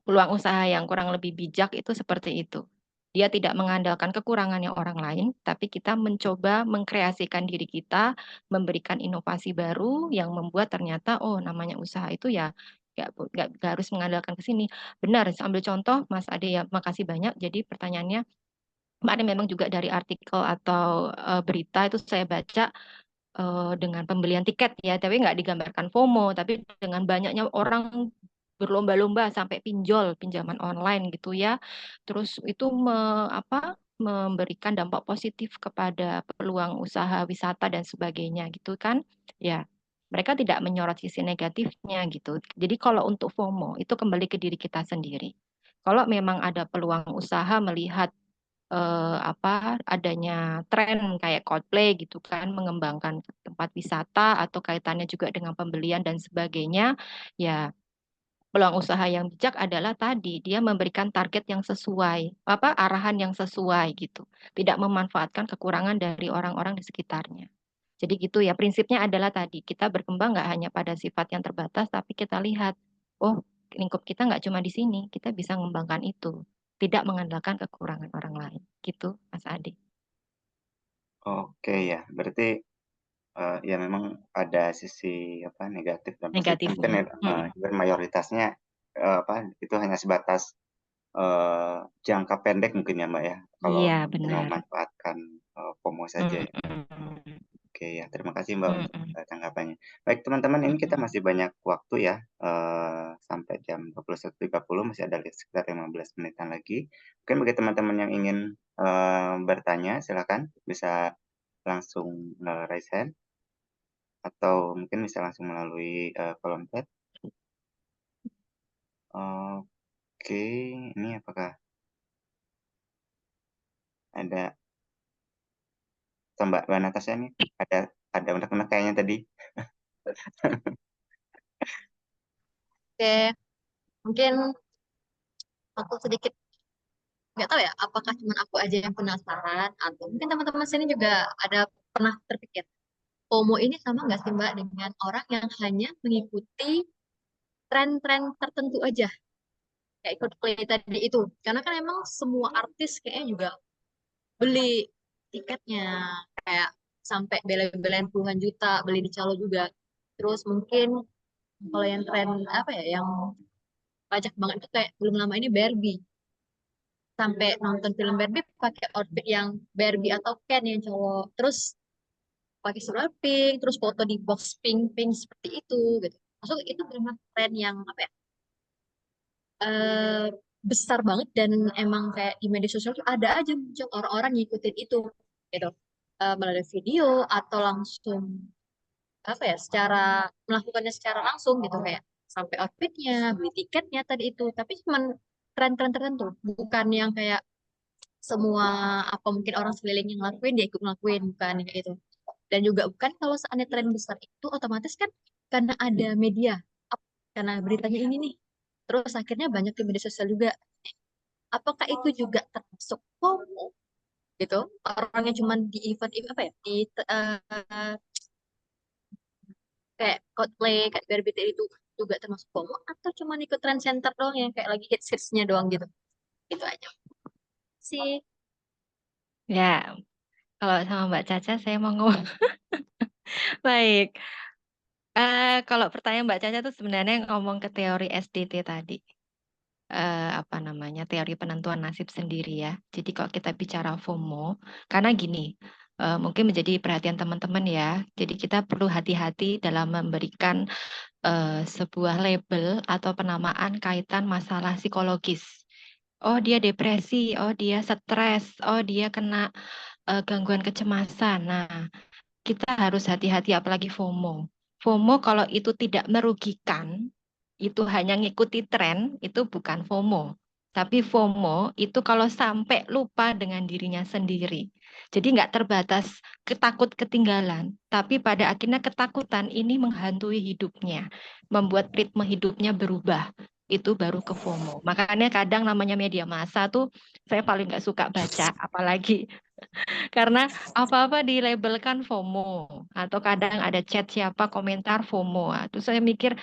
peluang usaha yang kurang lebih bijak itu seperti itu. Dia tidak mengandalkan kekurangannya orang lain, tapi kita mencoba mengkreasikan diri kita, memberikan inovasi baru yang membuat ternyata, oh namanya usaha itu ya nggak harus mengandalkan ke sini. Benar, ambil contoh Mas Ade ya, makasih banyak. Jadi pertanyaannya, kemarin memang juga dari artikel atau berita itu saya baca dengan pembelian tiket ya, tapi nggak digambarkan FOMO, tapi dengan banyaknya orang berlomba-lomba sampai pinjol, pinjaman online gitu ya. Terus itu memberikan dampak positif kepada peluang usaha wisata dan sebagainya gitu kan. Ya, mereka tidak menyorot sisi negatifnya gitu. Jadi kalau untuk FOMO itu kembali ke diri kita sendiri. Kalau memang ada peluang usaha melihat adanya tren kayak Coldplay gitu kan mengembangkan tempat wisata atau kaitannya juga dengan pembelian dan sebagainya, ya peluang usaha yang bijak adalah tadi dia memberikan target yang sesuai, arahan yang sesuai gitu. Tidak memanfaatkan kekurangan dari orang-orang di sekitarnya. Jadi gitu ya, prinsipnya adalah tadi kita berkembang nggak hanya pada sifat yang terbatas, tapi kita lihat, oh lingkup kita nggak cuma di sini, kita bisa mengembangkan itu. Tidak mengandalkan kekurangan orang lain. Gitu, Mas Adi. Oke ya, berarti ya memang ada sisi apa negatif dan positif mungkin Negatifnya. ya, mayoritasnya apa itu hanya sebatas jangka pendek mungkin ya Mbak ya kalau Iya, kita benar. memanfaatkan FOMO saja ya. Mm-mm. Oke Oke ya, terima kasih Mbak untuk Mm-mm. tanggapannya. Baik teman-teman, ini kita Mm-mm. masih banyak waktu ya, sampai jam 21.30 masih ada sekitar 15 menitan lagi. Mungkin bagi teman-teman yang ingin bertanya, silakan bisa langsung raise hand atau mungkin bisa langsung melalui kolom chat. Oke, ini apakah ada Mbak Natasha nih? Ada unek-unek kayaknya tadi. Oke, mungkin aku sedikit nggak tahu ya, apakah cuma aku aja yang penasaran atau mungkin teman-teman sini juga ada pernah terpikir FOMO ini sama nggak sih Mbak dengan orang yang hanya mengikuti tren-tren tertentu aja kayak Coldplay tadi itu, karena kan emang semua artis kayaknya juga beli tiketnya kayak sampai bela-belain puluhan juta beli di calo juga. Terus mungkin kalau yang tren apa ya yang pajak banget itu kayak belum lama ini Barbie, sampai nonton film Barbie pakai outfit yang Barbie atau Ken yang cowok, terus pakai sandal pink, terus foto di box pink pink seperti itu gitu. Maksud itu benar tren yang apa ya, eh, besar banget dan emang kayak di media sosial tuh ada aja muncul orang-orang ngikutin itu gitu. Melalui video atau langsung apa ya, secara melakukannya secara langsung gitu kayak sampai outfitnya beli tiketnya tadi itu, tapi cuman tren-tren tertentu, bukan yang kayak semua apa mungkin orang sekeliling yang ngelakuin dia ikut ngelakuin, bukan kayak gitu. Dan juga bukan kalau seandainya tren besar itu otomatis kan karena ada media karena beritanya ini nih, terus akhirnya banyak di media sosial juga. Apakah itu juga termasuk FOMO gitu, orangnya cuman di event apa ya di kayak Coldplay kayak Barbie itu juga termasuk FOMO atau cuman ikut trend center doang yang kayak lagi hits-hitsnya doang gitu, itu aja sih. Ya, kalau sama Mbak Caca saya mau ngomong. Baik. Kalau pertanyaan Mbak Caca itu sebenarnya ngomong ke teori SDT tadi. Apa namanya, teori penentuan nasib sendiri ya. Jadi kalau kita bicara FOMO, karena gini, mungkin menjadi perhatian teman-teman ya. Jadi kita perlu hati-hati dalam memberikan sebuah label atau penamaan kaitan masalah psikologis. Oh dia depresi, oh dia stres, oh dia kena gangguan kecemasan. Nah, kita harus hati-hati apalagi FOMO. FOMO kalau itu tidak merugikan, itu hanya ngikuti tren, itu bukan FOMO. Tapi FOMO itu kalau sampai lupa dengan dirinya sendiri. Jadi nggak terbatas ketakut ketinggalan, tapi pada akhirnya ketakutan ini menghantui hidupnya, membuat ritme hidupnya berubah. Itu baru ke FOMO. Makanya kadang namanya media massa tuh saya paling nggak suka baca, apalagi karena apa-apa dilabelkan FOMO atau kadang ada chat siapa komentar FOMO. Terus saya mikir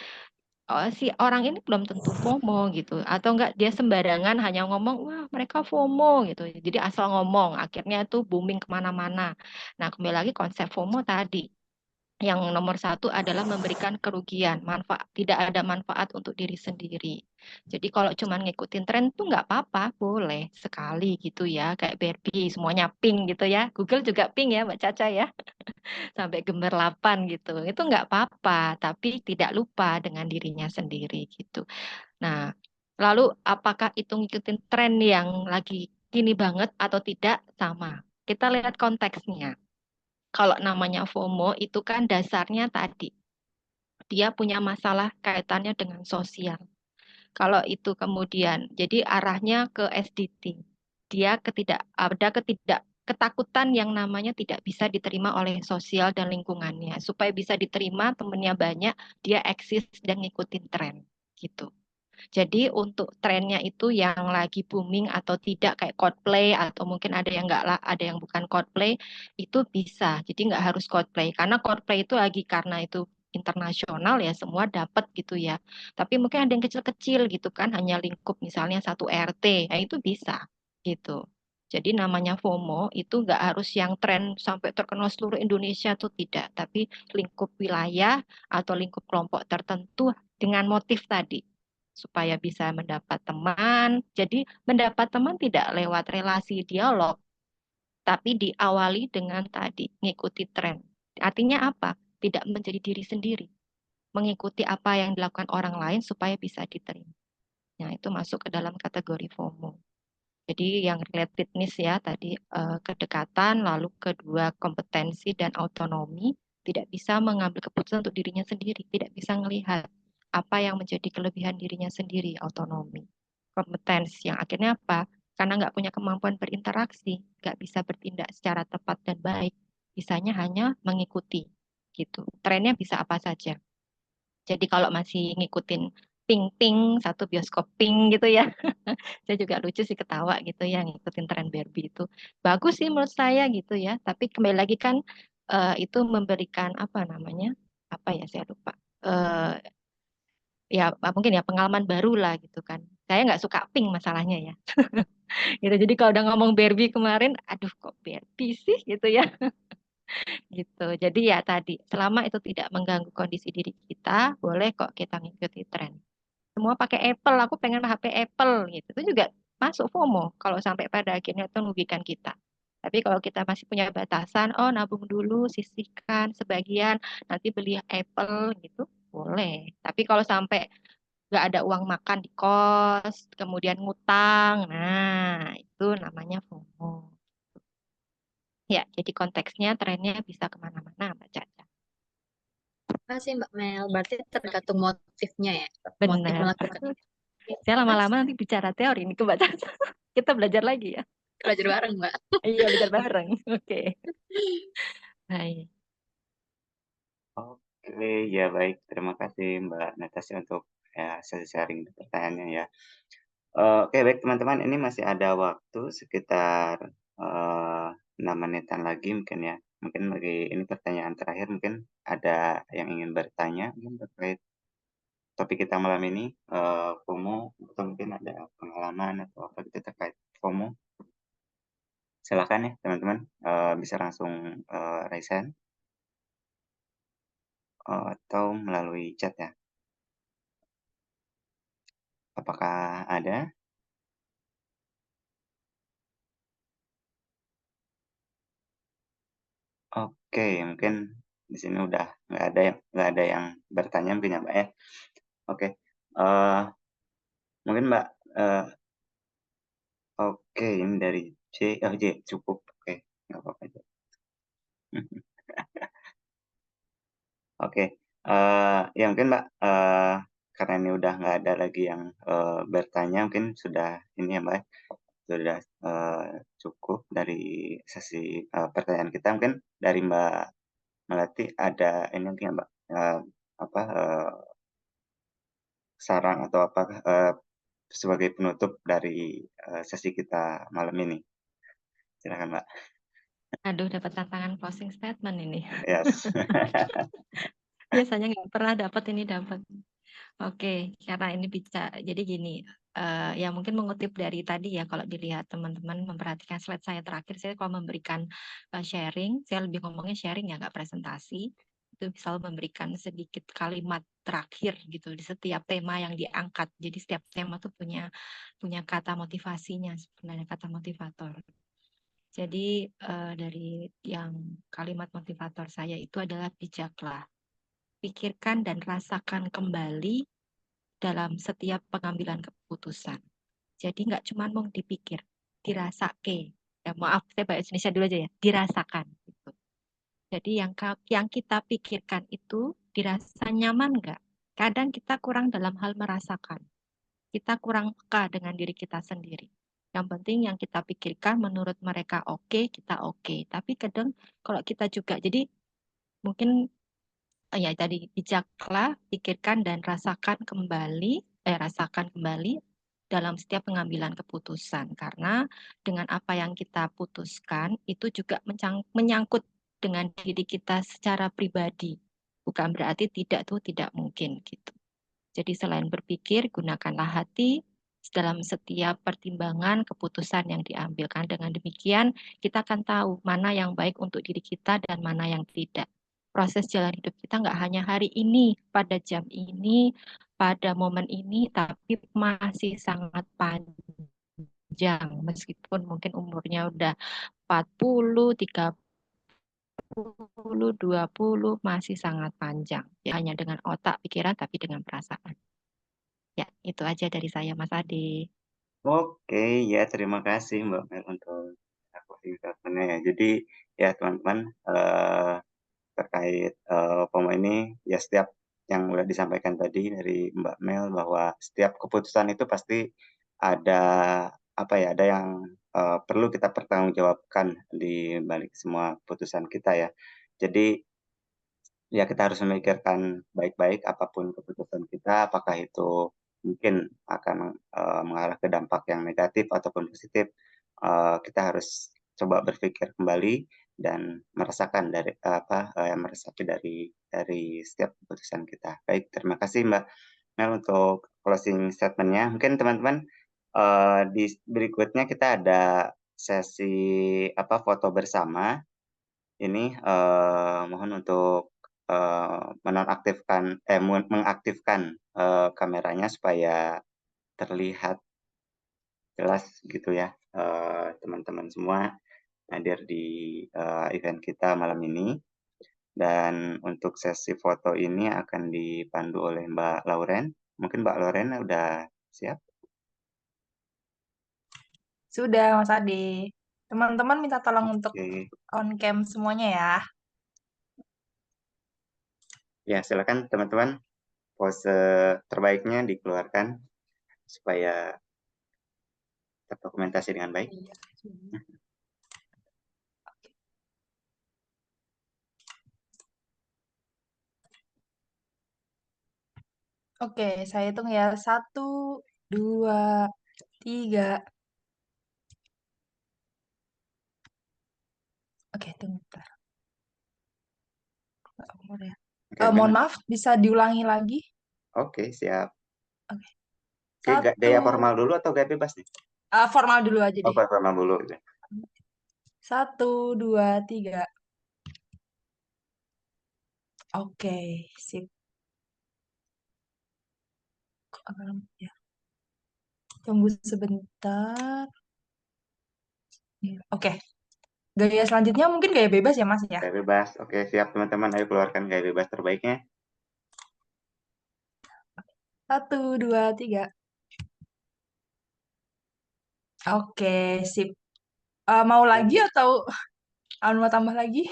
oh, si orang ini belum tentu FOMO gitu atau enggak dia sembarangan hanya ngomong wah mereka FOMO gitu. Jadi asal ngomong akhirnya itu booming kemana-mana. Nah kembali lagi konsep FOMO tadi. Yang nomor satu adalah memberikan kerugian, manfaat tidak ada manfaat untuk diri sendiri. Jadi kalau cuma ngikutin tren tuh nggak apa-apa, boleh sekali gitu ya, kayak Barbie semuanya pink gitu ya. Google juga pink ya, Mbak Caca ya, sampai gemerlapan gitu. Itu nggak apa-apa, tapi tidak lupa dengan dirinya sendiri gitu. Nah, lalu apakah itu ngikutin tren yang lagi kini banget atau tidak? Sama. Kita lihat konteksnya. Kalau namanya FOMO itu kan dasarnya tadi dia punya masalah kaitannya dengan sosial. Kalau itu kemudian jadi arahnya ke SDT. Dia ketidak ketakutan yang namanya tidak bisa diterima oleh sosial dan lingkungannya. Supaya bisa diterima temennya banyak, dia eksis dan ngikutin tren gitu. Jadi untuk trennya itu yang lagi booming atau tidak kayak Coldplay atau mungkin ada yang enggak lah, ada yang bukan Coldplay itu bisa. Jadi nggak harus Coldplay karena Coldplay itu lagi karena itu internasional ya semua dapat gitu ya. Tapi mungkin ada yang kecil-kecil gitu kan hanya lingkup misalnya satu RT, ya itu bisa gitu. Jadi namanya FOMO itu nggak harus yang tren sampai terkenal seluruh Indonesia tuh tidak, tapi lingkup wilayah atau lingkup kelompok tertentu dengan motif tadi supaya bisa mendapat teman. Jadi mendapat teman tidak lewat relasi dialog, tapi diawali dengan tadi ngikuti tren. Artinya apa? Tidak menjadi diri sendiri, mengikuti apa yang dilakukan orang lain supaya bisa diterima. Nah, itu masuk ke dalam kategori FOMO. Jadi yang relatedness ya tadi kedekatan, lalu kedua kompetensi dan autonomi, tidak bisa mengambil keputusan untuk dirinya sendiri, tidak bisa melihat apa yang menjadi kelebihan dirinya sendiri, autonomi. Kompetensi yang akhirnya apa? Karena nggak punya kemampuan berinteraksi, nggak bisa bertindak secara tepat dan baik, bisanya hanya mengikuti gitu. Trennya bisa apa saja. Jadi kalau masih ngikutin ping-ping, satu bioskop ping gitu ya, saya juga lucu sih ketawa gitu ya ngikutin tren Barbie itu. Bagus sih menurut saya gitu ya, tapi kembali lagi kan itu memberikan apa namanya, apa ya saya lupa. Eh, ya mungkin ya pengalaman baru lah gitu kan. Saya nggak suka pink masalahnya ya. Gitu. Jadi kalau udah ngomong Barbie kemarin, aduh kok Barbie sih gitu ya. Gitu. Jadi ya tadi, selama itu tidak mengganggu kondisi diri kita, boleh kok kita ngikuti tren. Semua pakai Apple, aku pengen HP Apple gitu. Itu juga masuk FOMO kalau sampai pada akhirnya itu merugikan kita. Tapi kalau kita masih punya batasan, oh nabung dulu, sisihkan sebagian, nanti beli Apple gitu, boleh. Tapi kalau sampai nggak ada uang makan di kos, kemudian ngutang, nah itu namanya FOMO. Ya, jadi konteksnya trennya bisa kemana-mana, Mbak Caca. Makasih Mbak Mel. Berarti tergantung motifnya ya. Motif Benar. melakukan itu. Saya lama-lama nanti bicara teori ini ke Mbak Caca. Kita belajar lagi ya. Belajar bareng Mbak. Iya, belajar bareng. Oke. Baik. Oke, ya baik. Terima kasih Mbak Natasha untuk ya sesi sharing pertanyaannya ya. Oke baik teman-teman, ini masih ada waktu sekitar 6 menitan lagi mungkin ya. Mungkin bagi ini pertanyaan terakhir, mungkin ada yang ingin bertanya mungkin terkait topik kita malam ini, FOMO, atau mungkin ada pengalaman atau apa gitu terkait FOMO. Silakan ya teman-teman, bisa langsung raise hand atau melalui chat ya. Apakah ada? Oke, mungkin di sini udah nggak ada yang bertanya mungkin ya Mbak ya. Oke, eh mungkin Mbak, oke ini dari J, oh J cukup, oke nggak apa-apa J. Oke, ya mungkin Mbak, karena ini udah nggak ada lagi yang bertanya, mungkin sudah ini ya Mbak, ya, sudah cukup dari sesi pertanyaan kita. Mungkin dari Mbak Melati ada ini mungkin ya Mbak, apa saran atau apa sebagai penutup dari sesi kita malam ini. Silakan Mbak. Aduh, dapat tantangan closing statement ini. Yes. Biasanya nggak pernah dapat ini dapat. Oke, karena ini bisa jadi gini. Ya mungkin mengutip dari tadi ya, kalau dilihat teman-teman memperhatikan slide saya terakhir, saya kalau memberikan sharing, saya lebih ngomongnya sharing ya, nggak presentasi. Itu bisa memberikan sedikit kalimat terakhir gitu di setiap tema yang diangkat. Jadi setiap tema tuh punya kata motivasinya sebenarnya, kata motivator. Jadi dari yang kalimat motivator saya itu adalah bijaklah, pikirkan dan rasakan kembali dalam setiap pengambilan keputusan. Jadi nggak cuma mau dipikir, dirasake. Ya, maaf, saya bahasa Indonesia dulu aja ya, dirasakan. Gitu. Jadi yang kita pikirkan itu dirasa nyaman nggak? Kadang kita kurang dalam hal merasakan. Kita kurang peka dengan diri kita sendiri. Yang penting yang kita pikirkan menurut mereka oke, kita oke. Tapi kadang kalau kita juga, jadi mungkin ya tadi bijaklah, pikirkan dan rasakan kembali dalam setiap pengambilan keputusan. Karena dengan apa yang kita putuskan itu juga menyangkut dengan diri kita secara pribadi. Bukan berarti tidak mungkin gitu. Jadi selain berpikir, gunakanlah hati dalam setiap pertimbangan keputusan yang diambilkan. Dengan demikian, kita akan tahu mana yang baik untuk diri kita dan mana yang tidak. Proses jalan hidup kita nggak hanya hari ini, pada jam ini, pada momen ini, tapi masih sangat panjang. Meskipun mungkin umurnya udah 40, 30, 20 masih sangat panjang. Ya, hanya dengan otak, pikiran, tapi dengan perasaan. Ya, itu aja dari saya, Mas Ade. Oke, ya terima kasih Mbak Mel untuk closing statement-nya ya. Jadi ya teman-teman terkait FOMO ini ya setiap yang udah disampaikan tadi dari Mbak Mel bahwa setiap keputusan itu pasti ada apa ya, ada yang perlu kita pertanggungjawabkan di balik semua keputusan kita ya. Jadi ya kita harus memikirkan baik-baik apapun keputusan kita, apakah itu mungkin akan mengarah ke dampak yang negatif ataupun positif. Kita harus coba berpikir kembali dan merasakan dari meresapi dari setiap keputusan kita. Baik, terima kasih Mbak Mel untuk closing statement-nya. Mungkin teman-teman di berikutnya kita ada sesi foto bersama. Ini mohon untuk mengaktifkan kameranya supaya terlihat jelas gitu ya teman-teman semua hadir di event kita malam ini. Dan untuk sesi foto ini akan dipandu oleh Mbak Lauren. Mungkin Mbak Lauren udah siap? Sudah, Mas Ade. Teman-teman minta tolong untuk Oke. on cam semuanya ya. Ya, silakan teman-teman. Pose terbaiknya dikeluarkan supaya terdokumentasi dengan baik. Oke, saya hitung ya. 1, 2, 3. Oke, tunggu bentar. Ya. Oke, Mohon maaf, bisa diulangi lagi? Oke, siap. Oke. Oke, gaya formal dulu atau gaya bebas nih? Formal dulu aja Oh, deh. formal dulu. 1, 2, 3. Oke, sip. Ya. Tunggu sebentar. Oke. Gaya selanjutnya mungkin gaya bebas ya, Mas ya? Gaya bebas. Oke, siap teman-teman. Ayo keluarkan gaya bebas terbaiknya. 1, 2, 3. Oke, sip. Mau lagi atau mau tambah lagi?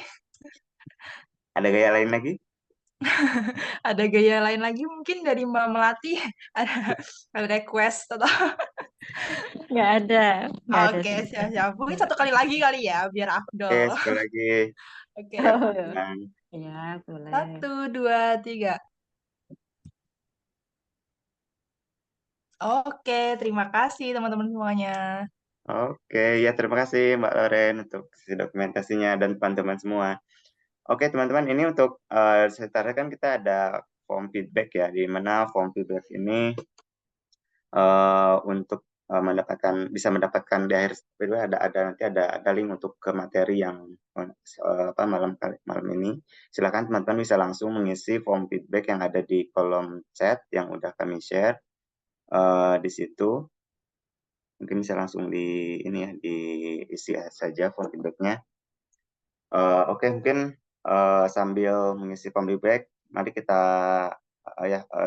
Ada gaya lain lagi? Ada gaya lain lagi mungkin dari Mbak Melati? Ada request atau? Nggak ada. Nggak ada Oke, sih. siap-siap. Mungkin satu kali lagi kali ya, biar Oke, afdol. sekali lagi. Oke. Siap, teman-teman. Ya, boleh. 1, 2, 3. Oke, terima kasih teman-teman semuanya. Oke, ya terima kasih Mbak Loren untuk sesi dokumentasinya dan teman-teman semua. Oke, teman-teman, ini untuk sebenarnya kan kita ada form feedback ya, di mana form feedback ini untuk bisa mendapatkan di akhir video nanti ada link untuk ke materi yang malam ini. Silakan teman-teman bisa langsung mengisi form feedback yang ada di kolom chat yang udah kami share di situ. Mungkin bisa langsung diisi saja form feedbacknya. Oke, mungkin sambil mengisi form feedback, mari kita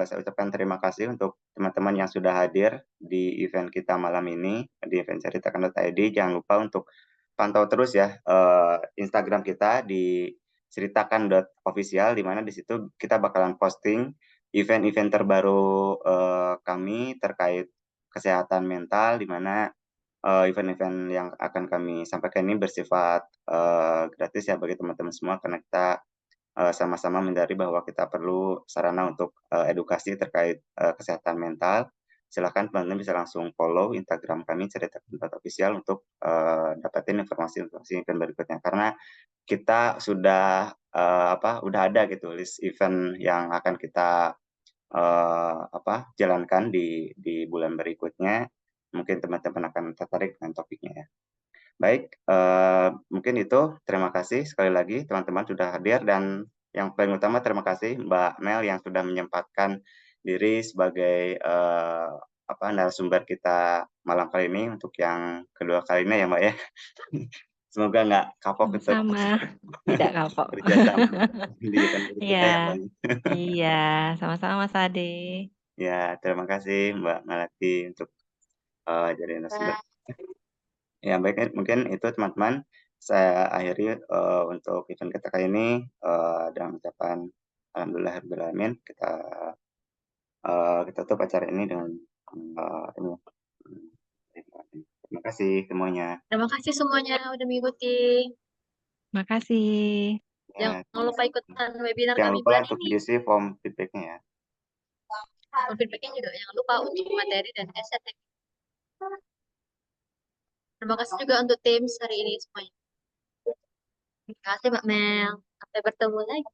saya ucapkan terima kasih untuk teman-teman yang sudah hadir di event kita malam ini, di event ceritakan.id. Jangan lupa untuk pantau terus ya Instagram kita di ceritakan.official, di mana di situ kita bakalan posting event-event terbaru kami terkait kesehatan mental, di mana event-event yang akan kami sampaikan ini bersifat gratis ya bagi teman-teman semua, karena kita sama-sama menyadari bahwa kita perlu sarana untuk edukasi terkait kesehatan mental. Silakan teman-teman bisa langsung follow Instagram kami ceritakan.official untuk dapetin informasi-informasi event berikutnya, karena kita sudah udah ada gitu list event yang akan kita jalankan di bulan berikutnya. Mungkin teman-teman akan tertarik dengan topiknya ya. Baik, mungkin itu. Terima kasih sekali lagi teman-teman sudah hadir, dan yang paling utama terima kasih Mbak Mel yang sudah menyempatkan diri sebagai narasumber kita malam kali ini untuk yang kedua kalinya ya Mbak ya. Semoga nggak kapok untuk Sama-sama. Tidak kapok. kerja sama pendidikan guru kita ya, Iya, Bang. iya, sama-sama Mas Ade. Ya, terima kasih Mbak Melati untuk jadi narasumber. Nah, Ya, baik, mungkin itu teman-teman. Saya akhiri untuk event kita kali ini dengan ucapan Alhamdulillahirrahmanirrahim. Kita tutup acara ini dengan ini. Terima kasih semuanya. terima kasih semuanya udah mengikuti. Makasih. Ya, Jangan lupa ikutan webinar jangan kami lupa bulan untuk ini. diisi form feedbacknya ya. Feedbacknya juga jangan lupa untuk materi dan essay. Terima kasih juga untuk tim hari ini semuanya. Terima kasih Mbak Mel. Sampai bertemu lagi.